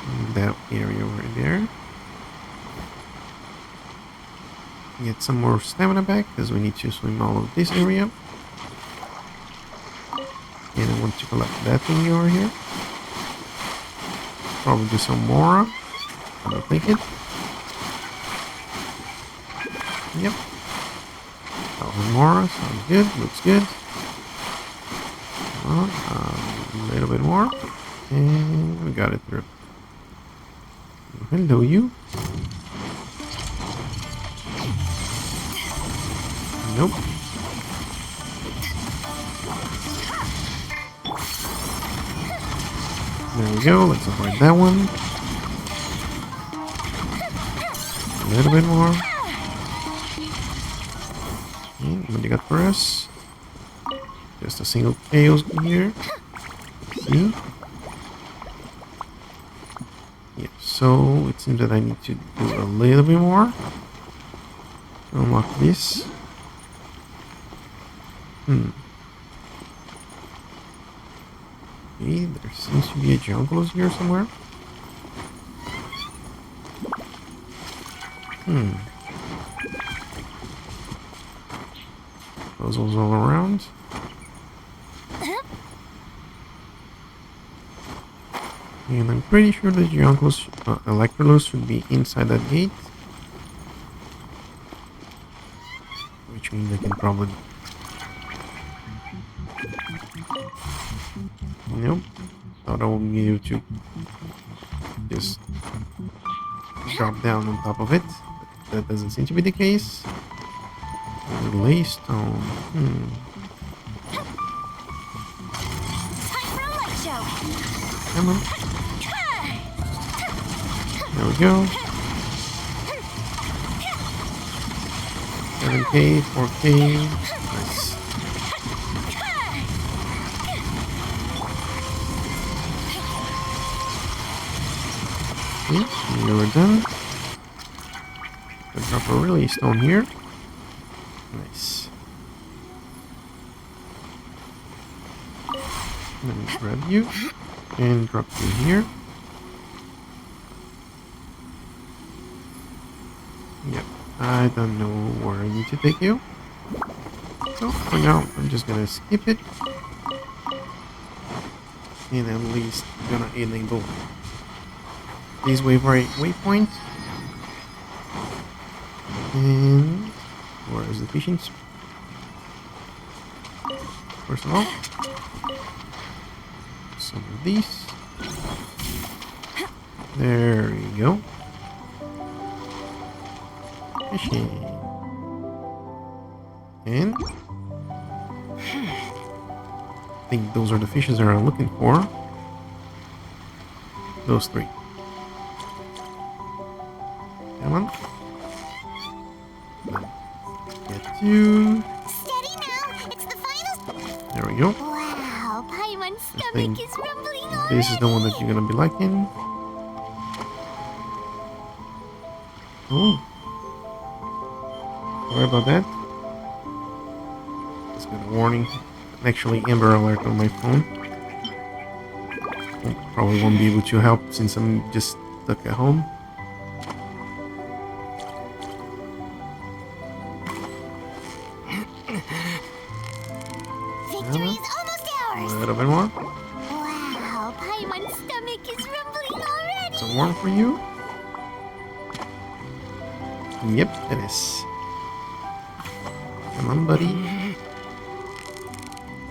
In that area over there. Get some more stamina back because we need to swim all of this area. And I want to collect that thing over here. Probably do some more. I don't think it. Yep. More. Sounds good. Looks good. A little bit more. And we got it through. Hello, you. Nope. There we go. Let's avoid that one. A little bit more. And what do you got for us? Just a single chaos here. See? Yeah, so it seems that I need to do a little bit more. Unlock this. Okay, there seems to be a jungle here somewhere. Puzzles all around. And I'm pretty sure the Junkos Electrolos should be inside that gate. Which means I can probably... Nope. Thought I would be able to just drop down on top of it. But that doesn't seem to be the case. Relay stone. Come on. There we go. 7K, 4K. Nice. Okay, we're done. Let's drop a relay stone here. Nice. Let me grab you and drop you here. Yep, I don't know where I need to take you. So for now, I'm just gonna skip it. And at least gonna enable these waypoint. And where is the fishing? First of all, some of these. There you go. Fishing. And I think those are the fishes that I'm looking for. Those three. Come on. Get you. Steady now. It's the final. There we go. Wow, Paimon's stomach is rumbling already. This is the one that you're gonna be liking. Oh. Sorry about that. Just got a warning. Actually, Amber Alert on my phone. Probably won't be able to help since I'm just stuck at home. Victory is almost ours. A little bit more. Wow, Paimon's stomach is rumbling already. Some warm for you. Yep, it is. Come on, buddy.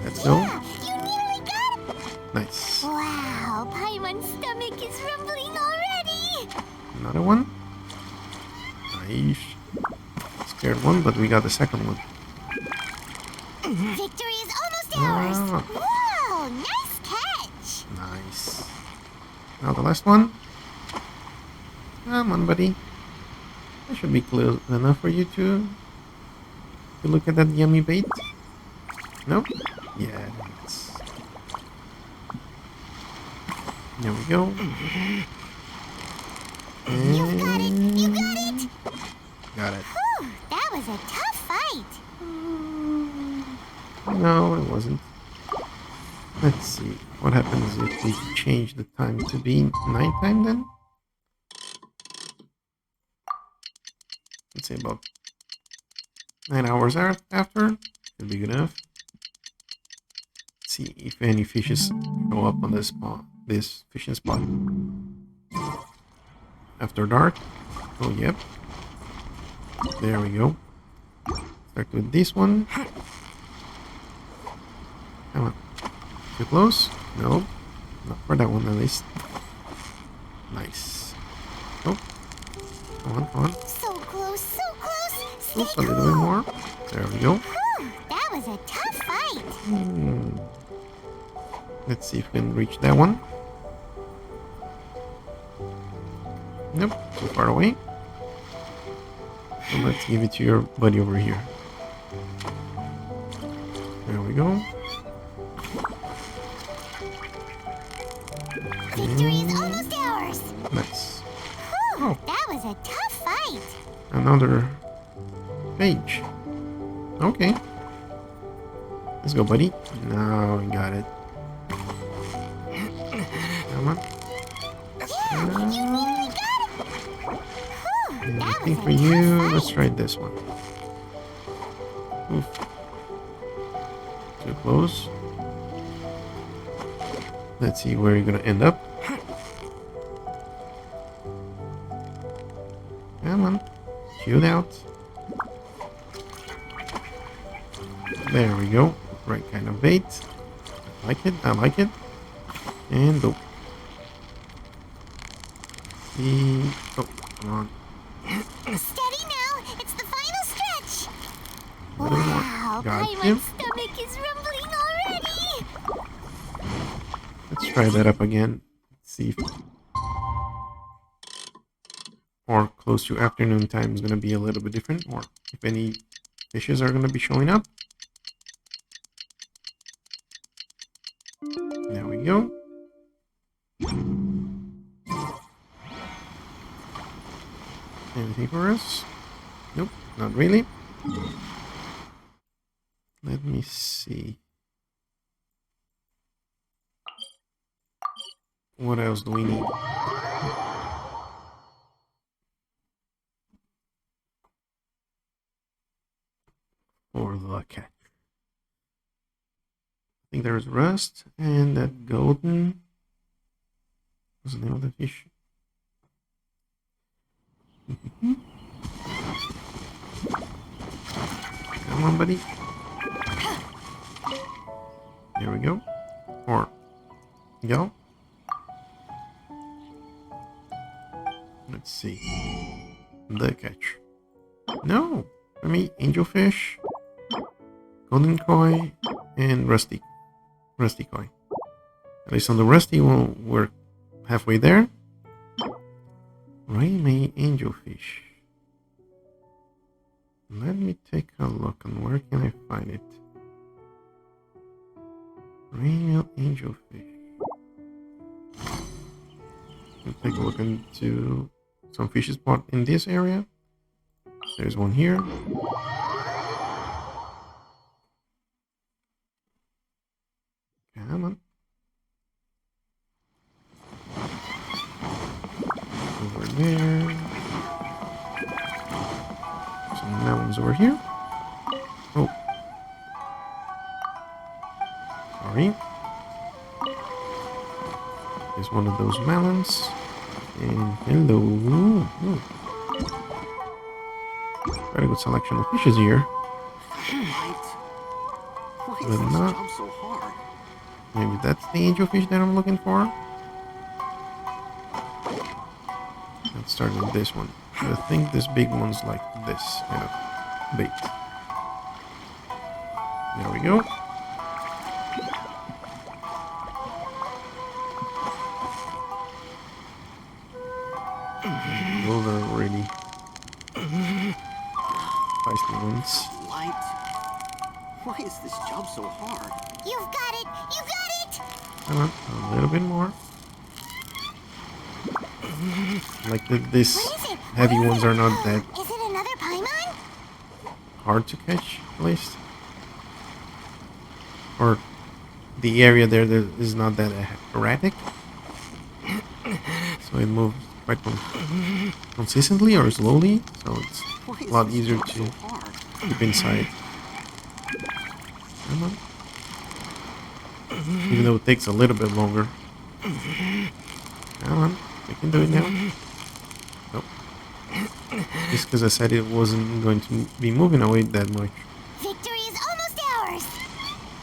Let's go. You nearly got it. Nice. Wow, Paimon's stomach is rumbling already. Another one. Nice. Scared one, but we got the second one. Victory is almost ours. Whoa, nice catch. Nice. Now the last one. Come on, buddy. That should be close enough for you to look at that yummy bait. Nope. Yes. There we go. And You got it! You got it! got it. Whew, that was a tough fight. No, it wasn't. Let's see. What happens if we change the time to be nighttime then? Let's say about 9 hours after. Should be good enough. Let's see if any fishes go up on this spot. This fishing spot. After dark. Oh, yep. There we go. Start with this one. Come on. Too close? No. Not for that one at least. Nice. Oh. Come on, come on. So close, so close. Stay Oops, a little bit more. There we go. Whew, that was a tough fight. Let's see if we can reach that one. Nope, too far away. So let's give it to your buddy over here. There we go. Victory is almost ours. Nice. Whew, Oh. that was a tough fight. Another page. Okay. Let's go, buddy. Now we got it. Come on. Yeah, you really got it. Whew, And I that think was for a you, tough fight. let's try this one. Oof. Too close. Let's see where you're gonna end up. Come on. Shoot out. There we go. Right kind of bait. I like it. I like it. And go. See. Oh, come on. Steady now. It's the final stretch. A little more. Wow, Got my him. stomach is rumbling already. Let's try that up again. See if or close to afternoon time is going to be a little bit different, or if any fishes are going to be showing up. There we go. Anything for us? Nope, not really. Let me see. What else do we need? For the catch. I think there's rust and that golden. What's the name of the fish? Come on, buddy. There we go. Or go. Let's see. The catch. No! For me, angelfish, golden koi, and rusty koi. At least on the rusty, we're halfway there. Rainmay angelfish. Let me take a look on where can I find it. Rainmay angelfish. We'll take a look into some fish spot in this area. There's one here. Come on. Over there. Some melons over here. Oh. Sorry. There's one of those melons. And hello. Ooh. Very good selection of fishes here. But not. Maybe that's the angelfish that I'm looking for. Let's start with this one. I think this big one's like this kind of bait. There we go. Why is this job so hard? You've got it! You got it! Come on, a little bit more. Like this What is it? heavy What is ones it? are not that Is it another Paimon? hard to catch, at least. Or the area there is not that erratic. So it moves quite consistently or slowly. So it's a lot easier to keep inside. Come on. Even though it takes a little bit longer. Come on. We can do it now. Nope. Just because I said it wasn't going to be moving away that much. Victory is almost ours!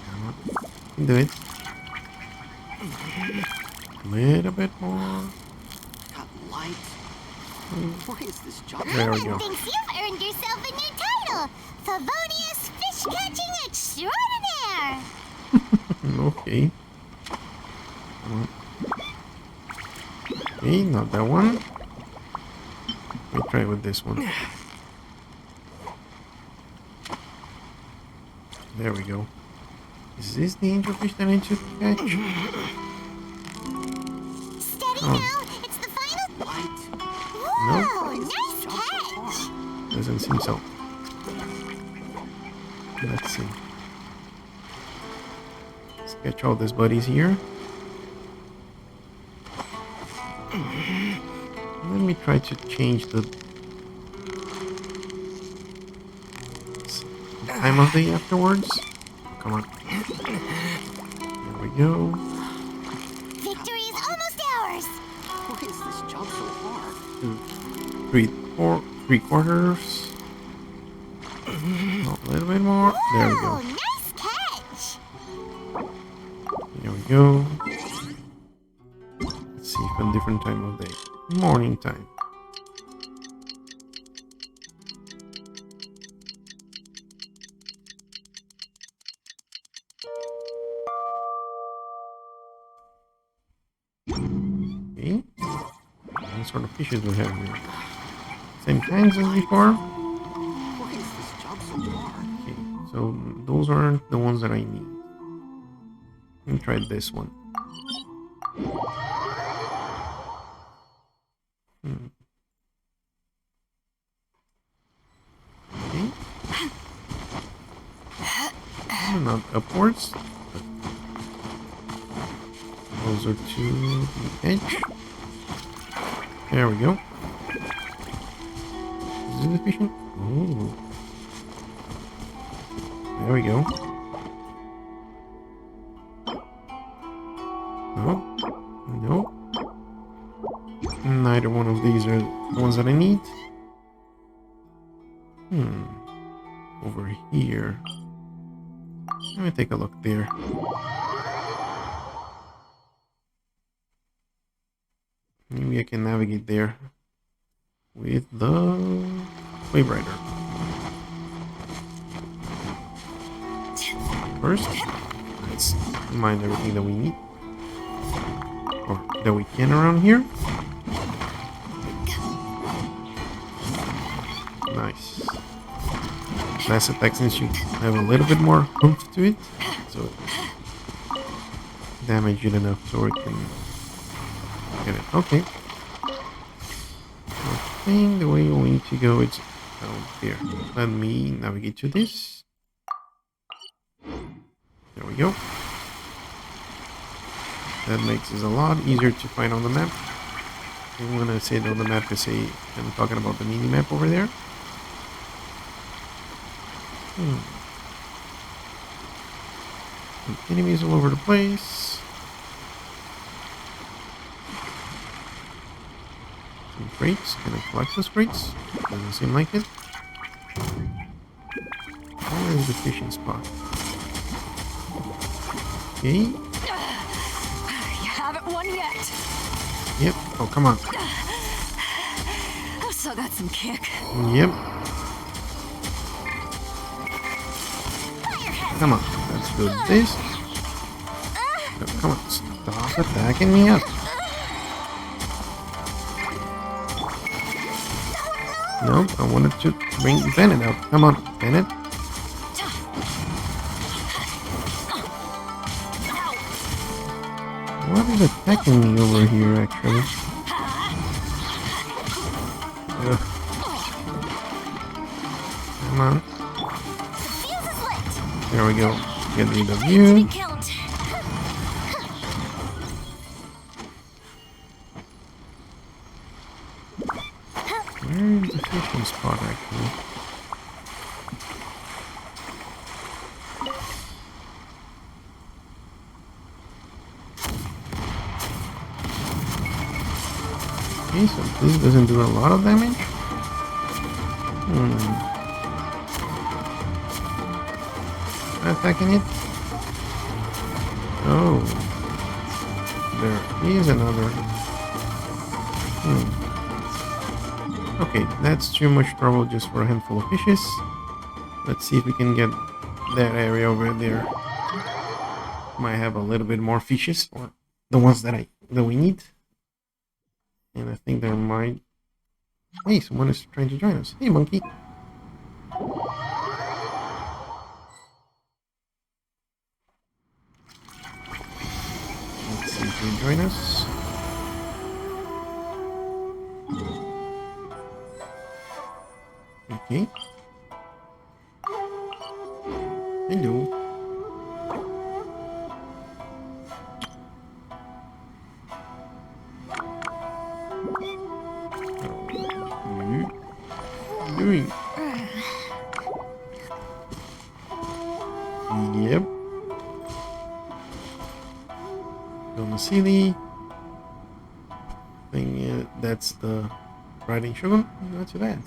Come on. We can do it. A little bit more. Got light. Why is this job? There we go. Thinks you've earned yourself a new title! Favonius Fish Catching Extraordinaire! Okay. Come on. Okay, not that one. Let me try with this one. There we go. Is this the angel fish that I need to catch? Steady now! It's the final Light. Whoa! Nice catch! Doesn't seem so. Let's see. Let's catch all these buddies here. Let me try to change the time of day afterwards. Come on. Here we go. Victory is almost ours! Why is this job so hard? 3 quarters. Oh, a little bit more. There we go. Whoa, nice catch! Here we go. Let's see if a different time of day. Morning time. Okay. What sort of fishes do we have here? Same kinds as before. Why is this job so hard? Okay, so those aren't the ones that I need. Let me try this one. Okay. Not upwards. Closer to the edge. There we go. Is this efficient? Oh. There we go. No. No. Neither one of these are the ones that I need. Over here. Let me take a look there. Maybe I can navigate there with the wave rider. First, let's mine everything that we need. Or that we can around here. Nice. Last attack since you have a little bit more oomph to it. So damage it enough so it can get it. Okay. I think the way we need to go is out there. Let me navigate to this. There we go. That makes it a lot easier to find on the map. And when I say it on the map, I'm talking about the mini map over there. Enemies all over the place. Some crates. Can I collect those crates? Doesn't seem like it. Where is the fishing spot? Okay. You haven't won yet. Yep. Oh, come on. I've still got some kick. Yep. Come on. Let's do this. Oh, come on. Stop attacking me up. Nope. I wanted to bring Bennett out. Come on, Bennett. What is attacking me over here, actually? Ugh. Come on. There we go. Get rid of you. Where is the fishing spot, actually? Okay, so this doesn't do a lot of damage. Attacking it. Oh, there is another. Okay, that's too much trouble just for a handful of fishes. Let's see if we can get that area over there. Might have a little bit more fishes, or the ones that we need. And I think there might. Hey, someone is trying to join us. Hey, monkey. Let's see if you join us. Okay. Hello. Doing? Yep. Gonna silly. Thing that's the riding shogun. Not too bad.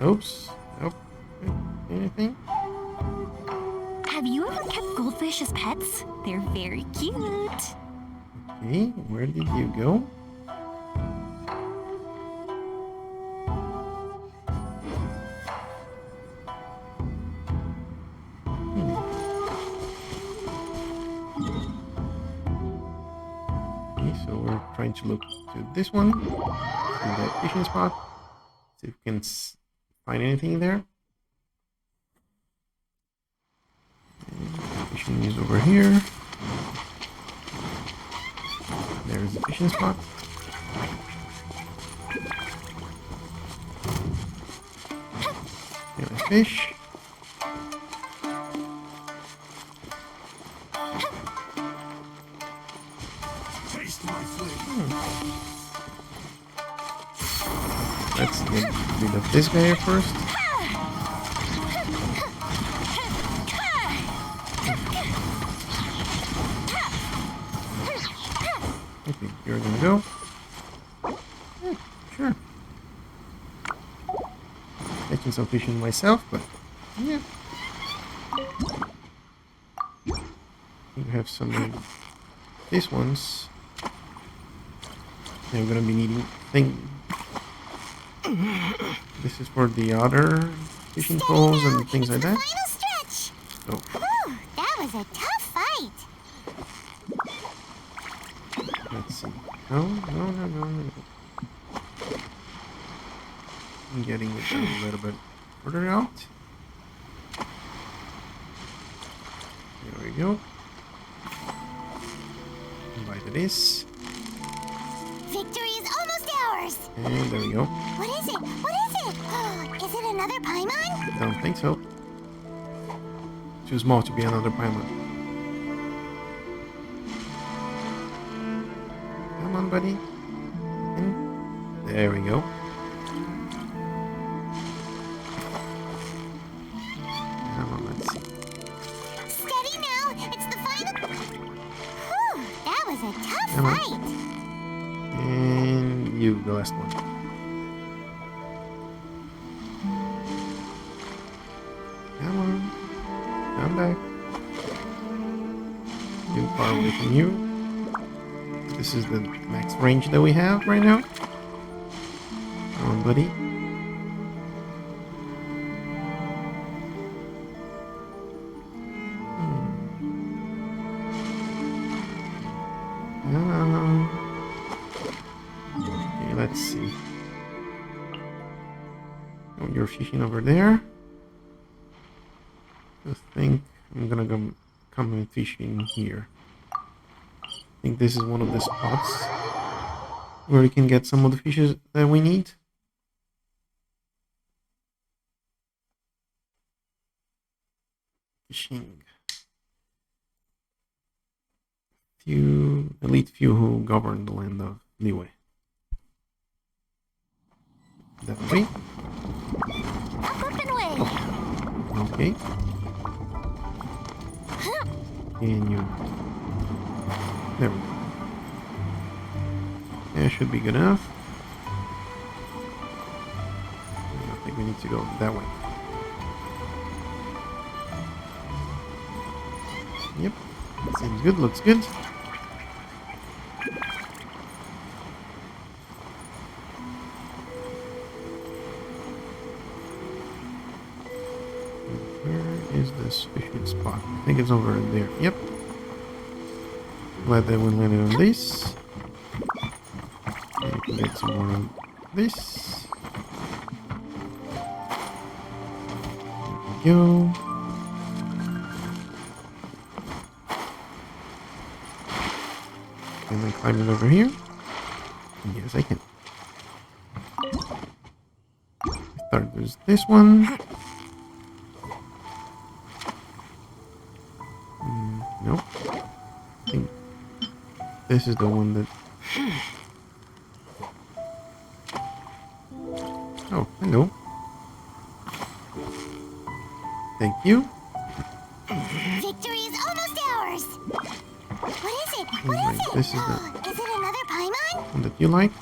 Oops. Nope. Anything? Have you ever kept goldfish as pets? They're very cute. Okay, where did you go? Okay, so we're trying to look to this one, to that fishing spot. See if we can find anything there. And fishing is over here. There's the fishing spot. Here's a fish. Let's get rid of this guy first. Okay, you're gonna go. Yeah, sure. Catching some fish in myself, but yeah. You have some of these ones. They're gonna be needing this is for the other fishing poles and things like that. Final stretch. So. Whew, that was a tough fight. Let's see. No. I'm getting it a little bit further out. There we go. Invite this. Victory is almost ours. And there we go. What is it? What is it? Is it another Paimon? Don't think so. Too small to be another Paimon. Come on, buddy. And there we go. Come on, let's see. Steady now. It's the final. Whew, that was a tough Come on. fight. And you, the last one. Come on. Come back. Too far away from you. This is the max range that we have right now. Come on, buddy. Okay, let's see. Oh, you're fishing over there. I think I'm gonna come and fishing here. I think this is one of the spots where we can get some of the fishes that we need. Fishing. Elite few who govern the land of Leeway. That way. Up and away. Okay. And you. There we go. That should be good enough. I think we need to go that way. Yep. Seems good, looks good. Where is this fishing spot? I think it's over there. Yep. Glad that we landed on this. And you can get some more of this. There we go. Can I climb it over here? Yes, I can. I thought there's this one. Nope. I think this is the one that... Oh, hello. Thank you. Victory is almost ours. What is it? What Right, is it? this is the Is it another Paimon? one that you like.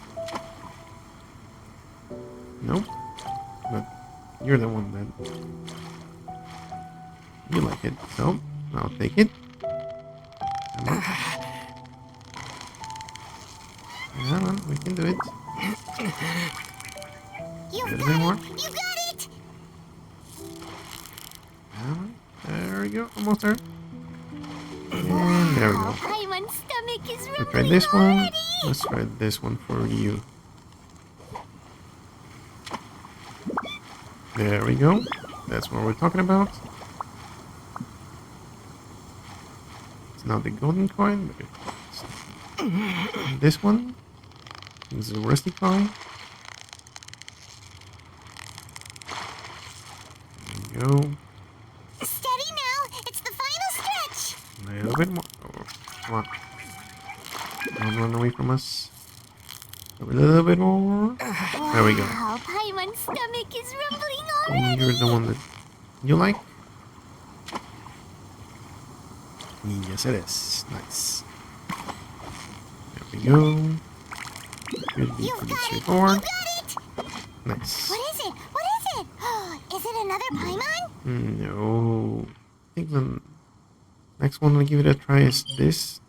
Nope. But you're the one that you like it, so I'll take it. Come on. Come on, we can do it. You Get a got bit more. it! You got it! Come on. There we go, almost there. And there we go. Paimon's stomach is Let's try rumbling this one. already. Let's try this one for you. There we go. That's what we're talking about. It's not the golden coin, but it's this one. This is a rusty coin. There we go. Steady now. It's the final stretch. A little bit more. Oh, come on. Don't run away from us. A little bit more. There we go. Wow, Paimon's stomach is rumbling And already. you're the one that you like? Yes, it is. Nice. There we go. Should be You pretty got it. straightforward. You got it. Nice. What is it? What is it? Is it another Paimon? No. I think the next one I'll give it a try is this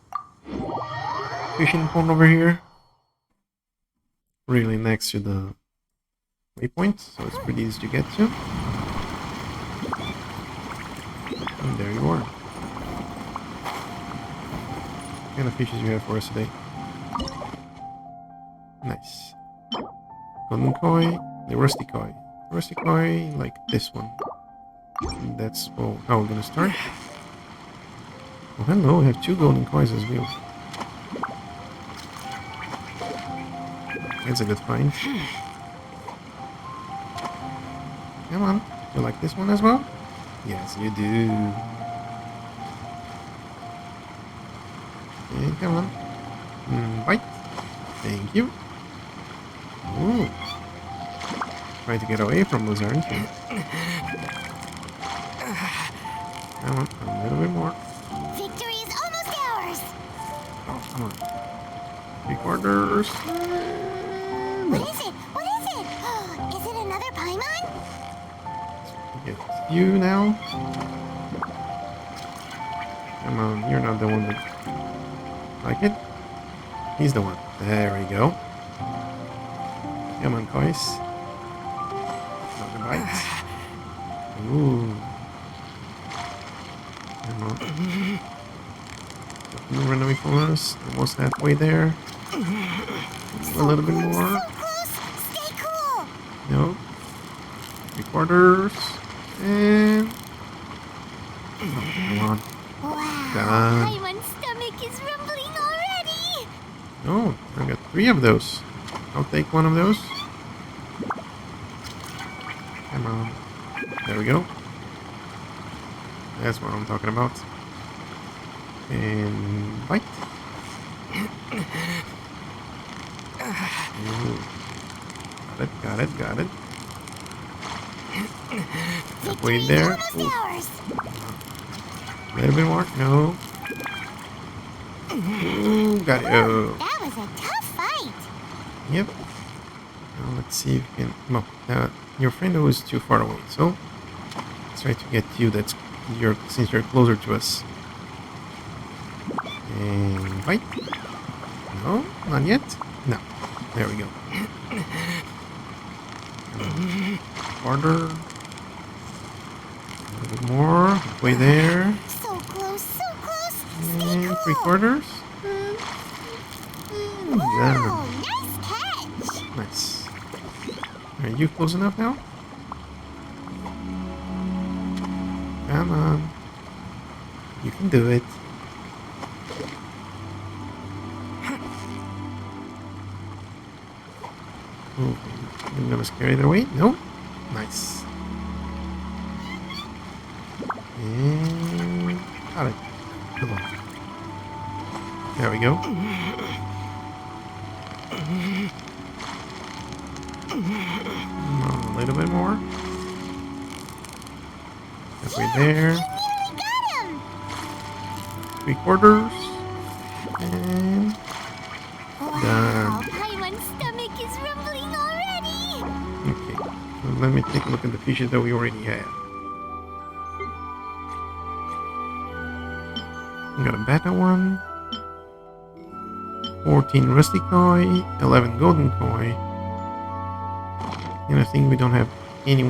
fishing pond over here. Really next to the waypoint, so it's pretty easy to get to. And there you are. What kind of fishes you have for us today? Nice. Golden koi, the rusty koi. Rusty koi, like this one. And that's how we're gonna start. Oh, hello, we have 2 golden kois as well. That's a good find. Come on, you like this one as well? Yes, you do. And come on. Bite. Thank you. Ooh. Trying to get away from those, aren't you? Come on, a little bit more. Victory is almost ours. Oh, come on. 3/4. What is it? What is it? Is it another Paimon? It's you now. Come on, you're not the one that like it. He's the one. There we go. Come on, kois. Another bite. Ooh. Come on. Don't run away from us. Almost halfway there. A little bit more. So close. Stay cool. No. 3/4. And on. Wow, Done. Paimon's stomach is rumbling already. Oh, I got 3 of those. I'll take one of those. Come on. There we go. That's what I'm talking about. And bite. Ooh. Got it. Wait there. Ooh. A little bit more. No. Ooh, got it. Oh. That was a tough fight. Yep. Now let's see if we can. No, your friend was too far away, so let's try to get you. Since you're closer to us. And bite. No, not yet. No. There we go. Harder. A little bit more. Halfway there. So close, so close. And 3/4. Whoa, nice catch. Nice. Are you close enough now? Come on. You can do it. Oh, I'm gonna scare it away. No? Nice. And got it. Come on. There we go. A little bit more. Halfway there. Got him. 3/4. And Wow, done. Paimon's stomach is rumbling already. Okay. So let me take a look at the fishes that we already have. We got a beta one. 14 rusty koi, 11 golden koi, and I think we don't have any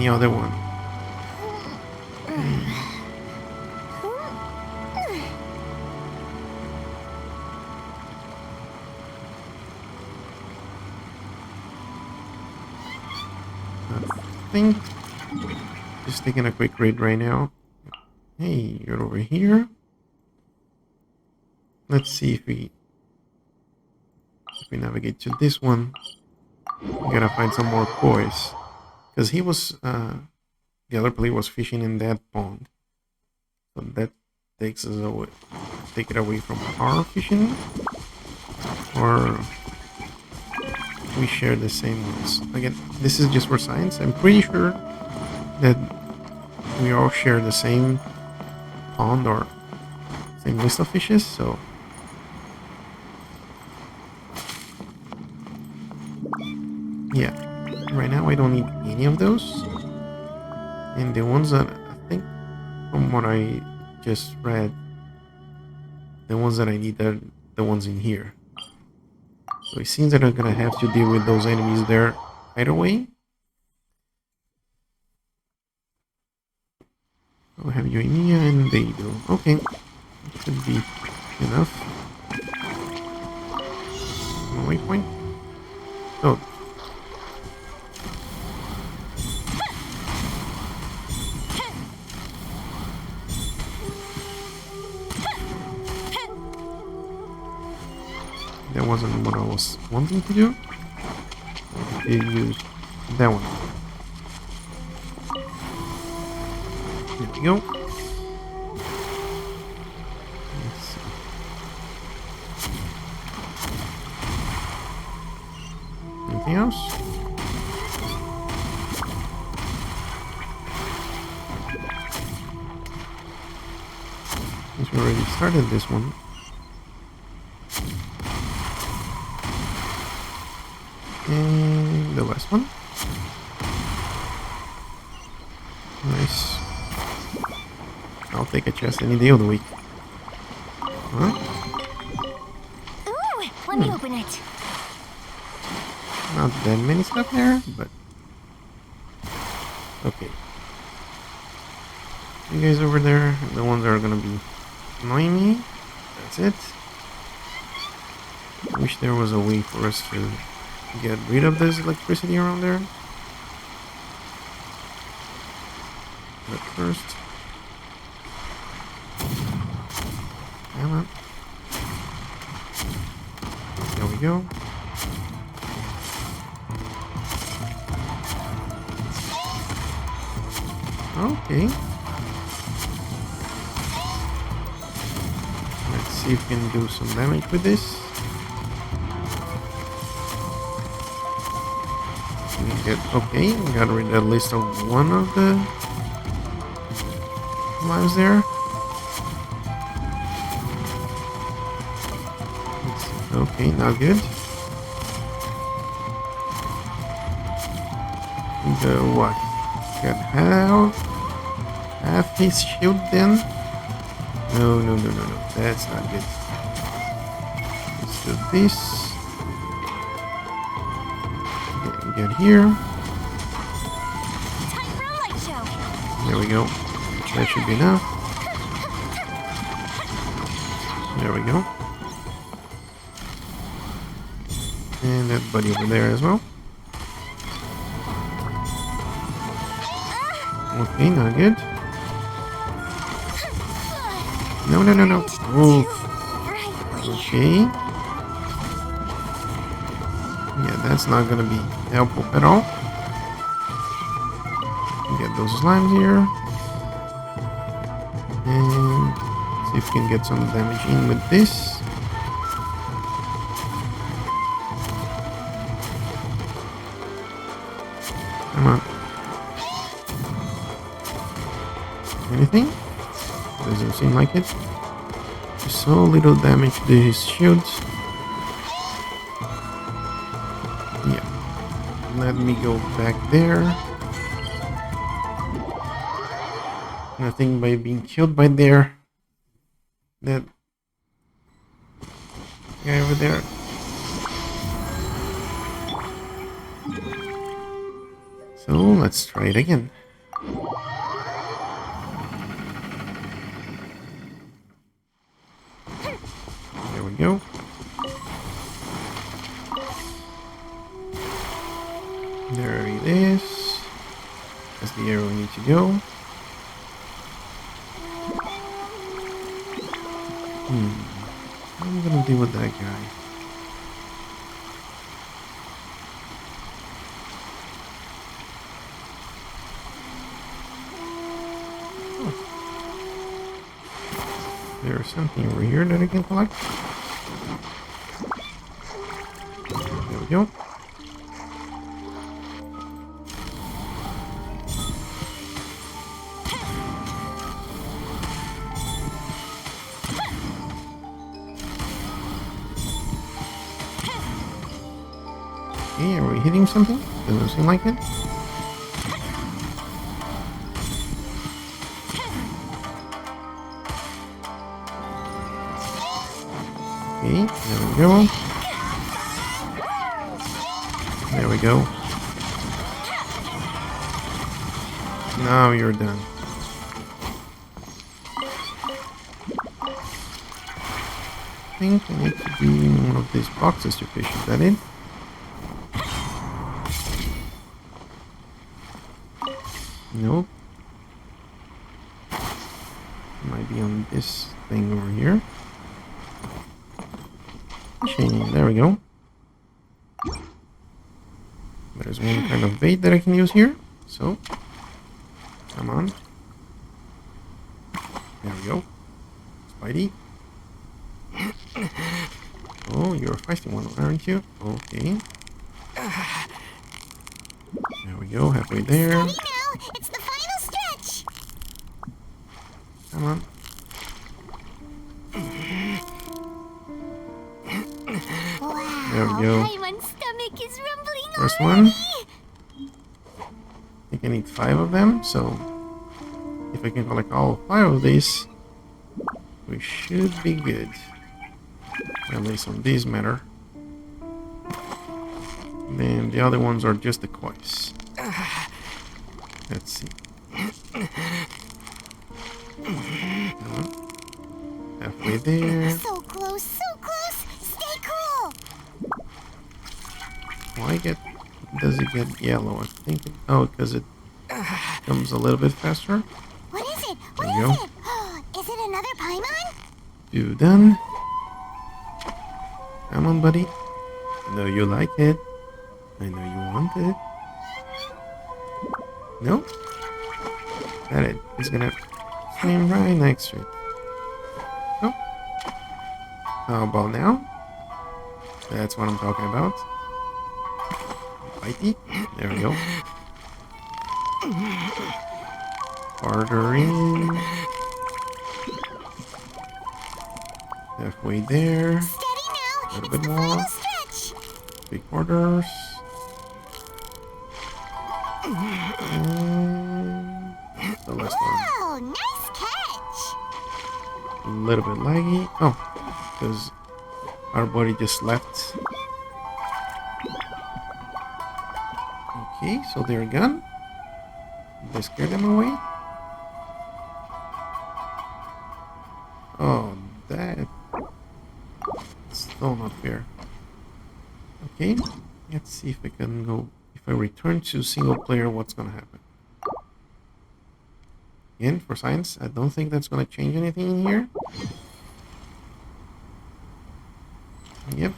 other one. I think just taking a quick read right now. Hey, you're over here. Let's see if we navigate to this one. We gotta find some more kois, because he was the other player was fishing in that pond, so that takes us away, take it away from our fishing, or we share the same ones. Again, this is just for science. I'm pretty sure that we all share the same pond or same list of fishes, so yeah, right now I don't need any of those, and the ones that I think from what I just read, the ones that I need are the ones in here, so it seems that I'm gonna have to deal with those enemies there either way. I'll have you in here, and there you go. Okay, should be enough. No waypoint. Oh. That wasn't what I was wanting to do. Okay, use that one. There we go. Let's see. Anything else? Since we already started this one. And the last one. Nice. I'll take a chest any day of the week. Huh? Ooh, let me open it. Not that many stuff there, but okay. You guys over there are the ones that are gonna be annoying me. That's it. I wish there was a way for us to get rid of this electricity around there. But first, come on. There we go. Okay. Let's see if we can do some damage with this. Okay, we got rid at least of one of the lives there. Okay, not good. The what? Got half his shield then? No, that's not good. Let's do this. Get here. There we go. That should be enough. There we go. And that buddy over there as well. Okay, not good. No. Oof. Okay. Yeah, that's not gonna be helpful at all. Get those slimes here. And see if we can get some damage in with this. Come on. Anything? Doesn't seem like it. So little damage to his shields. Yeah. Let me go back there. And I think by being killed by that guy over there. So let's try it again. There we go. There it is. That's the area we need to go. What am I gonna do with that guy? There's something over here that I can collect. There we go. Okay, are we hitting something? Doesn't seem like it. Okay, there we go. There we go. Now you're done. I think I need to be in one of these boxes to fish. Is that it? Nope. Might be on this thing over here. There we go. There's one kind of bait that I can use here. So, come on. There we go. Spidey. Oh, you're a feisty one, aren't you? Okay. There we go, halfway there. Steady now, it's the final stretch. Come on. There we go. My stomach is rumbling First already. one. I think I need 5 of them, so if I can collect all 5 of these, we should be good. At least on these matter. Then the other ones are just decoys. Let's see. Halfway there. So close, so close. Stay cool. Why does it get yellow? I think oh, because it comes a little bit faster. What is it? What There you is go. it? Is it another Paimon? You done? Come on, buddy. I know you like it. I know you want it. No? Got it. He's gonna swim right next to it. Oh. How about now? That's what I'm talking about. Bitey. There we go. Harder in. Halfway there. Steady now. A little It's bit the more. final stretch. 3/4. And the last one. Oh, nice catch. A little bit laggy. Oh, because our buddy just left. Okay, so they're gone. They scared them away. Oh, that's still not fair. Okay, let's see if I can go. If I return to single player, what's gonna happen? Again, for science, I don't think that's gonna change anything in here. Yep.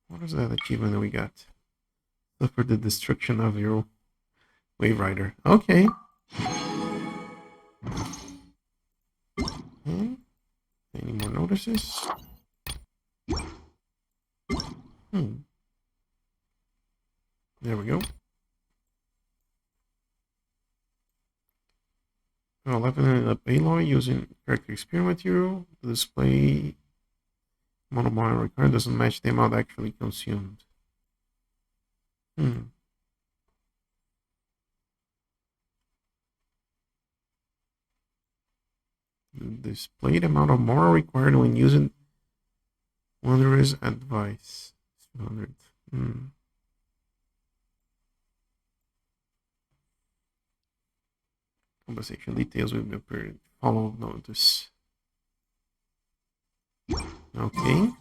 What is that achievement that we got? Suffer the destruction of your Wave Rider. Okay. And any more notices? There we go. I'll level up Aloy using character experience material. The display monomine required doesn't match the amount actually consumed. The displayed amount of moral required when using Wanderer's advice. 200. Conversation details will be appeared. Follow notice. Okay.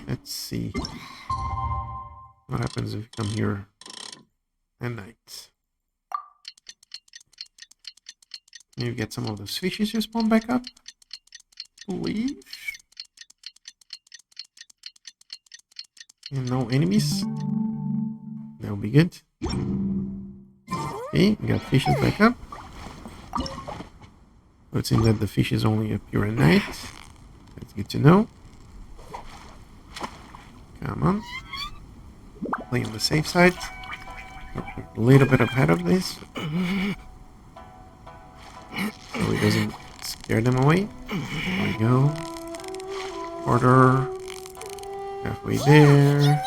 Let's see. What happens if you come here at night? Maybe get some of those fishes to spawn back up. Please. And no enemies. That'll be good. Okay, we got fishes back up. So it seems that the fishes only appear at night. That's good to know. Come on. Play on the safe side. A little bit ahead of this. So it doesn't scare them away. There we go. Order. Halfway there.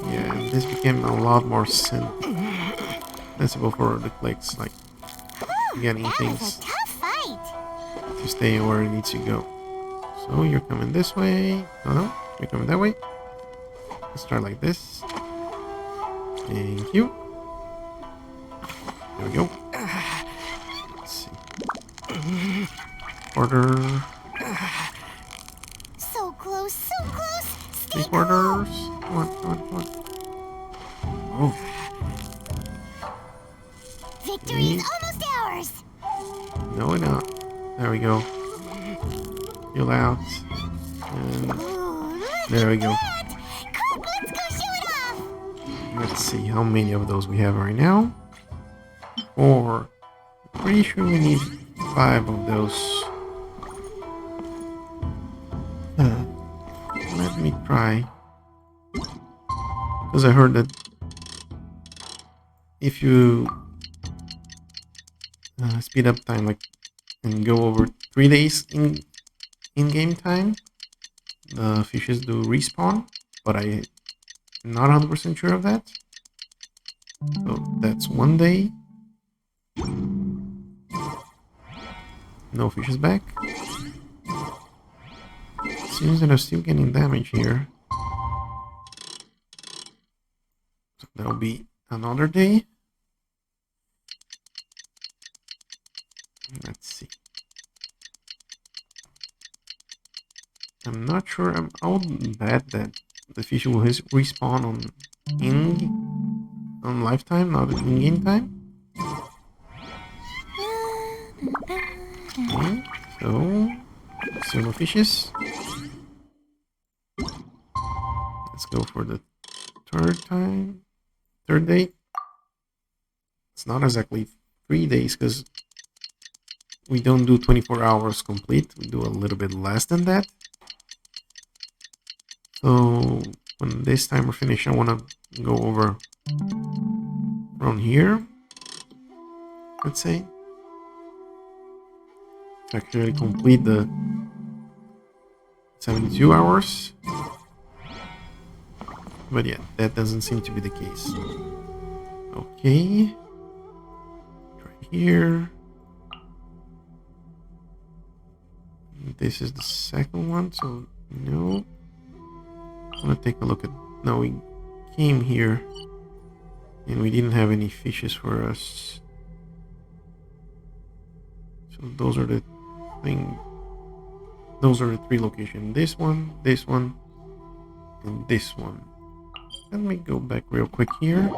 Yeah, this became a lot more sensible for the clicks, like getting things to stay where it needs to go. So you're coming this way. Oh no, you're coming that way. Let's start like this. Thank you. There we go. Let's see. Order. So close, so close. Stay 3/4. Come on, come on, come on. Oh. Victory is almost ours. No, we're not. There we go. Heal out. And there we go. Quick, let's go show it off. Let's see how many of those we have right now. 4. Pretty sure we need 5 of those. Let me try. Because I heard that if you speed up time, like, and go over 3 days in-game time, the fishes do respawn, but I'm not 100% sure of that. So that's 1 day. No fishes back. Seems that I'm still getting damage here. So that'll be another day. Let's see. I'm not sure. I would bet that the fish will respawn on lifetime, not in game time. Okay, so still no fishes. Let's go for the third day. It's not exactly 3 days because we don't do 24 hours complete. We do a little bit less than that. So when this timer finishes, I want to go over around here. Let's say to actually complete the 72 hours. But yeah, that doesn't seem to be the case. Okay. Try here. This is the second one, so no. I'm gonna take a look at... No, we came here and we didn't have any fishes for us. So those are the thing. Those are the 3 locations. This one, and this one. Let me go back real quick here.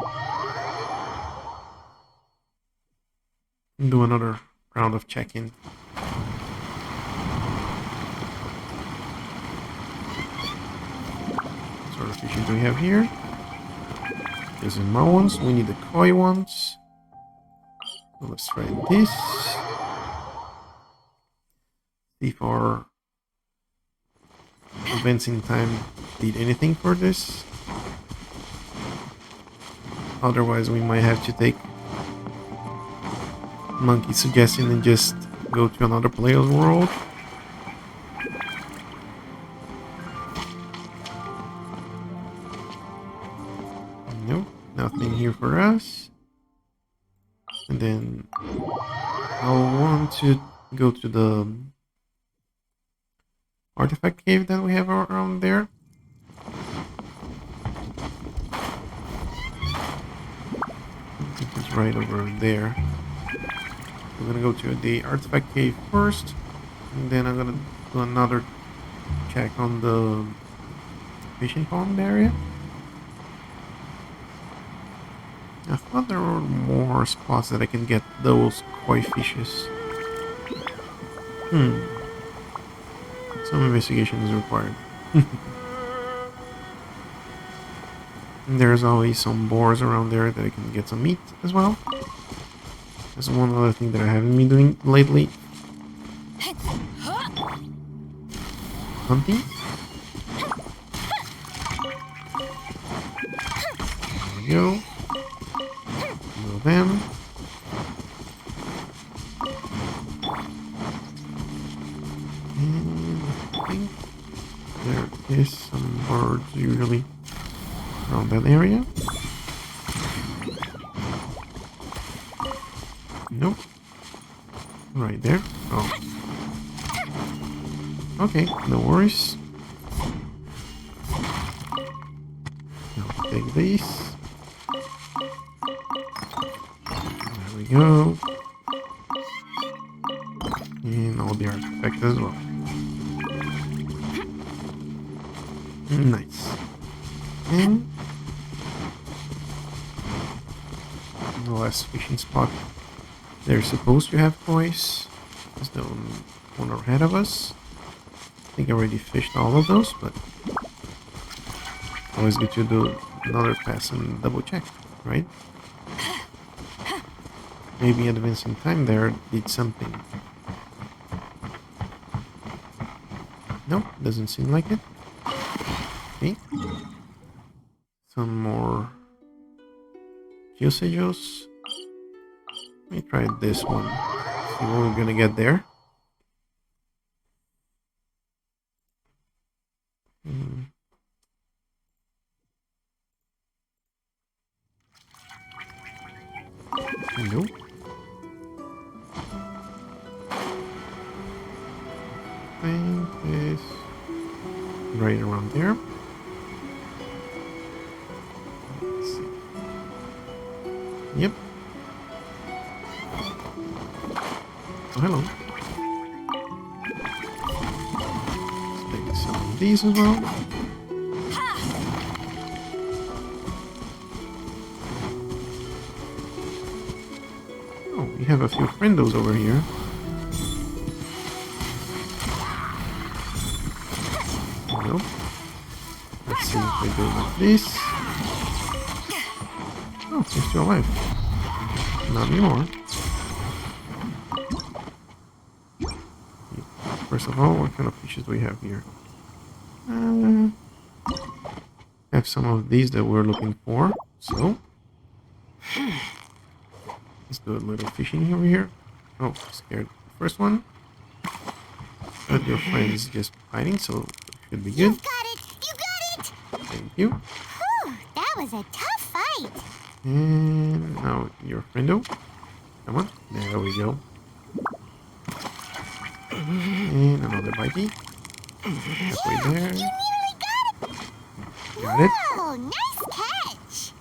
And do another round of check-in. What sort of fishes do we have here? These are my ones. We need the koi ones. So let's try this. See if our advancing time did anything for this. Otherwise, we might have to take Monkey's suggestion and just go to another player's world. Nope, nothing here for us. And then I'll want to go to the artifact cave that we have around there. I think it's right over there. We're gonna go to the artifact cave first, and then I'm gonna do another check on the fishing pond area. I thought there were more spots that I can get those koi fishes. Some investigation is required. And there's always some boars around there that I can get some meat as well. That's one other thing that I haven't been doing lately. Hunting. There we go. Kill them. And I think there is some birds usually around that area. Nope. Right there. Oh. Okay, no worries. I'll take these. There we go. And all the artifacts as well. Nice. And the last fishing spot. They're supposed to have toys. There's the one ahead of us. I think I already fished all of those, but always good to do another pass and double check, right? Maybe advancing time there did something. Nope, doesn't seem like it. Okay. Some more Geosagos. Let me try this one. See what we're gonna get there. Nope. I think it's right around there. Let's see. Yep. Oh, hello. Let's take some of these as well. Oh, we have a few friendos over here. Nope. Let's see if I do like this. Oh, he's still alive. Not anymore. First of all, what kind of fishes do we have here? Have some of these that we're looking for. So let's do a little fishing over here. Oh, scared. First one. But your friend is just fighting, so it should be good. You got it! You got it! Thank you. Whew, that was a tough fight. And now your friendo. Come on. There we go. And another bitey. Halfway there. You nearly got it! Got it. Whoa, nice catch!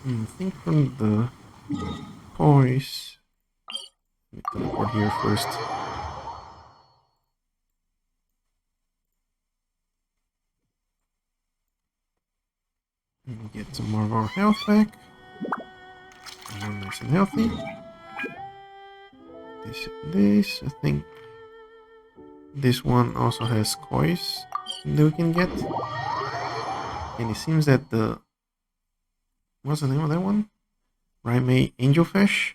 I think from the toys. Let me teleport here first. And get some more of our health back. And we're nice and healthy. This, I think this one also has coins that we can get. And it seems that the, what's the name of that one? Rime Angelfish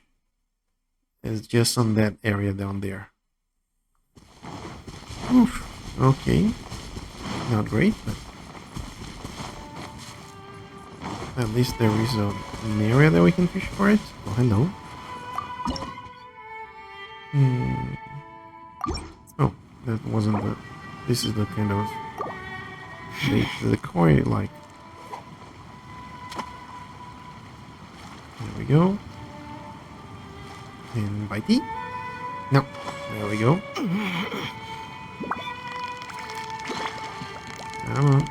is just on that area down there. Oof, okay. Not great, but at least there is an area that we can fish for it. Oh, hello. Oh, that wasn't the... This is the kind of... The koi like. There we go. And bitey? No. There we go. Come on.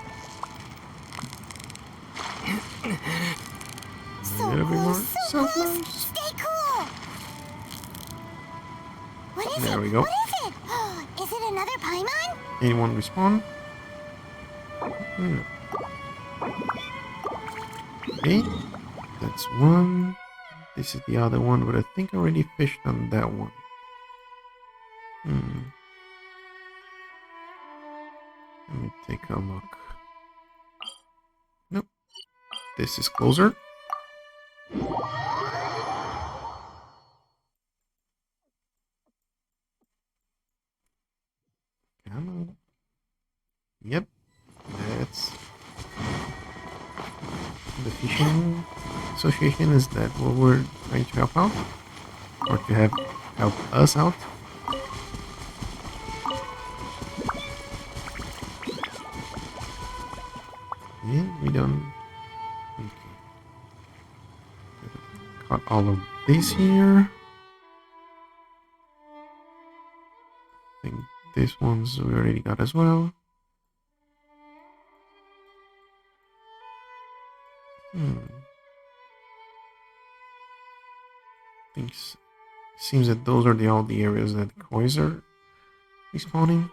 A little bit more. So close. Stay cool. What is There it? we go. What is it? Is it another Paimon? Anyone respawn? Okay. That's one. This is the other one, but I think I already fished on that one. Let me take a look. Nope. This is closer. Come on. Yep. That's the fishing association. Is that what we're trying to help out? Or to have help us out? And we don't... Okay. Got all of this here. I think these ones we already got as well. Thinks seems that those are all the areas that kois are respawning.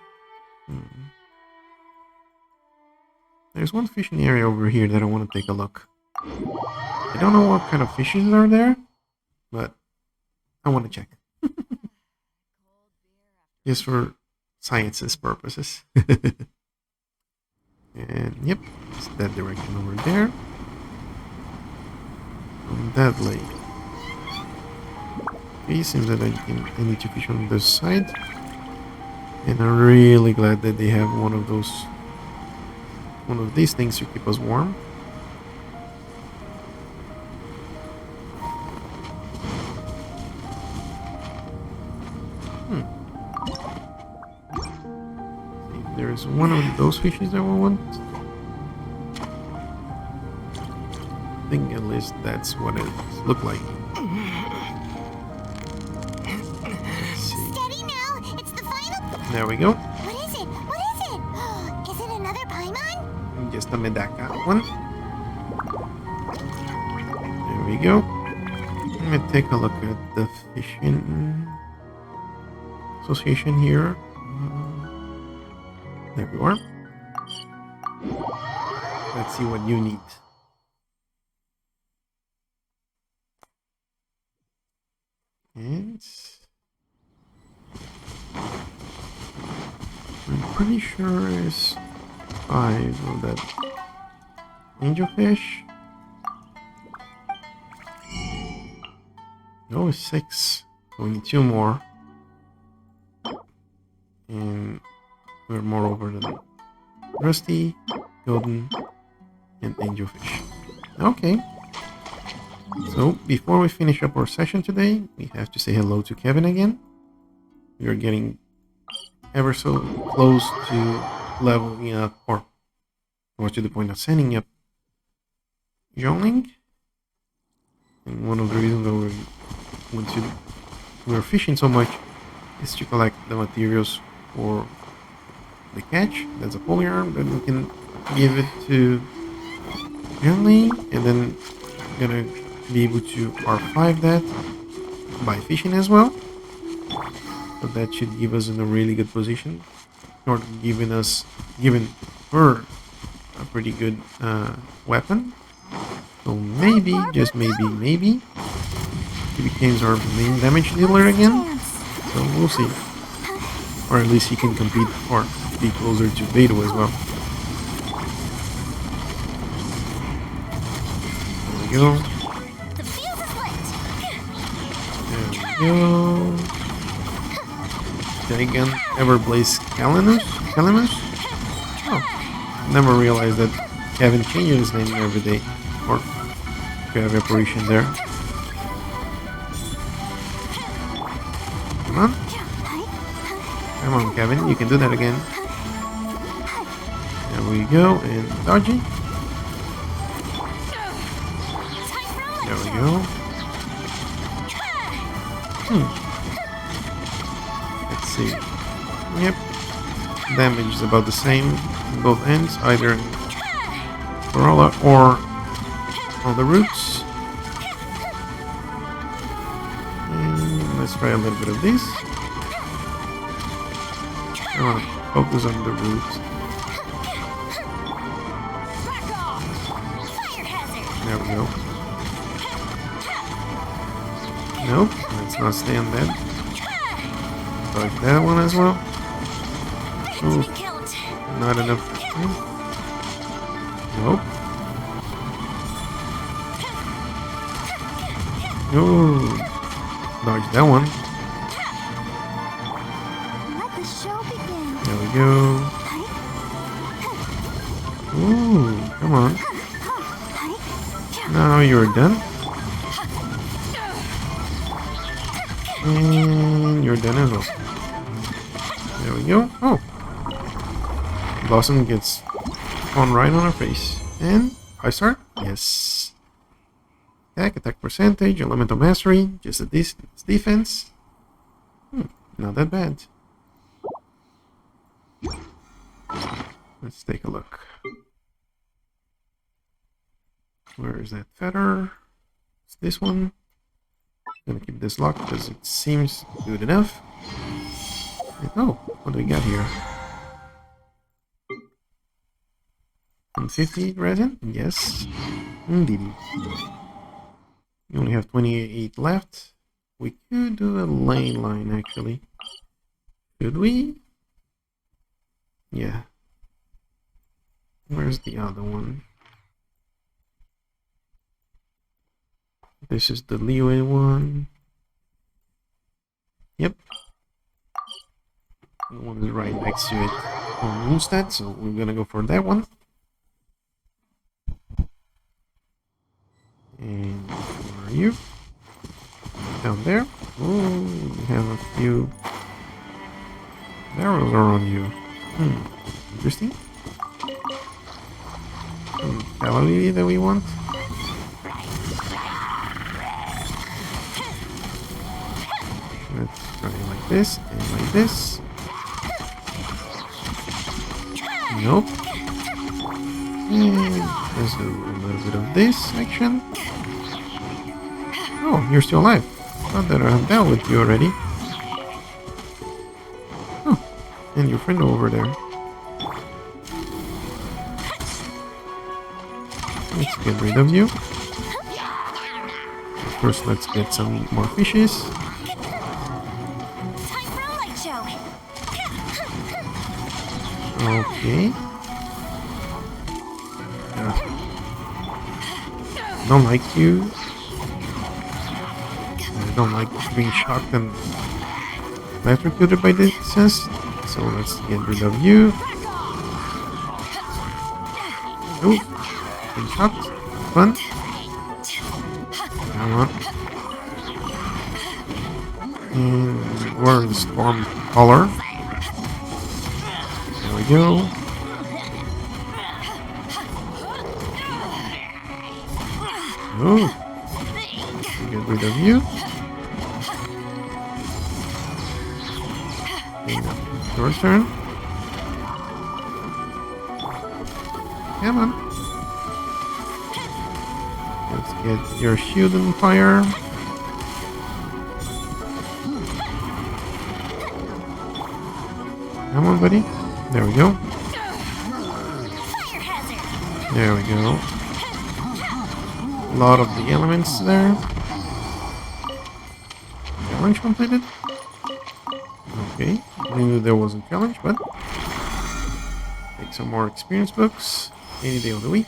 There's one fishing area over here that I want to take a look. I don't know what kind of fishes are there, but I want to check. Just for science's purposes. And yep, it's that direction over there. On that lake. Okay, seems that I need to fish on this side. And I'm really glad that they have one of these things to keep us warm. See, there's one of those fishes that we want. I think at least that's what it looked like. Let's see. Steady now. It's the final. There we go. What is it? What is it? Is it another Paimon? Just a Medaka one. There we go. Let me take a look at the fishing association here. There we are. Let's see what you need. And I'm pretty sure it's 5 of that angelfish. No, it's 6. So we need 2 more. And we're more over than rusty, golden, and angelfish. Okay. So before we finish up our session today, we have to say hello to Kevin again. We are getting ever so close to leveling up, or to the point of sending up Youngling. And one of the reasons that we're fishing so much is to collect the materials for the catch. That's a polyarm that we can give it to Youngling, and then we're gonna be able to R5 that by fishing as well. So that should give us in a really good position, or giving her a pretty good weapon. So maybe, just maybe, he becomes our main damage dealer again. So we'll see. Or at least he can compete or be closer to Beto as well. There we go. There we go. Gigan Everblaze Calamus? Oh, never realized that Kevin changes his name every day. Or to have evaporation there. Come on. Come on, Kevin, you can do that again. There we go, and dodging. There we go. Let's see. Yep. Damage is about the same on both ends, either in Corolla or on the roots. And let's try a little bit of this. I want to focus on the roots. There we go. Nope, let's not stay on that. Like that one as well. Ooh, not enough. Nope. Ooh, dodge that one. There we go. Ooh, come on. Now you're done. And you're done as well. There we go. Oh. Blossom gets on right on her face. And 5-star? Yes. Attack percentage, elemental mastery, just a decent defense. Not that bad. Let's take a look. Where is that feather? It's this one. I'm gonna keep this locked because it seems good enough. And, oh, what do we got here? 150 resin? Yes. Indeed. We only have 28 left. We could do a lane line actually. Could we? Yeah. Where's the other one? This is the leeway one. Yep. The one is right next to it on Moonstead, so we're gonna go for that one. And where are you? Down there. Oh, we have a few arrows are on you. Interesting. Cavalry that we want. Let's try it like this and like this. Nope. And let's do a little bit of this action. Oh, you're still alive. Thought that I have dealt with you already. Oh, and your friend over there. Let's get rid of you. First, let's get some more fishes. Time for a light show. Okay. Don't like you. I don't like being shocked and electrocuted by this, so let's get rid of you. Oh, being shocked. Fun. Come on. And we're in storm color. There we go. Oh, get rid of you. Your turn. Come on. Let's get your shield on fire. Come on, buddy. There we go. There we go. A lot of the elements there. Challenge completed. Okay, I knew there was a challenge, but take some more experience books any day of the week.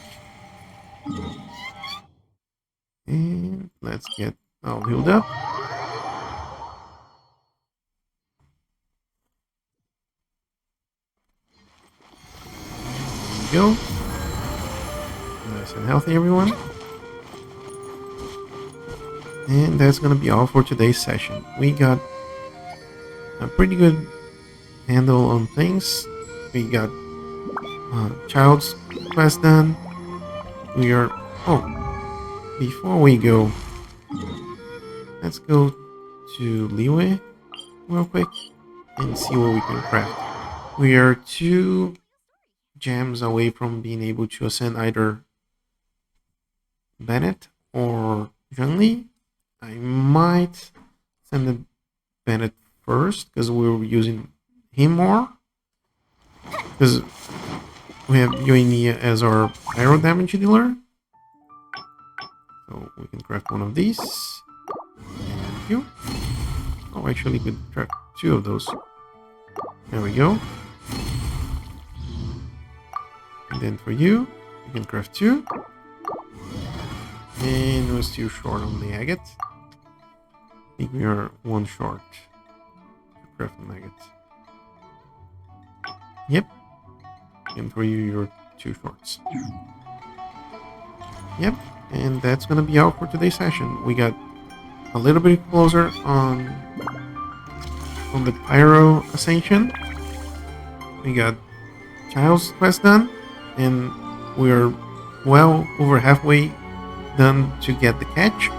And let's get all healed up. There we go. Nice and healthy, everyone. And that's gonna be all for today's session. We got a pretty good handle on things. We got Childe's quest done. We are... Oh, before we go, let's go to Leeway real quick and see what we can craft. We are 2 gems away from being able to ascend either Bennett or Zhengli. I might send the Bennett first because we were using him more, because we have Yoimiya as our arrow damage dealer. So we can craft one of these. Thank you. Oh, actually we could craft 2 of those. There we go. And then for you, you can craft 2. And we're still short on the agate. I think we are 1 short to craft an agate. Yep. And for you, you're 2 shorts. Yep. And that's gonna be all for today's session. We got a little bit closer on the Pyro Ascension. We got Child's quest done, and we're well over halfway done to get the catch.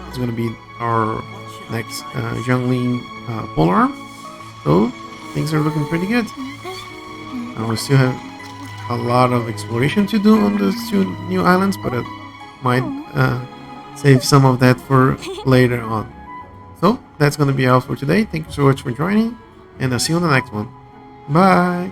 It's gonna be our next Zhongli polearm. So things are looking pretty good. We still have a lot of exploration to do on those 2 new islands, but it might save some of that for later on. So that's gonna be all for today. Thank you so much for joining, and I'll see you on the next one. Bye.